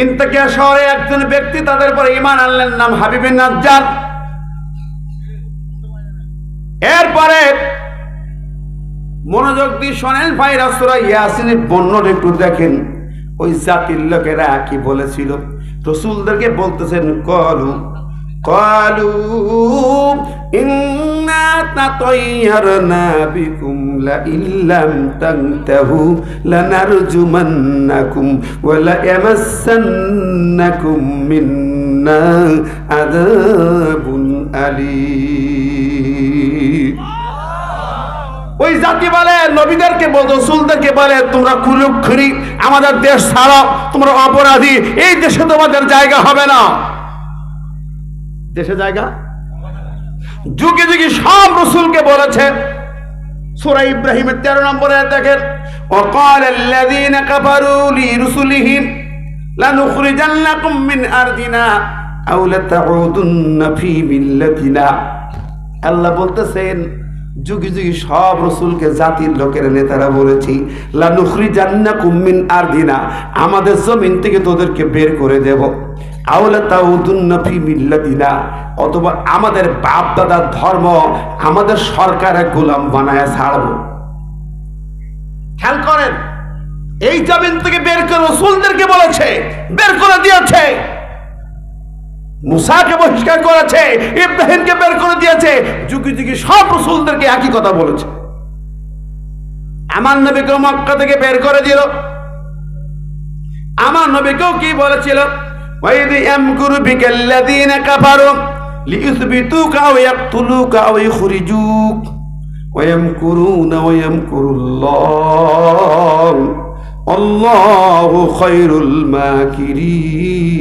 ইন্তাকিয়া শহরে একজন ব্যক্তি তাদের পরে ঈমান আনলেন, নাম হাবিব বিন নাজ্জার। এরপরে মনোযোগ দিয়ে শোনেন ভাইরা, সূরা ইয়াসিনের বর্ণনা একটু দেখেন। ওই জাতির লোকেরা কি বলেছিল? রাসূলদেরকে বলতেছেন, ক্বালু ইন্না তাতায়্যারনা বিকুম লা ইল্লাম তানতাহু লানারজুমান্নাকুম ওয়া লা ইয়ামাসসান্নাকুম মিন্না আযাবুন আলীম। ওই জাতি বলে, নবীদেরকে বলে, রাসূলদেরকে বলে, তোমরা কুলুক্ষুরি, আমাদের দেশ ছাড়ো, তোমরা অপরাধী, এই দেশে তোমাদের জায়গা হবে না। দেশে জায়গা যুগে যুগে সব রাসূলকে বলেছে। সূরা ইব্রাহিমের 13 নম্বরে দেখেন, ওয়াকালাল্লাযীনা কাফারু লিরুসুলিহিম লানুখরিজান্নাকুম মিন আরদিনা আও লাতাউদুন্না ফী মিল্লাতিনা। আল্লাহ বলতেছেন, যুগে যুগে সব রাসূলকে জাতির লোকের নেতারা বলেছি, লানুখরিজান্নাকুম মিন আরদিনা, আমাদের জমিন থেকে তোদেরকে বের করে দেব, আও লাতাউদুন্না ফী মিল্লাতিনা, অথবা আমাদের বাপ দাদার ধর্ম আমাদের সরকারের গোলাম বানায় ছাড়ব। খেয়াল করেন, এই জমিন থেকে বের করে রাসূলদেরকে বলেছে, বের করে দিয়েছে। মুসাকে বহিষ্কার করেছে, ইব্রাহিমকে বের করে দিয়েছে। যুগে যুগে সব রাসূলদেরকে একই কথা বলেছে। আমার নবীকে মক্কা থেকে বের করে দিল। আমার নবীকেও কি বলেছিল? ওয়াইদ ইয়ামকুরু বিকাল্লাযীনা কাফারু লিইউসবিতুকা আও ইয়াকতুলুকা আও ইখরিজুক ওয়া ইয়ামকুরুনা ওয়া ইয়ামকুরুল্লাহ আল্লাহু খায়রুল মাকিরিন।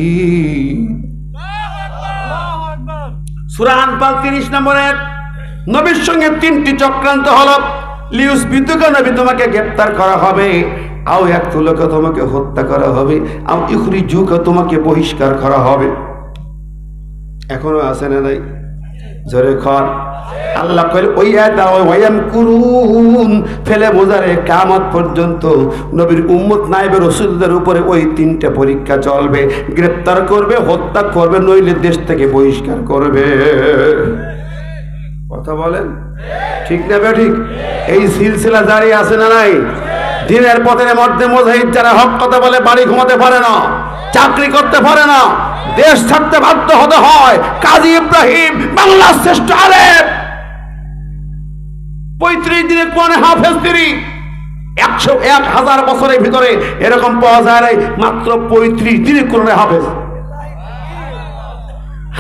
সূরা আনফাল 30 নম্বরের, নবীর সঙ্গে 3টি চক্রান্ত হলো। লিউসবিতুকা, নবী তোমাকে গ্রেফতার করা হবে, আও ইয়াকতুলুকা, তোমাকে হত্যা করা হবে, আও ইখরিজুকা, তোমাকে বহিষ্কার করা হবে। এখনো আছে না নাই? জোরে কর। আল্লাহ কইল ওয়ায়ামকুরুন, ফেলে বোঝারে কিয়ামত পর্যন্ত নবীর উম্মত নাইবে রাসূলদের উপরে ওই 3টে পরীক্ষা চলবে। গ্রেফতার করবে, হত্যা করবে, নইলে দেশ থেকে বহিষ্কার করবে। কথা বলেন ঠিক না ঠিক? এই সিলসিলা জারি আছে না নাই? দিনের পথের মধ্যে মুজাহিদ যারা হক কথা বলে, বাড়ি ঘুমাতে পারে না, চাকরি করতে পারে না, দেশ ছাড়তে বাধ্য হতে হয়। কাজী ইব্রাহিম বাংলার শ্রেষ্ঠ আলেম, 35 দিনে কোরআনে হাফেজ তিনি। 101,000 বছরের ভিতরে এরকম পাওয়া যায় নাই, মাত্র 35 দিনে কোরআনে হাফেজ।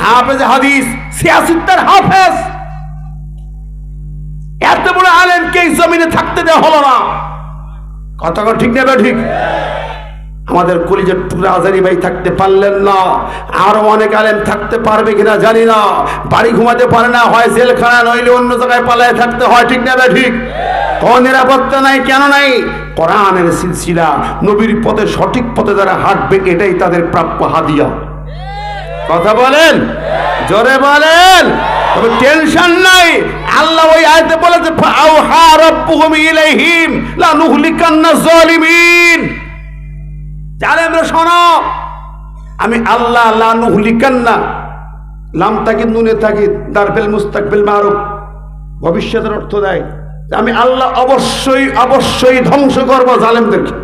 হাফেজ হাদিস, সিয়াসিত্তার হাফেজ। এত বড় আলেমকে এই জমিনে থাকতে দেওয়া হলো না। কথা ঠিক না ঠিক? আমাদের কলিজার টুকরা আজারি ভাই থাকতে পারলেন না, আরো অনেক আলেম থাকতে পারবে কিনা জানি না। বাড়ি ঘুমাতে পারে না, হয় জেলখানা, নইলে অন্য জায়গায় পালায় থাকতে হয়। ঠিক না ঠিক? কোন নিরাপত্তা নাই? কেন নাই? কোরআনের সিলসিলা, নবীর পথে, সঠিক পথে যারা হাঁটবে, এটাই তাদের প্রাপ্য হাদিয়া। কথা বলেন, জোরে বলেন। তবে টেনশন নাই। আল্লাহ ওই আয়াতে বলেছে, ফাআওহা রাব্বুহুম ইলাইহিম লানুহলিকান্না যালিমিন। জালেমরা শোনো, আমি আল্লাহ লানুহলিকান্না, লাম তাকিদ নুনে তাকিদ, দারফেল মুস্তাকবিল মারুফ, ভবিষ্যতের অর্থ দেয়। আমি আল্লাহ অবশ্যই অবশ্যই ধ্বংস করব জালেমদেরকে।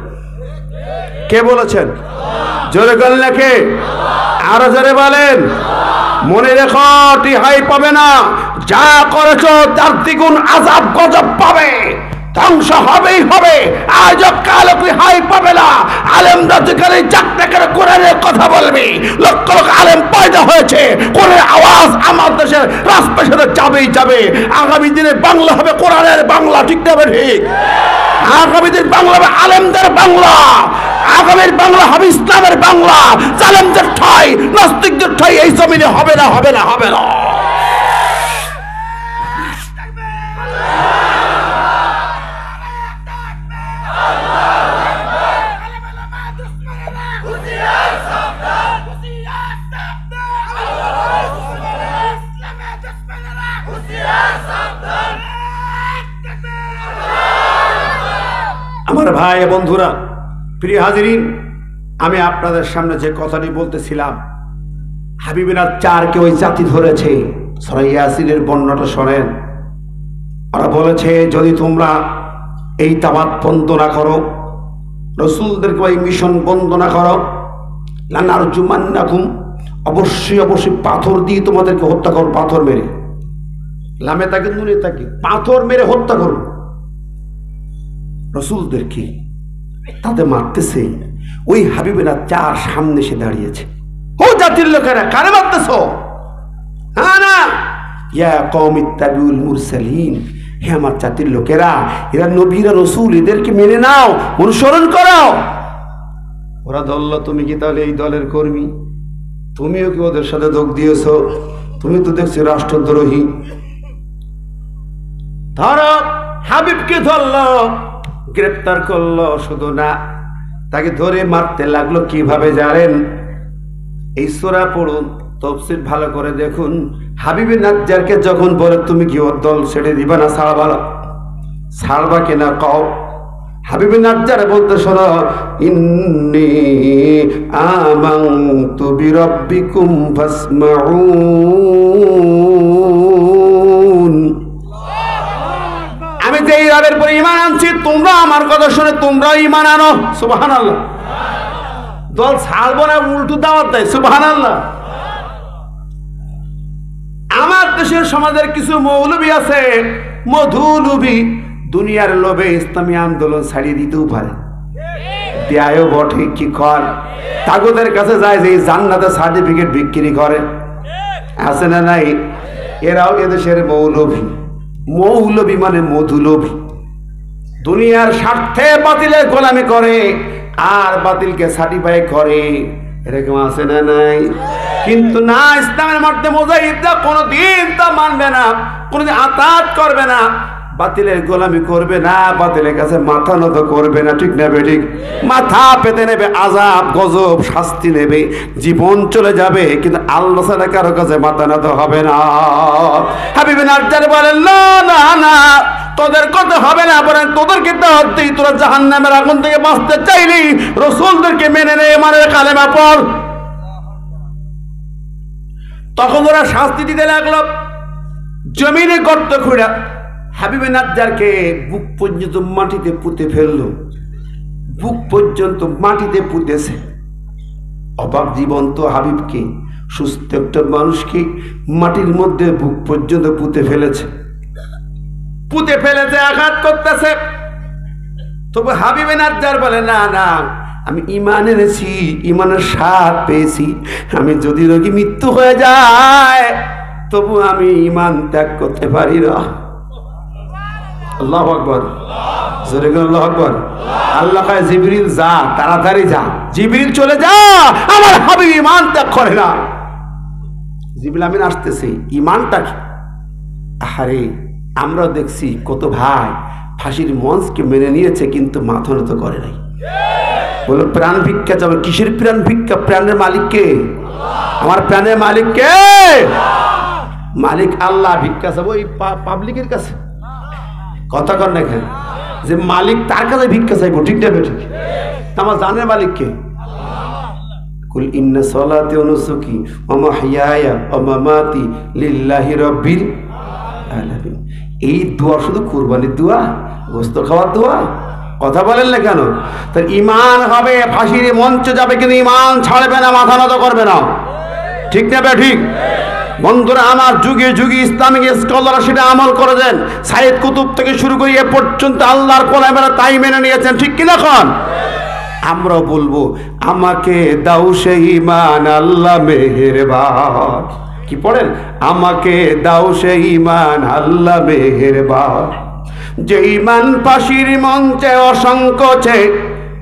কে বলেছেন? জোরে বলেন কে? আরো জোরে বলেন। মনে রেখো, টিহাই পাবে না। যা করেছো তার দ্বিগুণ আযাব গজব পাবে, ধ্বংস হবেই হবে। আজ কালো টিহাই পাবে না। আলেমরা যেখানে চাকরি করে কোরআনের কথা বলবে, লক্ষ লক্ষ আলেম পয়দা হয়েছে, কোরআনের আওয়াজ আমার দেশের রাজপ্রাসাদে যাবেই যাবে। আগামী দিনে বাংলা হবে কোরআনের বাংলা। ঠিক না ঠিক? আগামী দিন বাংলা হবে আলেমদের বাংলা। আগামীর বাংলা হবে ইসলামের বাংলা। জালেমদের ঠাই, নাস্তিকদের ঠাই এই জমিনে হবে না, হবে না, হবে না। আমার ভাই বন্ধুরা, প্রিয় হাজিরিন, আমি আপনাদের সামনে যে কথাটি বলতেছিলাম, হাবিবে নাজ্জারকে ওই জাতি ধরেছে। সূরা ইয়াসিনের বর্ণনাটা শোনেন। ওরা বলেছে, যদি তোমরা এই দাওয়াত বন্ধ না করো, রাসূলদেরকে ওই মিশন বন্ধ না করো, লানারজুমান্নাকুম, অবশ্যই অবশ্যই পাথর দিয়ে তোমাদেরকে হত্যা করো। পাথর মেরে, লামে তাকে নুনে তাকে পাথর মেরে হত্যা করো রাসূলদেরকে। তাদের মারতেছে, ওই হাবিবে নাজ্জার সামনে এসে দাঁড়িয়েছে। ও জাতির লোকেরা, কারে মারতেছ? না, ইয়া কওমি ইত্তাবিউল মুরসালিন, হে আমার জাতির লোকেরা, এরা নবীরা রাসূল, এদেরকে মেনে নাও, অনুসরণ করো। ওরা দল, তুমি কি তাহলে এই দলের কর্মী? তুমিও কি ওদের সাথে যোগ দিয়েছ? তুমি তো দেখছি রাষ্ট্রদ্রোহী। ধরো, হাবিবকে ধরলো, গ্রেপ্তার করলো। শুধু না, তাকে ধরে মারতে লাগলো। কিভাবে জানেন? এই সূরা পড়ুন, তাফসীর ভালো করে দেখুন। হাবিবে নাজ্জারকে যখন বলে, তুমি কি ওর দল ছেড়ে দিবা না ছাড়বা কিনা কও। হাবিবে নাজ্জার বলতে, শোনো, ইন্নী আমানতু বিরাব্বিকুম ফাসমাউন, আমি যে রবের পরে ঈমান আনছি, তোমরা আমার কথা শুনে তোমরাও ঈমান আনো। সুবহানাল্লাহ। দল ছাড়বো না, উল্টো দাওয়াত দেয়। সুবহানাল্লাহ। আমার দেশের সমাজের কিছু মৌলবী আছে, মধুলুবী, দুনিয়ার লোভে ইসলামী আন্দোলন ছাড়িয়ে দিতেও পারে, দেয়াও বটে। কি কর? তাগুদের কাছে যায় যে জান্নাতের সার্টিফিকেট বিক্রি করে, আছে না নাই? এরাও এদেশের মৌলবী। মৌলবী মানে মধুলোভী, দুনিয়ার স্বার্থে বাতিলের গোলামি করে আর বাতিলকে সার্টিফাই করে। এরকম আছে না নাই? কিন্তু না, ইসলামের মধ্যে মুজাহিদরা কোনোদিন তা মানবে না, কোনোদিন আতাত করবে না, বাতিলের গোলামি করবে না, বাতিলের কাছে মাথা নত করবে না। ঠিক না বেঠিক? মাথা পেতে নেবে, আযাব গজব শাস্তি নেবে, জীবন চলে যাবে, কিন্তু আল্লাহ ছাড়া কারো কাছে মাথা নত হবে না। হাবিবে নাজ্জার বলেন, না না, তোদের কথা হবে না, বলেন তোদেরকে হতেই, তোরা জাহান্নামের আগুন থেকে বাঁচতে চাইলি, রাসূলদেরকে মেনে নে, মানে কালেমা পড়। তখন ওরা শাস্তি দিতে লাগলো, জমিনে গর্ত খুঁড়া হাবিবে নাজ্জারকে বুক পর্যন্ত মাটিতে পুঁতে ফেললো। বুক পর্যন্ত মাটিতে পুঁতেছে। অবাক জীবন্ত হাবিবকে, সুস্থ একটা মানুষকে মাটির মধ্যে বুক পর্যন্ত পুঁতে ফেলেছে, আঘাত করতেছে। তবু হাবিবে নাজ্জার বলে, না না, আমি ঈমান এনেছি, ঈমানের স্বাদ পেয়েছি, আমি যদি রোগী মৃত্যু হয়ে যায় তবু আমি ঈমান ত্যাগ করতে পারি না। আল্লাহু আকবার, জোরে বলেন আল্লাহু আকবার। আল্লাহ কয়, জিবরিল যা, তাড়াতাড়ি যা, জিবরিল চলে যা, আমার হাবিব ঈমান ত্যাগ করে না। জিবরিল আমিন আসতেছে, ঈমানটা কি? আরে আমরা দেখছি কত ভাই ফাঁসির মঞ্চকে মেনে নিয়েছে, কিন্তু মাথা নত করে নাই। বলো প্রাণ ভিক্ষা যাবে। কিসের প্রাণ ভিক্ষা? প্রাণের মালিক কে? আমার প্রাণের মালিক কে? মালিক আল্লাহ। ভিক্ষা চাবো ওই পাবলিকের কাছে? কথা কর না কেন? যে মালিক তার কাছে ভিক্ষা চাইবো, ঠিক না ঠিক? আমার জানের মালিক কে? কুল ইন্না সলাতি ওয়া নুসুকি ওয়া মাহইয়ায়া ওয়া মামাতি লিল্লাহি রাব্বিল আলামিন। এই দোয়া শুধু কুরবানির দোয়া, গোশত খাওয়ার দোয়া? কথা বলেন না কেন? তার ঈমান হবে, ফাঁসির মঞ্চে যাবে, কিন্তু ঈমান ছাড়বে না, মাথা নত করবে না। ঠিক না ঠিক? বন্ধুরা আমার, যুগে যুগে ইসলামিক স্কলাররা সেটা আমল করেছেন। সাইয়েদ কুতুব থেকে শুরু করে এ পর্যন্ত আল্লাহর কোরআনে তাই মেনে নিয়েছেন। ঠিক কিনা? এখন আমরাও বলবো, আমাকে দাও সেই ঈমান আল্লাহ মেহেরবান। কি পড়েন? আমাকে দাও সেই ঈমান আল্লাহ মেহেরবান। যে ঈমান ফাঁসির মঞ্চে অসংকোচে,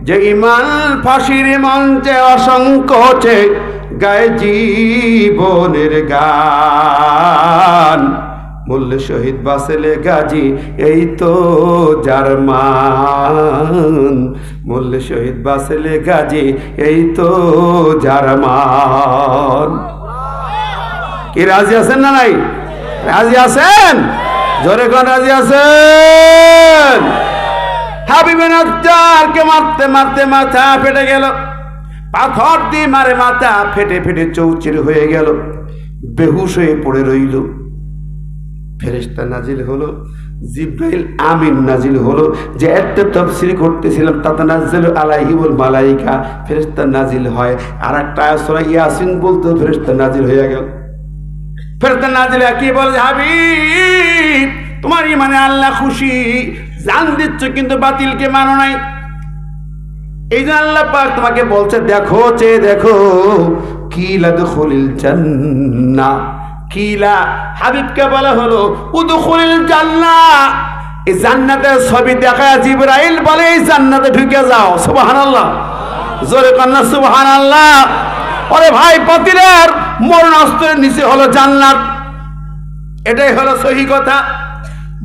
যে ঈমান ফাঁসির মঞ্চে অসংকোচে গায়ে জীবনের গান। মূল্যে শহীদ বাসেলে গাজী, এই তো জার্মান। মূল্যে শহীদ বাসেলে গাজী, এই তো জার্মান। কি রাজি আছেন না নাই? রাজি আছেন? জোরে কোন রাজি আছেন? হাবিব নাজ্জারকে মারতে মারতে মাথা ফেটে গেল, পাথর দিয়ে মারে মাথা ফেটে ফেটে চৌচির হয়ে গেল, বেহুশ হয়ে পড়ে রইল। ফেরেশতা নাজিল হলো, জিব্রাইল আমিন নাজিল হলো, যে একটা তাফসীর করতেছিলাম তাতানাজ্জালু আলাইহিল মালাইকা, ফেরেশতা নাজিল হয়। আর একটা সূরা ইয়াসিন বলতে ফেরেশতা নাজিল হয়ে গেল। ফেরেশতা নাজিল কি বলে, হাবিব তোমার ইমানে আল্লাহ খুশি, জান দিচ্ছ কিন্তু বাতিলকে মানো নাই। এই যে আল্লাহ পাক তোমাকে বলছে দেখো, চেয়ে দেখো, কিলা দুখুলিল জান্নাহ, কিলা হাবিবকে বলা হলো উদখুলিল জান্নাহ, এই জান্নাতের ছবি দেখা জিবরাইল বলে এই জান্নাতে ঢুকে যাও। সুবহানাল্লাহ, জোরে কান্না সুবহানাল্লাহ। ওরে ভাই, বাতিলের মরণাস্ত্রের নিচে হলো জান্নাত, এটাই হলো সহি কথা।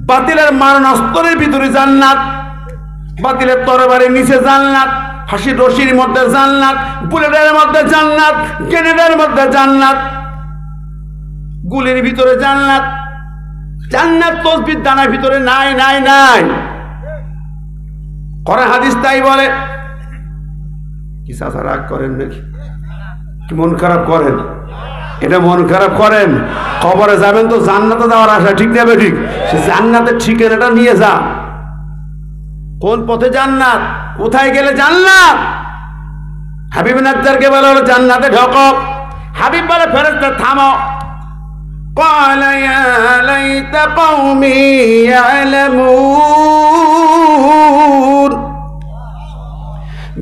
বাতিলের মরণাস্ত্রের ভিতরে জান্নাত, বাতিলের তরবারির নিচে জান্নাত, ফাঁসির রশির মধ্যে জান্নাত, বুলেটের মধ্যে জান্নাত, গ্রেনেডের মধ্যে জান্নাত, গুলির ভিতরে জান্নাত। জান্নাত তসবির দানার ভিতরে নাই নাই নাই। কোরআন হাদিস তাই বলে। কি চাচা রাগ করেন নাকি? কি মন খারাপ করেন? এটা মন খারাপ করেন? কবরে যাবেন তো জান্নাতে যাওয়ার আশা, ঠিক নেবে ঠিক, সে জান্নাতের ঠিকানাটা নিয়ে যা। কোন পথে জান্নাত, কোথায় গেলে জান্নাত? হাবিব নাজ্জারকে বলে জান্নাতে ঢোকো। হাবিব বলে ফেরেশতা থামো। قال يا ليت قومي يعلمون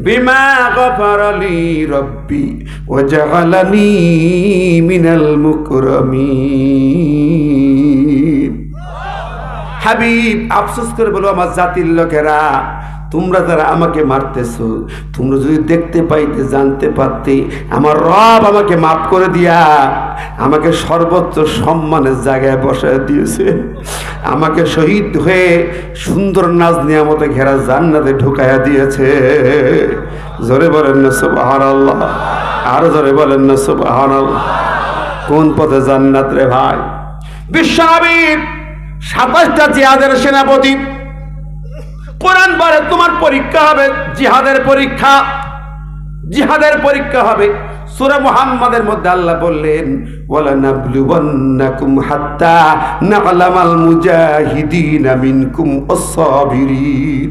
بما غفر لي ربي وجعلني من المكرمين। হাবিব আফসোস করে বলো, আমার জাতির লোকেরা, তোমরা যারা আমাকে মারতেছো, তোমরা যদি দেখতে পাইতে, জানতে পারতে, আমার রব আমাকে মাফ করে দিয়া আমাকে সর্বোচ্চ সম্মানের জায়গায় বসায় দিয়েছে, আমাকে শহীদ হয়ে সুন্দর নাজ নিয়ামতে ঘেরা জান্নাতে ঢুকাইয়া দিয়েছে। জোরে বলেন না সুবহানাল্লাহ, আরো জোরে বলেন না সুবহানাল্লাহ। কোন পথে জান্নাত রে ভাই? বিশ্বনবী 27টা জিহাদের সেনাপতি। কোরআন বলে তোমার পরীক্ষা হবে, জিহাদের পরীক্ষা, জিহাদের পরীক্ষা হবে। সূরা মুহাম্মাদের মধ্যে আল্লাহ বললেন ওয়ালা নাবলুওয়ান্নাকুম হাত্তা না'লামাল মুজাহিদিনা মিনকুম ওয়াস-সাবিরিন।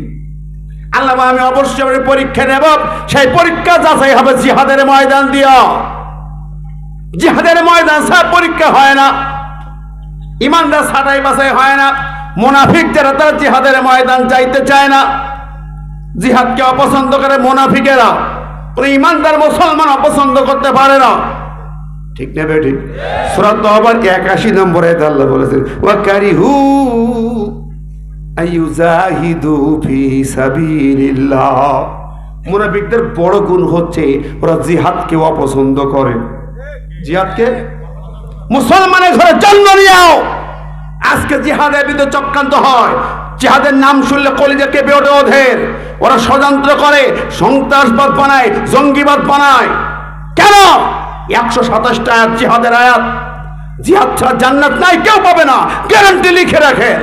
আল্লাহ আমি অবশ্যই পরীক্ষা নেব, সেই পরীক্ষা যাচাই হবে জিহাদের ময়দান দিয়া। জিহাদের ময়দান ছাড়া পরীক্ষা হয় না, ইমানদার ছাড়াই বাছাই হয় না। মুনাফিক যারা, তারা জিহাদের ময়দান যাইতে চায় না, জিহাদকে অপছন্দ করে মুনাফিকেরা। ইমানদার মুসলমান অপছন্দ করতে পারে না, ঠিক না বেঠিক? সূরা তাওবার 81 নম্বরে আল্লাহ বলেছেন ওয়া কারিহু আইয়ুজাহিদু ফি সাবিলিল্লাহ। মুনাফিকদের বড় গুণ হচ্ছে ওরা জিহাদকে অপছন্দ করে। জিহাদকে মুসলমানের ঘরে জন্ম নিয়েও আজকে জিহাদের বিরুদ্ধে চক্রান্ত হয়। জিহাদের নাম শুনলে কলিজা কেঁপে ওঠে ওদের। ওরা ষড়যন্ত্র করে, সন্ত্রাসবাদ বানায়, জঙ্গিবাদ বানায়। কেন? 127টা আয়াত জিহাদের আয়াত। জিহাদ ছাড়া জান্নাত নাই, কেউ পাবে না, গ্যারান্টি লিখে রাখেন।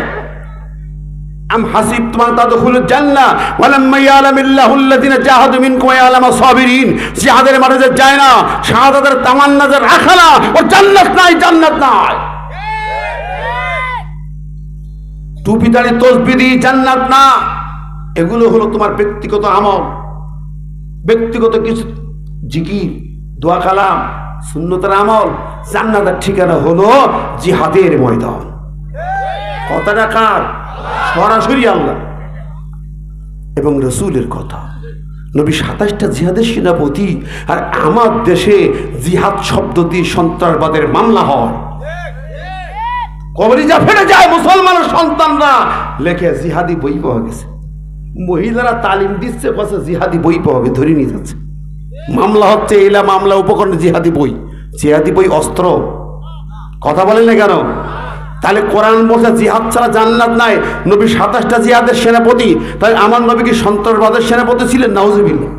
আম হাসিবতুম আন তাদখুলুল জান্নাহ ওয়ালাম্মা ইয়ালামিল্লাহুল্লাযিনা জাহাদু মিনকুম ওয়া ইয়ালামাস সাবিরিন। জিহাদের মাঠে যে যায় না, শাহাদাতের তামান্না যে রাখে না, ওর জান্নাত নাই, জান্নাত নাই। টুপি দাড়ি তসবিহ দিয়ে জান্নাত না। এগুলো হলো তোমার ব্যক্তিগত আমল, ব্যক্তিগত কিছু জিকির, দোয়া কালাম, সুন্নতের আমল। জান্নাতের ঠিকানা হলো জিহাদের ময়দান। কথাটা কার? সরাসরি আল্লাহ এবং রাসূলের কথা। নবী 27টা জিহাদের সেনাপতি, আর আমার দেশে জিহাদ শব্দ দিয়ে সন্ত্রাসবাদের মামলা হয়। কবরিজা ফেটে যায়, মুসলমানের সন্তানরা লেখে জিহাদি বই পাওয়া গেছে। মহিলারা তালিম দিচ্ছে, পাশে জিহাদি বই পাওয়া গেছে, ধরে নিয়ে যাচ্ছে। মামলা হচ্ছে, এলা মামলা উপকরণ জিহাদি বই। জিহাদি বই অস্ত্র। কথা বলেন না কেন? তাহলে কোরআন বলছে জিহাদ ছাড়া জান্নাত নাই। নবী 27টা জিহাদের সেনাপতি, তাই আমার নবী কি সন্ত্রাসবাদের সেনাপতি ছিলেন? নাউজুবিল্লাহ।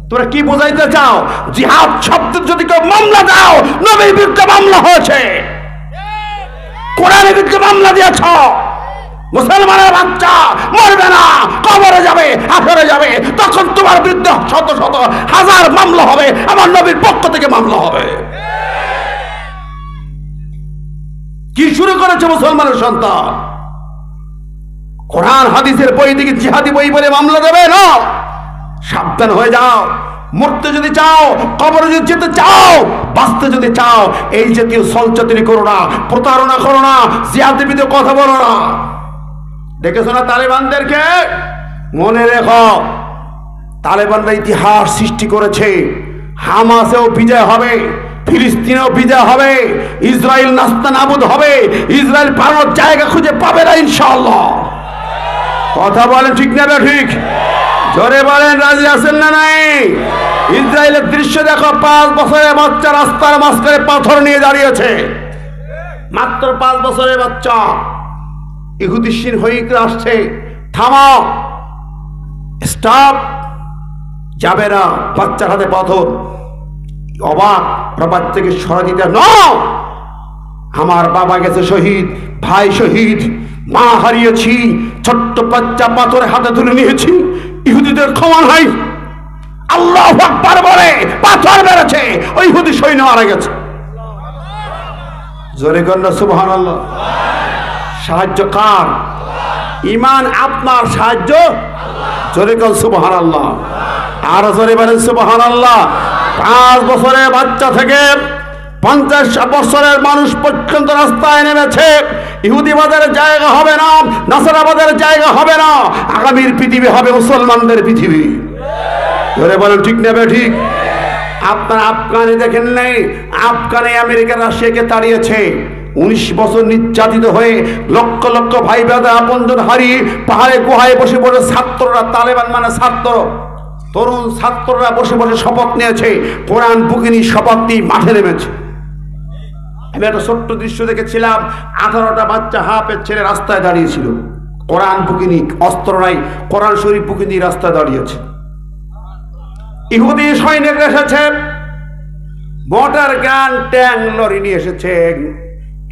তোমরা কি বোঝাইতে চাও? জিহাদ শব্দ যদি কেউ মামলা দাও, নবীর বিরুদ্ধে মামলা হয়েছে, কোরআনের বিরুদ্ধে মামলা দিয়েছ। মুসলমানের বাচ্চা মরবে না, কবর শত হাজার মামলা হবে, আমার নবীর পক্ষ থেকে মামলা হবে। কি শুরু করেছে মুসলমানের সন্তান? কোরআন হাদিসের বই থেকে জিহাদি বই বলে মামলা দেবে না। সাবধান হয়ে যাও। মরতে যদি চাও, কবরে যদি যেতে চাও, বাঁচতে যদি চাও, এই জাতীয় সলচাতুরি করো না, প্রতারণা করো না, জিহাদের বিরুদ্ধে কথা বলো না। দেখেছো না তালেবানদেরকে? মনে রেখো, তালেবানরা ইতিহাস সৃষ্টি করেছে। হামাসেও বিজয় হবে, ফিলিস্তিনেও বিজয় হবে, ইসরায়েল নাস্তানাবুদ হবে, ইসরায়েল পালানোর জায়গা খুঁজে পাবে না ইনশাআল্লাহ। কথা বলেন ঠিক না ঠিক? জোরে বলেন, রাজি আছেন না নাই? ইসরায়েলের দৃশ্য দেখো, 5 বছরের বাচ্চা রাস্তার মাঝখানে পাথর নিয়ে দাঁড়িয়েছে। মাত্র 5 বছরের বাচ্চা। ইহুদি সিংহীরা আসছে, থামাও, স্টপ, যাবে না। বাচ্চার হাতে পাথর। অবাক, বাচ্চাকে সরা দিতে, না, আমার বাবা গেছে শহীদ, ভাই শহীদ, মা হারিয়েছি, ছোট্ট বাচ্চা পাথরে হাতে তুলে নিয়েছি, ইহুদিদের ক্ষমা নাই। আল্লাহু আকবার বলে পাথর মেরেছে, ওই ইহুদি সৈন্য মারা গেছে। জোরে কন্যা সুবহানাল্লাহ। সাহায্য কার? ঈমান আপনার, সাহায্য জোরে কন সুবহানাল্লাহ। আর জোরে বলেন সুবহানাল্লাহ। 5 বছরের বাচ্চা থেকে 50 বছরের মানুষ পর্যন্ত রাস্তায় নেমেছে। ইহুদিবাদের জায়গা হবে না, নাসারাবাদের জায়গা হবে না, আগামীর পৃথিবী হবে মুসলমানদের পৃথিবী। ধরে বলেন ঠিক না ঠিক? আপনারা আফগানে দেখেন নাই? আফগানে আমেরিকা রাশিয়াকে তাড়িয়েছে। 19 বছর নির্যাতিত হয়ে লক্ষ লক্ষ ভাই ব্রাদার আপনজন হারিয়ে পাহাড়ে গুহায় বসে বসে ছাত্ররা, তালেবান মানে ছাত্র, তরুণ ছাত্ররা বসে বসে শপথ নিয়েছে, কোরআন বুকে নিয়ে শপথ নিয়ে মাঠে নেমেছে। আমি একটা ছোট্ট দৃশ্য দেখেছিলাম, 18টা বাচ্চা হাফের ছেলে রাস্তায় দাঁড়িয়েছিল, কোরআন বুকে নিয়ে, অস্ত্র নাই, কোরআন শরীফ বুকে নিয়ে রাস্তায় দাঁড়িয়েছে। ইহুদি সৈনিক এসেছে, মোটর গান, ট্যাং, লরি নিয়ে এসেছে।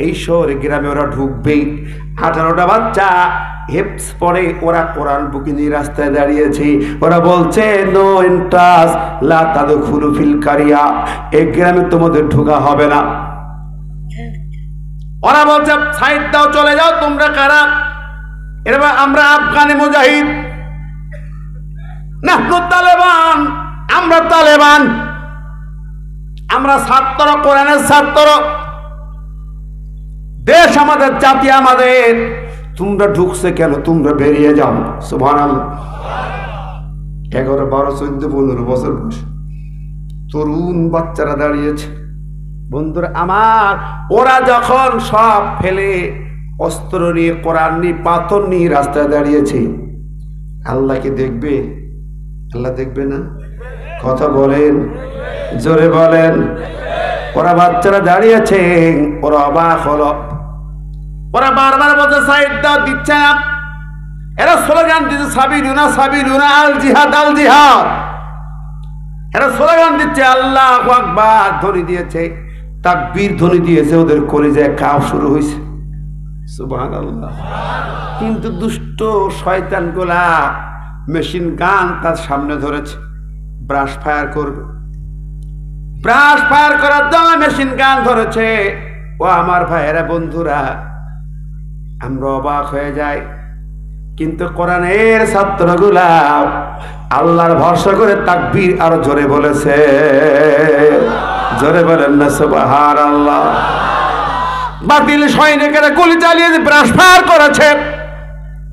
এই শহরে গ্রামে ওরা ঢুকবেই। 18টা বাচ্চা হেপস পরে ওরা কোরআন বুকে নিয়ে রাস্তায় দাঁড়িয়েছে। ওরা বলছে, নো এন্ট্রান্স লা তাদখুলু ফিল কারিয়া, এই গ্রামে তোমাদের ঢোকা হবে না। ওরা বলছে, সাইড দাও, চলে যাও, তোমরা কারা? এবার আমরা আফগানি মুজাহিদ, নাহনু তালেবান, আমরা তালেবান, আমরা ছাত্র, কোরআনের ছাত্র, দেশ আমাদের, জাতি আমাদের, তোমরা ঢুকছে কেন? তোমরা বেরিয়ে যাও। সুবহানাল্লাহ। 11, 12, 14, 15 বছর বয়স তরুণ বাচ্চারা দাঁড়িয়েছে। বন্ধুরা আমার, ওরা যখন সব ফেলে অস্ত্র নিয়ে, কোরআন নিয়ে, পাথর নিয়ে রাস্তায় দাঁড়িয়েছে, আল্লাহকে দেখবে? আল্লাহ দেখবে না? কথা বলেন, জোরে বলেন। ওরা বাচ্চারা দাঁড়িয়েছে, ওরা অবাক হলো। ওরা বারবার বলছে, সাইড দাও, দিচ্ছে না। এরা স্লোগান দিচ্ছে, সাবিলুনা সাবিলুনা আল জিহাদ আল জিহাদ। এরা স্লোগান দিচ্ছে, আল্লাহু আকবার ধ্বনি দিয়েছে, তাকবীর ধ্বনি দিয়েছে, ওদের কলিজায় কাঁপ শুরু হয়েছে। সুবহানাল্লাহ। কিন্তু দুষ্ট শয়তানগুলা মেশিন গান তার সামনে ধরেছে, ব্রাশ ফায়ার করবে। ব্রাশ ফায়ার করার জন্য মেশিন গান ধরেছে। ও আমার ভাইয়েরা, বন্ধুরা, আমরা অবাক হয়ে যাই। কিন্তু কোরআনের ছাত্রগুলা আল্লাহর ভরসা করে তাকবীর আরো জোরে বলেছে। জোরে বলেন না সুবহানাল্লাহ। বাতিল সৈনিকেরা গুলি চালিয়ে ব্রাশ ফায়ার করেছে।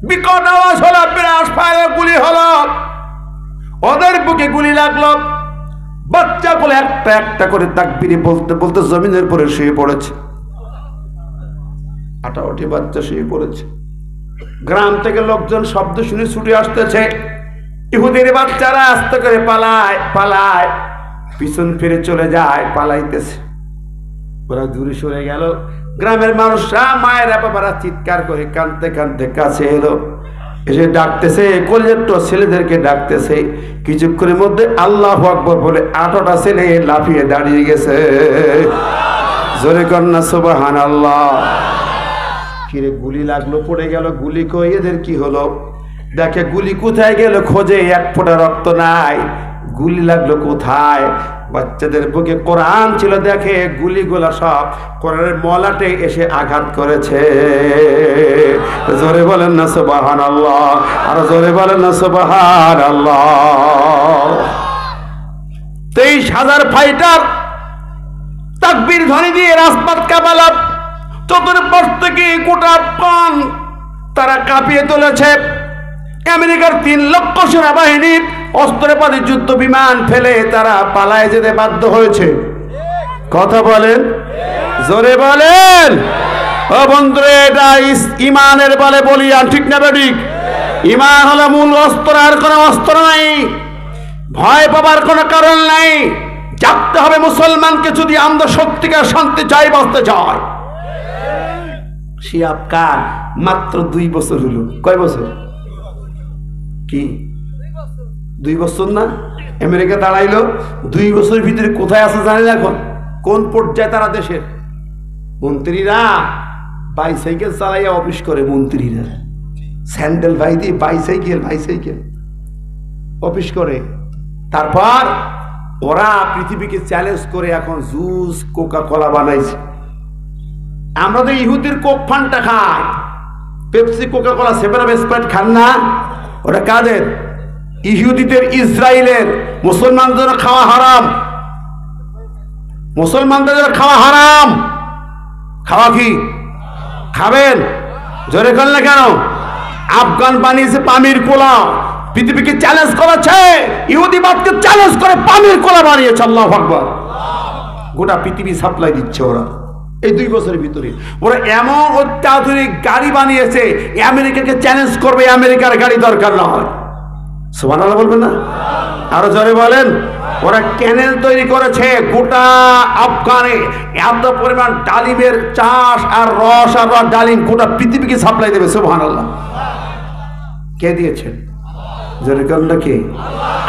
বিকট আওয়াজ হলো, ব্রাশ ফায়ার গুলি হলো, ওদের বুকে গুলি লাগলো। বাচ্চাগুলো একটা একটা করে তাকবীরে বলতে বলতে জমিনের পরে শুয়ে পড়েছে। 18টি বাচ্চা শুয়ে পড়েছে। গ্রাম থেকে লোকজন শব্দ শুনে ছুটে আসতেছে। ইহুদির বাচ্চারা আস্তে করে পালায় পালায়, পিছন ফিরে চলে যায়, পালাইতেছে। ওরা দূরে সরে গেল। গ্রামের মানুষরা, মায়েরা, বাবারা চিৎকার করে কাঁদতে কাঁদতে কাছে এলো, এসে ডাকতেছে, কলেজের ছেলেদেরকে ডাকতেছে। কিছুক্ষণের মধ্যে আল্লাহু আকবার বলে 18টা ছেলে লাফিয়ে দাঁড়িয়ে গেছে। জোরে কন্যা সুবহানাল্লাহ। কিরে, গুলি লাগলো, পড়ে গেল, গুলি কই? এদের কি হলো? দেখে গুলি কোথায় গেল, খোঁজে, এক ফোঁটা রক্ত নাই। গুলি লাগলো কোথায়? বাচ্চাদের বুকে কোরআন ছিল, দেখে গুলিগুলা সব কোরআনের মলাটে এসে আঘাত করেছে। জোরে বলেন না সুবহানাল্লাহ, আর জোরে বলেন না সুবহানাল্লাহ। 23,000 ফাইটার তাকবীর ধ্বনি দিয়ে রাজপথ কাঁপালো। চতুর্পাশ থেকে গোটা আফগান তারা কাঁপিয়ে তুলেছে। আমেরিকার 3 লক্ষ সেনাবাহিনী অস্ত্রপাতি যুদ্ধ বিমান ফেলে তারা পালায় যেতে বাধ্য হয়েছে। কথা বলেন, জোরে বলেন। ও বন্ধুরা, এটা ইমানের বলে বলি, আর ঠিক না বেঠিক? ইমান হলো মূল অস্ত্র, আর কোনো অস্ত্র নাই। ভয় পাবার কোনো কারণ নাই। জাগতে হবে মুসলমানকে, যদি আমরা সত্যিকার শান্তি চাই, বাঁচতে চাই। সে আফগান মাত্র 2 বছর হলো। কয় বছর? কি 2 বছর না? আমেরিকা দাঁড়াইলো 2 বছরের ভিতরে কোথায় আছে জানেন? এখন কোন পর্যায়ে তারা দেশের মন্ত্রীরা বাইসাইকেল চালাইয়া অফিস করে। মন্ত্রীরা স্যান্ডেল ভাই দিয়ে বাইসাইকেল অফিস করে। তারপর ওরা পৃথিবীকে চ্যালেঞ্জ করে এখন জুস কোকা কোলা বানাইছে। আমরা তো ইহুদির কোক ফান্টা খাই, পেপসি কোকা কোলা 7 স্প্রাইট খান না? ওটা কাদের? ইহুদিদের, ইসরায়েলের। মুসলমানদের খাওয়া হারাম, মুসলমানদের খাওয়া হারাম। খাওয়া কি খাবেন? জোরে করলে কেন? আফগান বানিয়েছে পানির কোলা, পৃথিবীকে চ্যালেঞ্জ করেছে, ইহুদিবাদকে চ্যালেঞ্জ করে পানির কোলা বানিয়েছে। আল্লাহু আকবার। গোটা পৃথিবী সাপ্লাই দিচ্ছে ওরা এই 2 বছরের ভিতরে। ওরা এমন অত্যাধুনিক গাড়ি বানিয়েছে, আমেরিকাকে চ্যালেঞ্জ করবে। আমেরিকার গাড়ি দরকার না হয়। সুবহানাল্লাহ বলবেন না? আরো জোরে বলেন। ওরা ক্যানেল তৈরি করেছে গোটা আফগানে। এত পরিমাণ ডালিমের চাষ আর রস আর ডালিম গোটা পৃথিবীকে সাপ্লাই দেবে। সুবহানাল্লাহ। কে দিয়েছেন? জোরে করেন না কে?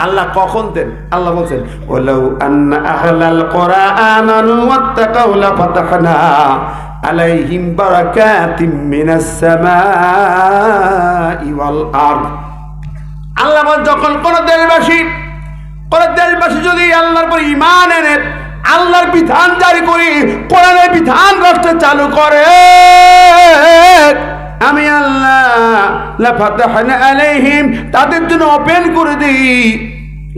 আল্লাহ। কখন দেন? আল্লাহ বলছেন, ওয়ালাউ আন্না আহলাল কুরআ আমানু ওয়াত্তাকাউ লাফাতাহনা আলাইহিম বারাকাতিম মিনাস সামাই ওয়াল আরদ। আল্লাহ বলেন, যখন কোন দেশবাসী যদি আল্লাহর উপর ঈমান এনে আল্লাহর বিধান জারি করে কোরআনের বিধান রাষ্ট্রে চালু করে, আমি আল্লাহ লাফাতাহনা আলাইহিম, তাদের জন্য ওপেন করে দিই।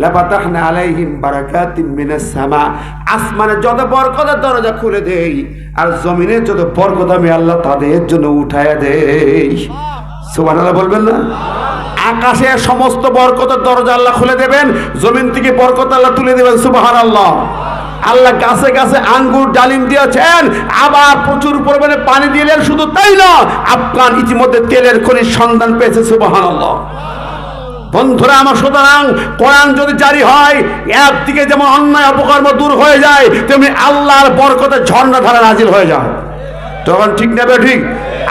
লাফাতাহনা আলাইহিম বারাকাতিম মিনাস সামা, আসমানে যত বরকতের দরজা খুলে দেই, আর জমিনে যত বরকত আমি আল্লাহ তাদের জন্য উঠায়া দেই। সুবহানাল্লাহ বলবেন না? আকাশে সমস্ত বরকতের দরজা আল্লাহ খুলে দেবেন, জমিন থেকে বরকত আল্লাহ তুলে দেবেন। সুবহানাল্লাহ। আল্লাহ গাছে গাছে আঙ্গুর ডালিম দিয়েছেন, আবার প্রচুর পরিমাণে পানি দিলেন। শুধু তাই না, আফগান ইতিমধ্যে তেলের খনির সন্ধান পেয়েছে। সুবহানাল্লাহ। বন্ধুরা আমার, সুতরাং কোরআন যদি জারি হয়, একদিকে যেমন অন্যায় অপকর্ম দূর হয়ে যায়, তেমনি আল্লাহর বরকতের ঝর্ণা ধারা নাজিল হয়ে যায়। তখন ঠিক না ঠিক?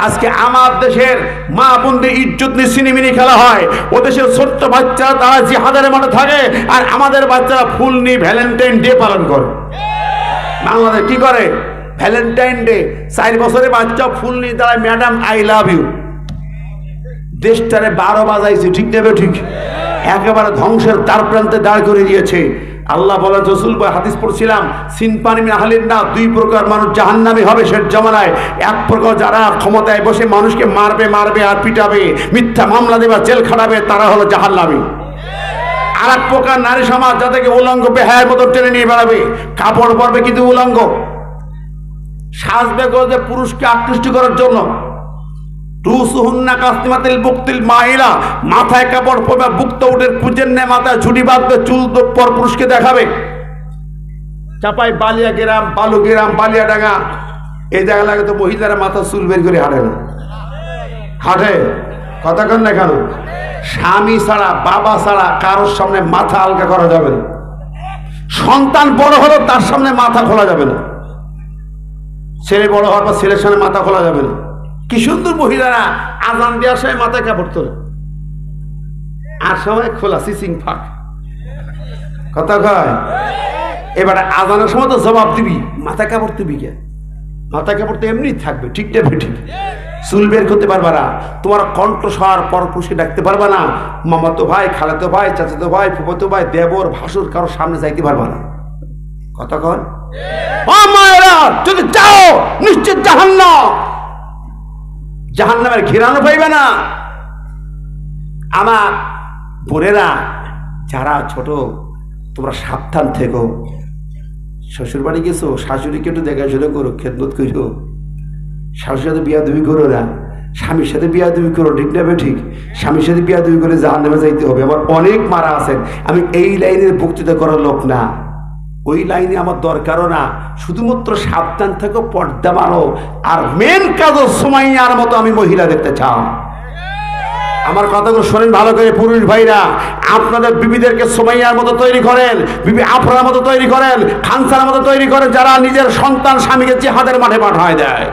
আজকে আমার দেশের মা বোনদের ইজ্জত নিয়ে সিনেমিনি খেলা হয়। ও দেশের ছোট্ট বাচ্চারা তারা জিহাদের মাঠে থাকে, আর আমাদের বাচ্চারা ফুল নিয়ে ভ্যালেন্টাইন ডে পালন করে। বাংলাদেশ কি করে? Valentine day. 4 বছরের বাচ্চা ফুল নিয়ে তারা ম্যাডাম আই লাভ ইউ। দেশটারে 12 বাজাইছে। ঠিক নেবে ঠিক? একেবারে ধ্বংসের দ্বার প্রান্তে দাঁড় করে দিয়েছে। আল্লাহ বলেন, রাসূল হাদিস পড়ছিলাম, সিনপানি মিন আহলিন নার, 2 প্রকার মানুষ জাহান্নামী হবে শেষ জামানায়। এক প্রকার যারা ক্ষমতায় বসে মানুষকে মারবে আর পিটাবে, মিথ্যা মামলা দেবে, জেল খাটাবে, তারা হলো জাহান্নামী। আর এক প্রকার নারী সমাজ, যাদেরকে উলঙ্গ বেহায়ের মতো টেনে নিয়ে বেড়াবে, কাপড় পরবে কিন্তু উলঙ্গ, সাজবে গজে পুরুষকে আকৃষ্ট করার জন্য। রুসুহুন্না কাসনিমাতিল বুকতিল মাইলা, মাথায় কাপড় পরবে, বুকটা উঠে কুজের নে, মাথায় ঝুটি বাঁধবে, চুল পর পুরুষকে দেখাবে। চাপাই বালিয়া গ্রাম, বালু গ্রাম, বালিয়াডাঙ্গা, এই জায়গা লাগে তো মহিলারা মাথা চুল বের করে হাঁটে না। হাঁটে কথা কন না কেন? স্বামী ছাড়া, বাবা ছাড়া কারোর সামনে মাথা আলগা করা যাবে না। সন্তান বড় হলো তার সামনে মাথা খোলা যাবে না। ছেলে বড় হওয়ার পর ছেলের সামনে মাথা খোলা যাবে না। কি সুন্দর মহিলারা আজান দেওয়ার সময় মাথায় কাপড় তোলে, আর সময় খোলা সিসিং ফাঁক। কথা কয়? এবারে আজানের সময় তো জবাব দিবি, মাথায় কাপড় দিবি কে? মাথায় কাপড় তো এমনি থাকবে। ঠিক না ঠিক? চুল বের করতে পারবা না, তোমার কণ্ঠস্বর পরপুষে ডাকতে পারবা না, মামাতো ভাই, খালাতো ভাই, চাচাতো ভাই, ফুফাতো ভাই, দেবর, ভাসুর কারোর সামনে যাইতে পারবা না। কতক্ষণ মায়েরা যদি যাও নিশ্চিত জাহান্নাম, জাহান্নামের ঘিরানো পাইবে না। আমার বোনেরা যারা ছোট, তোমরা সাবধান থেকো। শ্বশুর বাড়ি গেছো, শাশুড়িকে একটু দেখাশোনা করো, খেদমত করো। শাশুর সাথে বিয়াদবি করো না, স্বামীর সাথে বিয়াদবি করো, ঠিক না? ঠিক, স্বামীর সাথে বিয়াদবি করে জাহান্নামে যাইতে হবে। আমার অনেক মারা আছেন, আমি এই লাইনের বক্তৃতা করার লোক না, ওই লাইনে আমার দরকারও না। শুধুমাত্র সাবধান থেকো, পর্দা মানো। আর মেন কাজও সুমাইয়ার মতো আমি মহিলা দেখতে চাও। আমার কথাগুলো শোনেন ভালো করে পুরুষ ভাইরা, আপনাদের বিবিদেরকে সুমাইয়ার মতো তৈরি করেন, বিবি আফরার মতো তৈরি করেন, খানসার মতো তৈরি করেন, যারা নিজের সন্তান স্বামীকে জিহাদের মাঠে পাঠায় দেয়।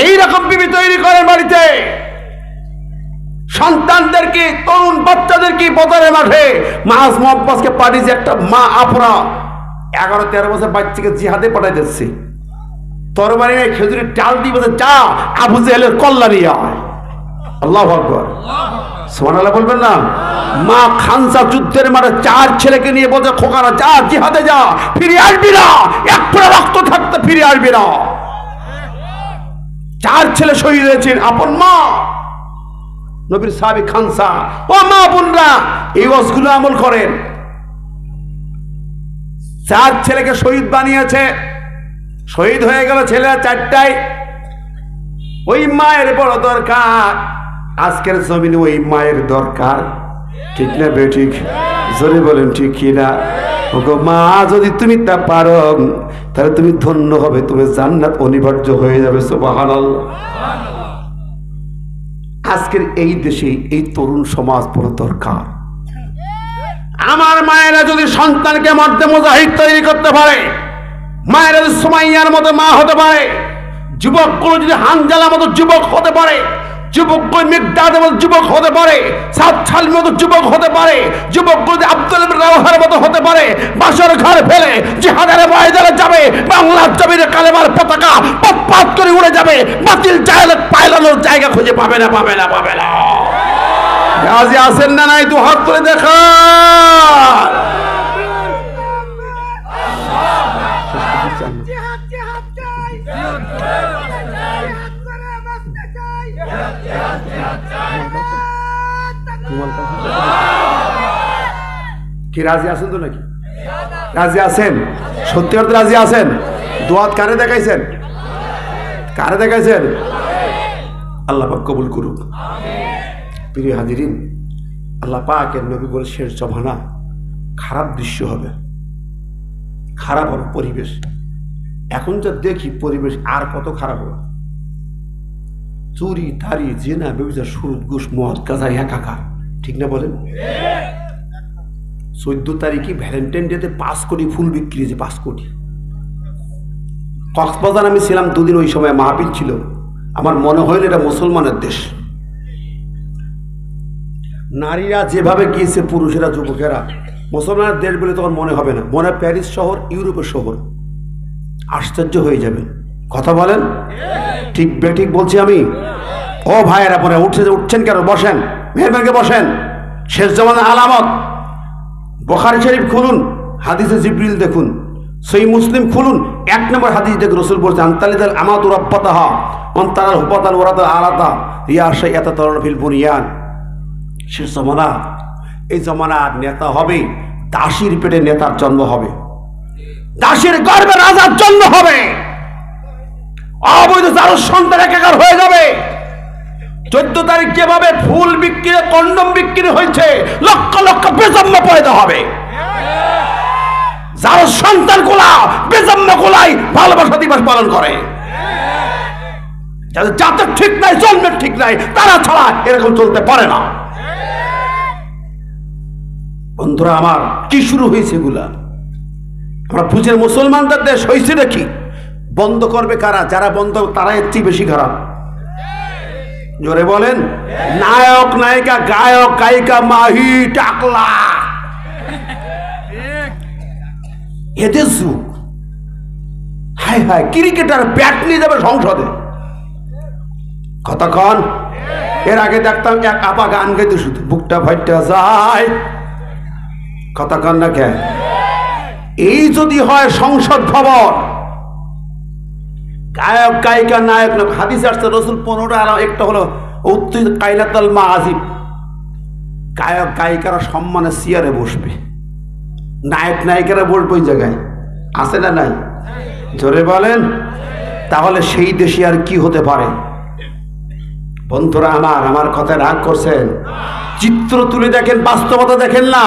এইরকম বিবি তৈরি করেন বাড়িতে, সন্তানদেরকে, তরুণ বাচ্চাদেরকে বদরের মাঠে মাস মোহাম্মদকে পাঠিয়েছে। একটা মা আফরা 11-13 বছর বাচ্চাকে জিহাদে পাঠাই দিচ্ছে, তরবারি নেই, খেজুরের ডাল দিয়ে বলছে যা আবু জেহেলের কল্লা নিয়ে আয়। আল্লাহু আকবার, সুবহানাল্লাহ বলবেন না? মা খানসা যুদ্ধের মাঠে 4 ছেলেকে নিয়ে বলছে খোকারা যা জিহাদে যা, ফিরে আসবি না, এক ফোঁটা রক্ত থাকতে ফিরে আসবি না। 4 ছেলে শহীদ হয়েছেন, আপন মা নবীর সাহাবী খানসা। ও মা বোনরা, এই ওয়াজগুলো আমল করেন। 4 ছেলেকে শহীদ বানিয়েছে, শহীদ হয়ে গেল ছেলে 4টায়। ওই মায়ের বড় দরকার আজকের জমিনে, ওই মায়ের দরকার, ঠিক না বেঠিক? জোরে বলেন ঠিক কিনা? ওগো মা, যদি তুমি তা পারো তাহলে তুমি ধন্য হবে, তুমি জান্নাত অনিবার্য হয়ে যাবে। সুবহানাল্লাহ। আজকের এই দেশে এই তরুণ সমাজ বড় দরকার। আমার মায়েরা যদি সন্তানকে মধ্যে মুজাহিদ তৈরি করতে পারে, মায়েরা যদি সুমাইয়ার মতো মা হতে পারে, যুবকগুলো যদি হানজালার মতো যুবক হতে পারে, যুবকগুলো মিকদাদের মতো যুবক হতে পারে, সাদ ছালমির মতো যুবক হতে পারে, যুবকগুলো যদি আব্দুল রাওয়াহার মতো হতে পারে, বাসর ঘর ফেলে জিহাদের ময়দানে যাবে, বাংলার জমিনে কালেমার পতাকা পথ করে উড়ে যাবে, বাতিল জাহেলত পায়লানোর জায়গা খুঁজে পাবে না, পাবে না, পাবে না। রাজি আছেন না নাই? দু হাত তুলে দেখান। কি রাজি আছেন তো নাকি? রাজি আছেন? সত্যি অর্থে রাজি আছেন? দোয়াত কারে দেখাইছেন? কারে দেখাইছেন? আল্লাহ পাক কবুল করুক। প্রিয় হাজিরিন, আল্লাহ পাকের নবী বলে শেষ জমানা খারাপ দৃশ্য হবে, খারাপ হবে পরিবেশ। এখন যা দেখি পরিবেশ আর কত খারাপ হবে। চুরি, তারি, জেনা, ব্যভিচার, সুদ, ঘুষ, মদ, গাঁজা, একাকার, ঠিক না বলেন? 14 তারিখে ভ্যালেন্টাইন ডেতে 5 কোটি ফুল বিক্রি হয়েছে, 5 কোটি। কক্সবাজার আমি ছিলাম 2 দিন, ওই সময় মাহফিল ছিল। আমার মনে হইল এটা মুসলমানের দেশ। নারীরা যেভাবে গিয়েছে, পুরুষেরা, যুবকেরা, মুসলমানের দেশ বলে তখন মনে হবে না, মনে হয় প্যারিস শহর, ইউরোপের শহর। আশ্চর্য হয়ে যাবে। কথা বলেন ঠিক বেঠিক বলছি আমি? ও ভাইয়েরা, পরে উঠছেন কেন? বসেন, মেহরবানি বসেন। শেষ জামানার আলামত। বুখারী শরীফ খুলুন, হাদিসে জিবরিল দেখুন। সহিহ মুসলিম খুলুন, 1 নম্বর হাদিস দেখুন। রাসূল বলেছেন আনতালিদাল আমাতু রাব্বাতাহা ওয়ান তারাল হুবাতাল ওয়ারাতা আলাতা ইয়া শাইআতা তারাল ফিল বুনিয়ান। শেষ জামানা, এই জামানার নেতা হবে, দাসীর পেটে নেতার জন্ম হবে, দাসীর গর্ভে রাজার জন্ম হবে, অবৈধ চারু সন্তান একাকার হয়ে যাবে। 14 তারিখ যেভাবে ফুল বিক্রি, কন্ডম বিক্রি হয়েছে, লক্ষ লক্ষ বেজন্ম পয়দা হবে। যার সন্তান গুলা বেজন্ম গুলাই ভালোবাসা দিবস পালন করে, যাদের জাতের ঠিক নাই, জন্মের ঠিক নাই, তারা ছাড়া এরকম চলতে পারে না। বন্ধুরা আমার, কি শুরু হয়েছে এগুলা? আমরা বুঝে মুসলমানদের দেশ হয়েছে নাকি? বন্ধ করবে কারা? যারা বন্ধ, তারা এর চেয়ে বেশি খারাপ। জোরে বলেন। নায়ক, নায়িকা, গায়ক, গায়িকা, মাহি, টাকলা, এদের যুগ। হায় হায়, ক্রিকেটার ব্যাট নিয়ে যাবে সংসদে, কতক্ষণ? এর আগে দেখতাম এক আপা গান গাইতে শুধু বুকটা ফাইটা যায়। কতক্ষণ না কে? এই যদি হয় সংসদ ভবন, গায়ক গায়িকা নায়ক না, হাদিস আসছে রসুল 15টা আলাম, একটা হলো উত্তিত কাইলাতাল মাআজিব, গায়ক গায়িকারা সম্মানে চেয়ারে বসবে, নায়ক নায়িকারা বসবে ওই জায়গায়, আছে না নাই? জোরে বলেন। তাহলে সেই দেশে আর কি হতে পারে? বন্ধুরা আমার কথা রাগ করছেন? চিত্র তুলে দেখেন, বাস্তবতা দেখেন না।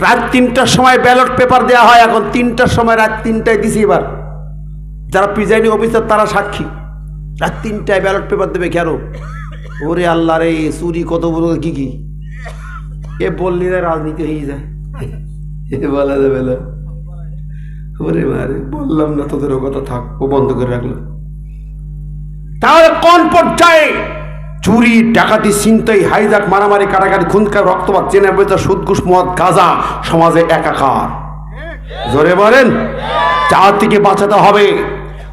রাত 3টার সময় ব্যালট পেপার দেওয়া হয়, এখন 3টার সময়, রাত 3টায় দিছি। এবার যারা প্রিজাইডিং অফিসার তারা সাক্ষী, রাত 3টায় ব্যালট পেপার দেবে কেন? ওরে আল্লাহ রে, চুরি কত বড় কি এ বললি না রাজনীতি হয়ে যায়, এ বলা যাবে না। ওরে মারে, বললাম না তোদেরও কথা, থাক, ও বন্ধ করে রাখলো। তাহলে কোন পর্যায়ে চুরি, ডাকাতি, ছিনতাই, হাইজাক, মারামারি, কাটাকাটি, খুনকার, রক্তপাত, চেনা বেচা, সুদ, ঘুষ, মদ, গাঁজা সমাজে একাকার। জোরে বলেন। জাতিকে বাঁচাতে হবে।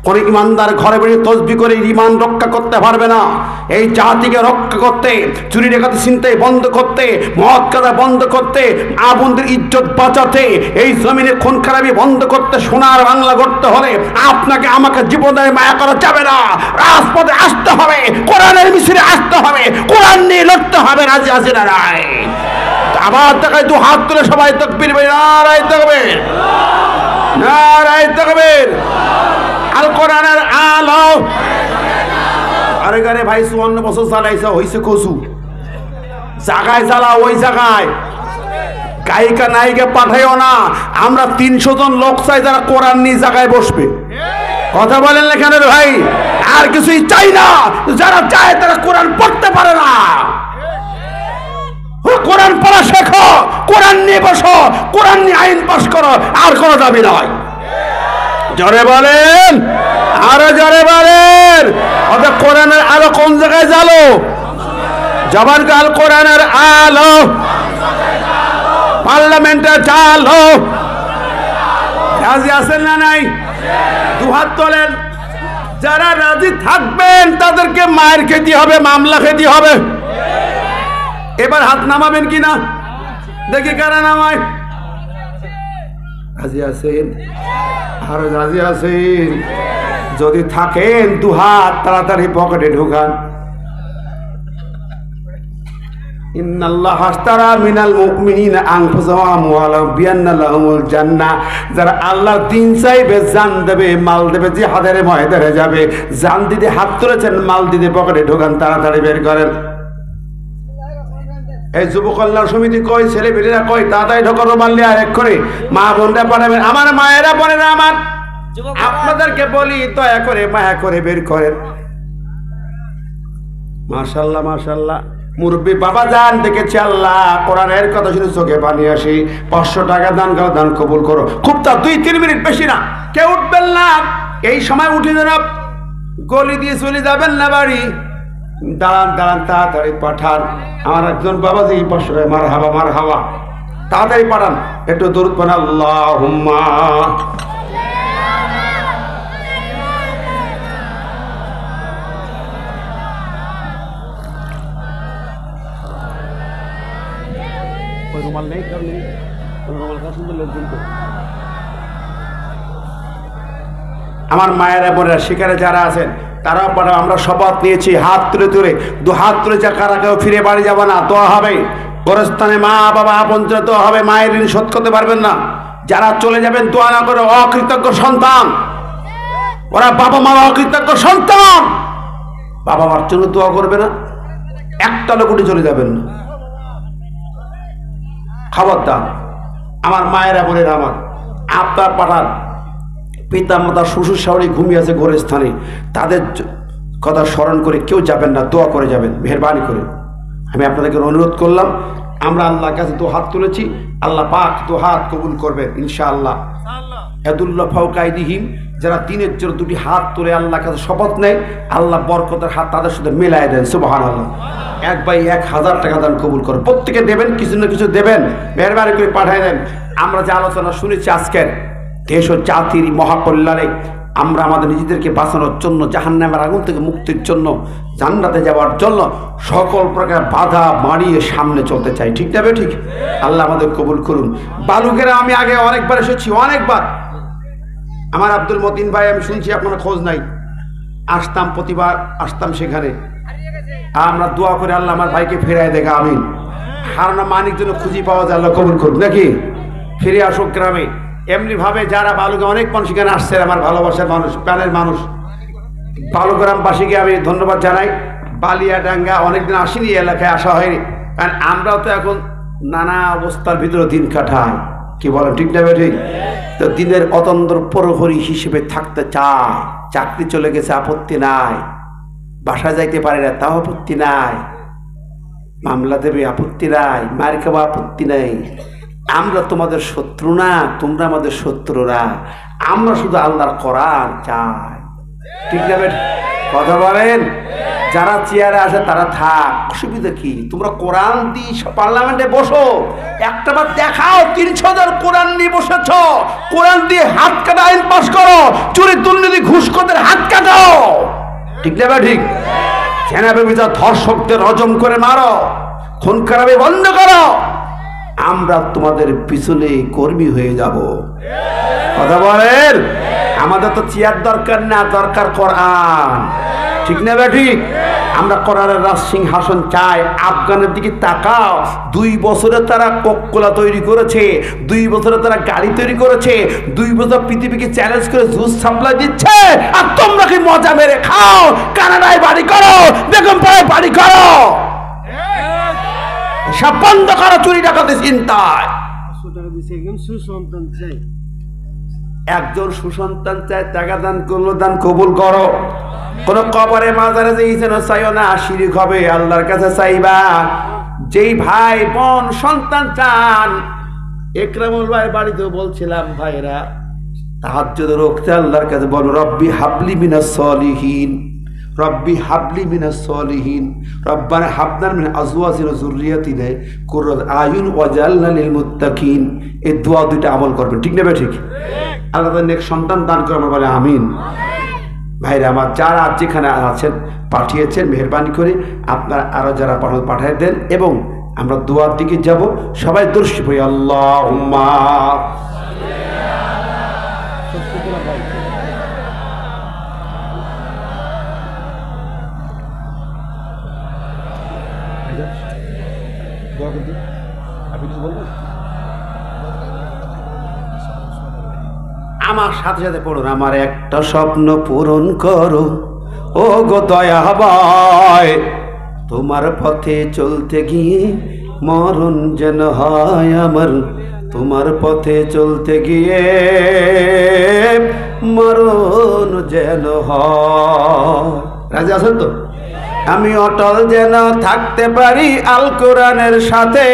কোন ইমানদার ঘরে বেড়ে তসবি করে ইমান রক্ষা করতে পারবে না। এই জাতিকে রক্ষা করতে, চুরি ডাকাতি ছিনতাই বন্ধ করতে, মদ গাঁজা বন্ধ করতে, মা বোনদের ইজ্জত বাঁচাতে, এই জমিনে খুন খারাপি বন্ধ করতে, সোনার বাংলা করতে হলে আপনাকে আমাকে জীবনে মায়া করা যাবে না। রাজপথে আসতে হবে, কোরআনের মিছিলে আসতে হবে, কোরআন নিয়ে লড়তে হবে। রাজি আছে না রায়? আবার দেখায় দু হাত তুলে সবাই তাকবীর, নারায়ে তাকবীর, নারায়ে তাকবীর। আল কোরআনের আলো। আরে গারে ভাই 54 বছর চালাইছে, হইছে কসু। জায়গায় জ্বালা, ওই জায়গায় গায়িকা নায়িকা পাঠাইও না। আমরা 300 জন লোক চাই যারা কোরআন নিয়ে জায়গায় বসবে। কথা বলেন না কেন ভাই? আর কিছুই চাই না। যারা চায় তারা কোরআন পড়তে পারে না। কোরআন পড়া শেখো, কোরআন নিয়ে বসো, কোরআন নিয়ে আইন পাস করো, আর কোনো দাবি নয়। জোরে বলেন, আরো জোরে বলেন। অর্থাৎ কোরআনের আলো কোন জায়গায় জ্বালো? জবান কাল কোরআনের আলো পার্লামেন্টে জ্বালো। রাজি আছেন না নাই? দুহাত তোলেন। যারা রাজি থাকবেন তাদেরকে মায়ের খেতে হবে, মামলা খেতে হবে। এবার হাত নামাবেন কিনা দেখি, কারা নামায়? রাজি আছেন? আরো রাজি আছেন? যদি থাকেন দুহাত তাড়াতাড়ি পকেটে ঢোকান। ইন্নাল্লাহা আশতারা মিনাল মুমিনিনা আনফুসাহুম ওয়া আমওয়ালাহুম বিআন্না লাহুমুল জান্নাহ। যারা আল্লাহর দ্বীন চাইবে, জান দেবে, মাল দেবে, জিহাদের ময়দানে যাবে। জান দিতে হাত তুলেছেন, মাল দিতে পকেটে ঢোকান, তাড়াতাড়ি বের করেন। এই যুব কল্যাণ সমিতি কই, ছেলে পেলেরা কই, তাড়াতাড়ি ঢোকানো মারলে আর এক করে মা বোনরা পাঠাবেন। আমার মায়েরা বোনেরা, আমার আপনাদেরকে বলি, দয়া করে মায়া করে বের করেন। মাশাআল্লাহ মাশাআল্লাহ। মুরব্বী বাবা যান দেখেছি, আল্লাহ কোরআনের কথা শুনে চোখে পানি আসি। 500 টাকা দান করো, দান কবুল করো। খুব তা 2-3 মিনিট, বেশি না। কেউ উঠবেন না, এই সময় উঠে যান, গলি দিয়ে চলে যাবেন না বাড়ি। দাঁড়ান দাঁড়ান, তাড়াতাড়ি পাঠান। আমার একজন বাবা যে 500 টাকা, মার হাওয়া মার হাওয়া, তাড়াতাড়ি পাঠান। একটু দরুদ পড়েন, আল্লাহুম্মা। রুমাল নেই, আমার মায়েরা বোনেরা শিকারে যারা আছেন তারাও পাঠাও। আমরা শপথ নিয়েছি, হাত তুলে তুলে, 2 হাত তুলে, যা কারা কেউ ফিরে বাড়ি যাবো না। দোয়া হবে গোরস্থানে, মা বাবা আপনজন দোয়া হবে। মায়ের ঋণ শোধ করতে পারবেন না। যারা চলে যাবেন দোয়া না করে, অকৃতজ্ঞ সন্তান ওরা। বাবা মা অকৃতজ্ঞ সন্তান, বাবা মার জন্য দোয়া করবে না, একটা লোক উঠে চলে যাবেন না। খবরদার আমার মায়েরা বোনেরা, আমার আপনার পাঠান। পিতা মাতা শ্বশুর শাশুড়ি ঘুমিয়ে আছে গোরস্থানে, তাদের কথা স্মরণ করে কেউ যাবেন না, দোয়া করে যাবেন মেহেরবানি করে। আমি আপনাদেরকে অনুরোধ করলাম। আমরা আল্লাহর কাছে 2 হাত তুলেছি, আল্লাহ পাক 2 হাত কবুল করবেন ইনশাআল্লাহ। ইয়াদুল্লাহ ফাওকা আইদিহিম। যারা দিনের জন্য 2টি হাত তুলে আল্লাহর কাছে শপথ নেয়, আল্লাহ বরকতের হাত তাদের সাথে মেলায় দেন। সুবহানাল্লাহ। 1 বাই 1000 টাকা দান কবুল করেন। প্রত্যেকে দেবেন, কিছু না কিছু দেবেন, মেহেরবানি করে পাঠিয়ে দেন। আমরা যে আলোচনা শুনেছি আজকের, দেশ ও জাতির মহাকল্যাণে আমরা আমাদের নিজেদেরকে বাঁচানোর জন্য, জাহান্নামের আগুন থেকে মুক্তির জন্য, জান্নাতে যাওয়ার জন্য সকল প্রকার বাধা মারিয়ে সামনে চলতে চাই। ঠিক না ঠিক? আল্লাহ আমাদের কবুল করুন। বালুকেরা আমি আগে অনেকবার এসেছি, অনেকবার। আমার আব্দুল মতিন ভাই, আমি শুনছি আপনার খোঁজ নাই, আসতাম, প্রতিবার আসতাম সেখানে। আমরা দোয়া করে আল্লাহ আমার ভাইকে ফেরায় দেখা, আমিন। হারানো মানিক জন্য খুঁজি পাওয়া যায়, আল্লাহ কবুল করুন নাকি, ফিরে আসুক গ্রামে। এমনিভাবে যারা বালুকে, অনেক মানুষ এখানে আসছে, আমার ভালোবাসার মানুষ, প্রাণের মানুষ, বালুগ্রামবাসীকে আমি ধন্যবাদ জানাই। বালিয়াডাঙ্গা অনেকদিন আসিনি, এলাকায় আসা হয়নি, কারণ আমরাও তো এখন নানা অবস্থার ভিতরে দিন কাটাই, কি বলেন ঠিক না ঠিক? তো দিনের অতন্ত্র প্রহরী হিসেবে থাকতে চায়। চাকরি চলে গেছে, আপত্তি নাই। বাসা যাইতে পারে না, তাও আপত্তি নাই। মামলা দেবে, আপত্তি নাই। মার খাওয়া, আপত্তি নাই। আমরা তোমাদের শত্রু না, তোমরা আমাদের শত্রুরা। আমরা শুধু আল্লাহর কোরআন চাই। ঠিক না বেটা? কথা বলেন। যারা চেয়ারে আসে তারা থাক, অসুবিধা কি? তোমরা কোরআন দিয়ে পার্লামেন্টে বসো, একটা বার দেখাও 300 জন কোরআন নিয়ে বসেছ। কোরআন দিয়ে হাত কাটা আইন পাস করো, চুরি দুর্নীতি ঘুষখোরদের হাত কাটাও। ঠিক না বেটা? ঠিক। জেনা বেবিচার ধর্ষকদের হজম করে মারো, খুন খারাপি বন্ধ করো। আমরা তোমাদের পিছনে কর্মী হয়ে যাব। কথা বলেন। আমাদের তো চেয়ার দরকার না, দরকার কোরআন। ঠিক না বেটা? ঠিক। আমরা কোরআনের রাজ সিংহাসন চাই। আফগানের দিকে তাকাও, 2 বছরে তারা কোকোলা তৈরি করেছে, 2 বছরে তারা গাড়ি তৈরি করেছে, 2 বছর পৃথিবীকে চ্যালেঞ্জ করে জুস সাপ্লাই দিচ্ছে। আর তোমরা কি মজা মেরে খাও? কানাডায় বাড়ি করো, বেগমপাড়ায় বাড়ি করো, সব বন্ধ করো চুরি ডাকাতি চিন্তায়। একজন সুসন্তান চায়, টাকা দান করলো, দান কবুল করো। কোন কবরে মাজারে যেন চাইও না, শিরিক হবে। আল্লাহর কাছে চাইবা। যেই ভাই বোন সন্তান চান, একরামুল ভাই বাড়িতেও বলছিলাম, ভাইরা তাহাজ্জুদ রোকতে আল্লাহর কাছে বলো, রব্বি হাবলি মিনাস সলিহিন, রব্বি হাবলি মিনাস সলিহিন, রব্বানা হাবনা মিন আজওয়াজিনা যুররিয়াতিনা কুররাত আয়ুন ওয়াজআলনা লিল মুত্তাকিন। এই দোয়া দুইটা আমল করবেন। ঠিক না ঠিক? আল্লাহ তাআলা নেক সন্তান দান করে, আমরা বলে আমিন। ভাইরা আমার, যারা যেখানে আছেন পাঠিয়েছেন, মেহরবানি করে আপনারা আরো যারা পাঠিয়ে দেন, এবং আমরা দোয়ার দিকে যাব। সবাই দর্শি পড়ি, আল্লাহুম্মা আমার সাথে সাথে পড়ুন, আমার একটা স্বপ্ন পূরণ করো ও গো দয়াময়, তোমার পথে চলতে গিয়ে মরণ যেন হয় আমার, তোমার পথে চলতে গিয়ে মরণ যেন হয়। রাজি আছেন তো? আমি অটল যেন থাকতে পারি আল কোরআনের সাথে,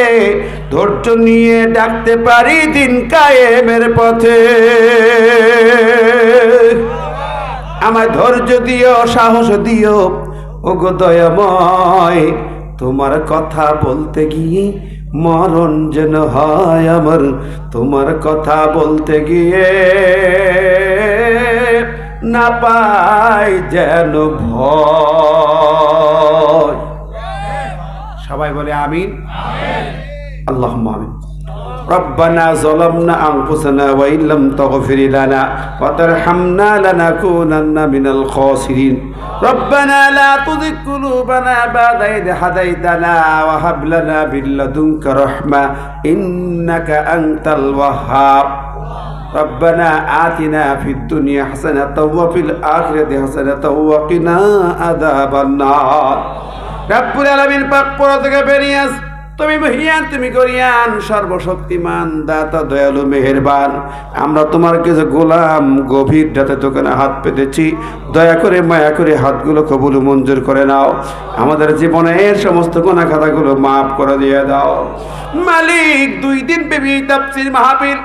ধৈর্য নিয়ে ডাকতে পারি দিন কায়েমের পথে। আমায় ধৈর্য দিও, সাহস দিও ওগো দয়াময়, তোমার কথা বলতে গিয়ে মরণ যেন হয় আমার, তোমার কথা বলতে গিয়ে না পাই যেন ভয়। সবাই বলে আমিন। আল্লাহুম্মা আমিন। ربنا ظلمنا أنفسنا وإن لم تغفر لنا وترحمنا لنكونن من الخاسرين ربنا لا تزغ قلوبنا بعد إذ هديتنا وهب لنا من لدنك رحمة إنك أنت الوهاب ربنا آتنا في الدنيا حسنة وفي الآخرة حسنة وقنا عذاب النار رب العالمين পাক পড়া থেকে বেরিয়ে আস। তুমি মহিয়ান, তুমি গরিয়ান, সর্বশক্তিমান, দাতা, দয়ালু, মেহেরবান। আমরা তোমার কাছে গোলাম, গভীর রাতে দোকানে হাত পেতেছি, দয়া করে মায়া করে হাতগুলো কবুল মঞ্জুর করে নাও। আমাদের জীবনের সমস্ত গুনাহ খাতাগুলো মাফ করে দিয়ে দাও মালিক। 2 দিন ব্যাপী তাফসীর মাহফিল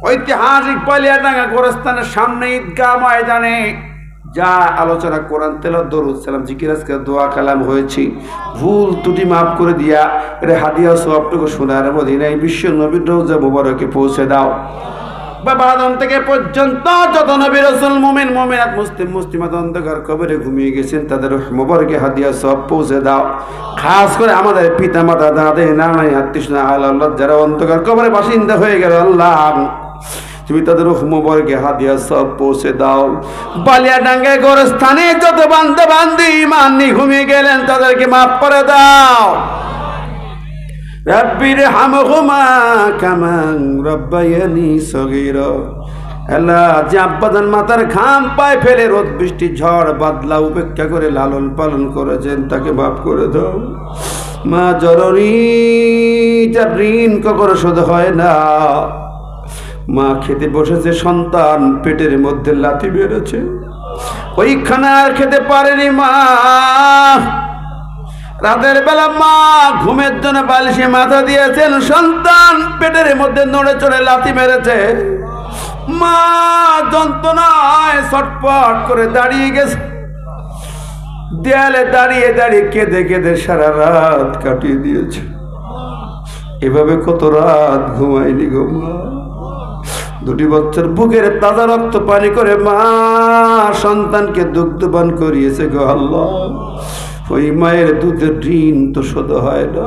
ঐতিহাসিক বালিয়াডাঙ্গা গোরস্থানের সামনে ঈদগাহ ময়দানে যা আলোচনা, কোরআন তেলাওয়াত, দরুদ সালাম, জিকির, আজকার দোয়া কালাম হয়েছি, ভুল ত্রুটি মাফ করে দিয়া এটা হাদিয়া সওয়াবটুকু সোনার মদিনায় বিশ্ব নবীর রওজা মুবারকে পৌঁছে দাও। বাবা আদম থেকে পর্যন্ত যত নবী রাসূল মুমিন মুমিনাত মুসলিম মুসলিমাত অন্ধকার কবরে ঘুমিয়ে গেছেন তাদের মোবারকে হাদিয়া সব পৌঁছে দাও। খাস করে আমাদের পিতা মাতা দাদা নানা আত্মীয় আল্লাহ যারা অন্ধকার কবরে বাসিন্দা হয়ে গেল আল্লাহ তুমি তাদের মোবারকে হাদিয়া সব পৌঁছে দাও। বালিয়াডাঙ্গায় গোরস্থানে যত বান্দা বান্দি ঈমান নিয়ে ঘুমিয়ে গেলেন তাদেরকে মাফ করে দাও। রাব্বির হামহুমা কামা রাব্বায়ানি সগীরা। আল্লাহ যে আব্বাজান মাথার ঘাম পায়ে ফেলে রোদ বৃষ্টি ঝড় বাদলা উপেক্ষা করে লালন পালন করেছেন তাকে মাফ করে দাও। মা জননী যার ঋণ কখনো শোধ হয় না। মা খেতে বসেছে সন্তান পেটের মধ্যে লাথি বেড়েছে ওইখানে আর খেতে পারেনি মা। রাতের বেলা মা ঘুমের জন্য বালিশে মাথা দিয়েছেন সন্তান পেটের মধ্যে নড়ে চড়ে লাথি মেরেছে। মা যন্ত্রণায় ছটফট করে দাঁড়িয়ে গেছে দেয়ালে দাঁড়িয়ে দাঁড়িয়ে কেঁদে কেঁদে সারা রাত কাটিয়ে দিয়েছে। এভাবে কত রাত ঘুমায়নি গো মা। দুটি বছর বুকের তাজা রক্ত পানি করে মা সন্তানকে দুগ্ধপান করিয়েছে গো আল্লাহ। ওই মায়ের দুধের ঋণ তো শোধ হয় না।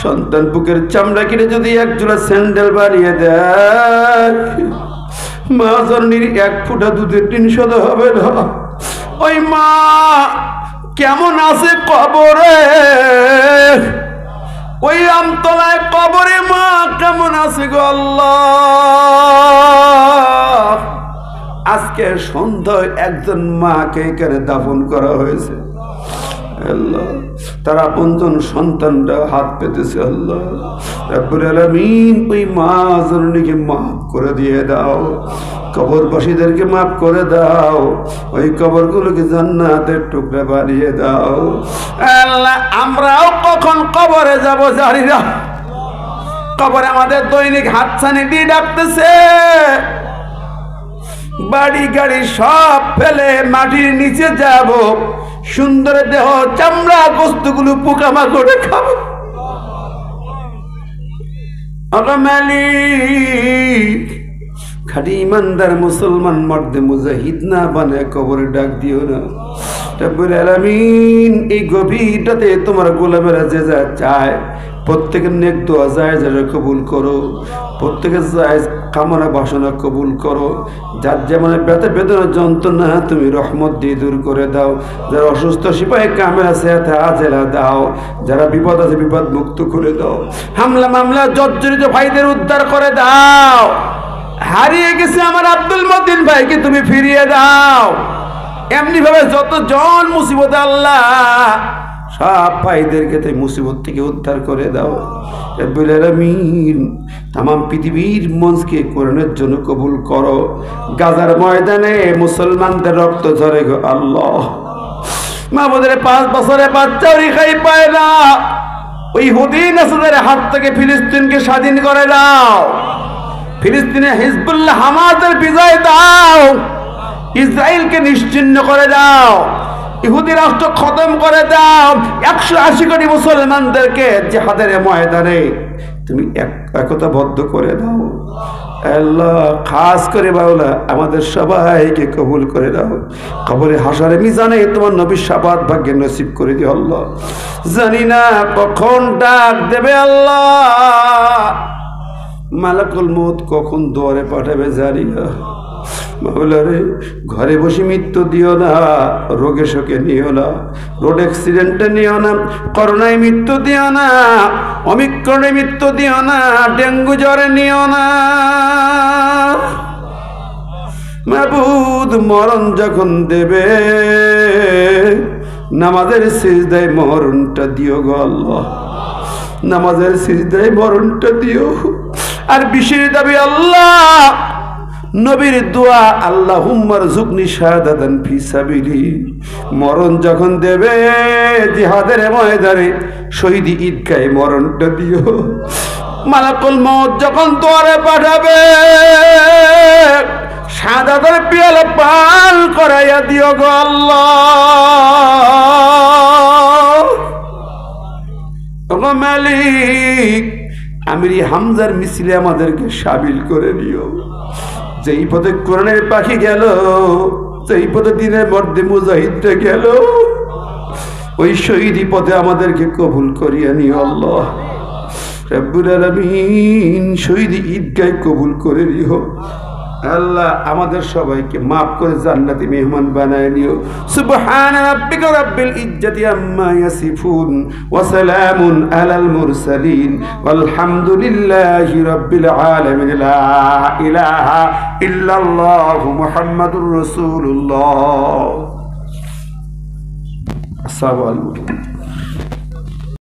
সন্তান বুকের চামড়া কিনে যদি এক জোড়া স্যান্ডেল বাড়িয়ে দেয় মা জননীর এক ফোঁটা দুধের ঋণ শোধ হবে না। ওই মা কেমন আছে কবরে, ওই আমতলায় কবরে মা কেমন আছে গো আল্লাহ। আজকে সন্ধ্যায় একজন মাকে এখানে দাফন করা হয়েছে আল্লাহ। তার আপনজন সন্তানরা হাত পেতেছে আল্লাহ রব্বুল আলামিন। ওই মা জননীকে মাফ করে দিয়ে দাও, কবরবাসীদেরকে মাফ করে দাও, ওই কবরগুলোকে জান্নাতের টুকরা বানিয়ে দাও আল্লাহ। আমরাও কখন কবরে যাব জানি না। কবরে আমাদের দৈনিক হাতছানি দিয়ে ডাকতেছে। বাড়ি গাড়ি সব ফেলে মাটির নিচে যাব, সুন্দর দেহ চামড়া গোস্তগুলো পোকামাকড়ে খাবো। মালিক খাটি ইমানদার মুসলমান মর্দে মুজাহিদ না বানায় কবরে ডাক দিও না রব্বুল আলামিন। এই গভীরটাতে তোমার গোলামেরা যে যা চায় প্রত্যেকের নেক দোয়া জায়েজ কবুল করো, প্রত্যেকের জায়েজ কামনা বাসনা কবুল করো। যার যেমন ব্যথা বেদনা যন্ত্রণা তুমি রহমত দিয়ে দূর করে দাও। যারা অসুস্থ সিপাহী কামেল আছে আজেলা দাও, যারা বিপদ আছে বিপদ মুক্ত করে দাও। হামলা মামলা জর্জরিত ভাইদের উদ্ধার করে দাও। হারিয়ে গেছে আমার আব্দুল মতিন ভাইকে তুমি ফিরিয়ে দাও। এমনি ভাবে যতজন মুসিবত আল্লাহ সব ভাইদেরকে তুমি মুসিবত থেকে উদ্ধার করে দাও রব্বুল আলামিন। তামাম পৃথিবীর মঞ্চকে কোরআনের জন্য কবুল করো। গাজার ময়দানে মুসলমানদের রক্ত ঝরে গো আল্লাহ। মাহমুদের 5 বছরে বাচ্চাও রেখাই পায় না। ওই হুদিন আসাদের হাত থেকে ফিলিস্তিনকে স্বাধীন করে দাও। ফিলিস্তিনে হিজবুল্লাহ হামাসের বিজয় দাও। ইসরায়েলকে নিশ্চিহ্ন করে দাও। ইহুদি রাষ্ট্র খতম করে দাও। 180 কোটি মুসলমানদেরকে জিহাদের ময়দানে তুমি একতাবদ্ধ করে দাও আল্লাহ। খাস করে বাউলা আমাদের সবাইকে কবুল করে দাও। কবরে হাসরে মিজানে তোমার নবীর শাফাত ভাগ্যে নসিব করে দিও আল্লাহ। জানি না কখন ডাক দেবে আল্লাহ। মালাকুল মউত কখন দুয়ারে পাঠাবে জানি না। মাওলারে ঘরে বসে মৃত্যু দিও না, রোগে শোকে নিও না, রোড অ্যাক্সিডেন্টে নিও না, করোনায় মৃত্যু দিও না, অমিক্রণে মৃত্যু দিও না, ডেঙ্গু জ্বরে নিও না। মাবুদ মরণ যখন দেবে নামাজের সিজদায় মরণটা দিও গো আল্লাহ। নামাজের সিজদায় মরণটা দিও। আর বিশেষ দাবি আল্লাহ নবীর দোয়া আল্লাহুম্মা রযুকনি শাহাদাতান ফি সাবিলি। মরণ যখন দেবে জিহাদের ময়দানে শহীদ ঈদগাহে মরণটা দিও। মালাকুল মউত যখন দুয়ারে পাঠাবে শাহাদাতের পেয়ালা পান করাইয়া দিও গো আল্লাহ। ও মালিক আমিরি হামজার মিছিলে আমাদেরকে শামিল করে নিও। যেই পথে কোরআনের পাখি গেল, যেই পথে দিনের মধ্যে মুজাহিদরা গেল, ওই শহীদি পথে আমাদেরকে কবুল করিয়া নিও আল্লাহ রাব্বুল আলামিন। শহীদি ঈদগায় কবুল করে নিও আল্লাহ। আমাদের সবাইকে মাফ করে জান্নাতি মেহমান বানায় নিও। সুবহান রাব্বিকা রাব্বিল ইজ্জাতি আম্মা ইয়াসিফুন ওয়া সালামুন আলাল মুরসালিন ওয়ালহামদুলিল্লাহি রাব্বিল আলামিন। লা ইলাহা ইল্লাল্লাহু মুহাম্মাদুর রাসূলুল্লাহ। আসসালামু আলাইকুম।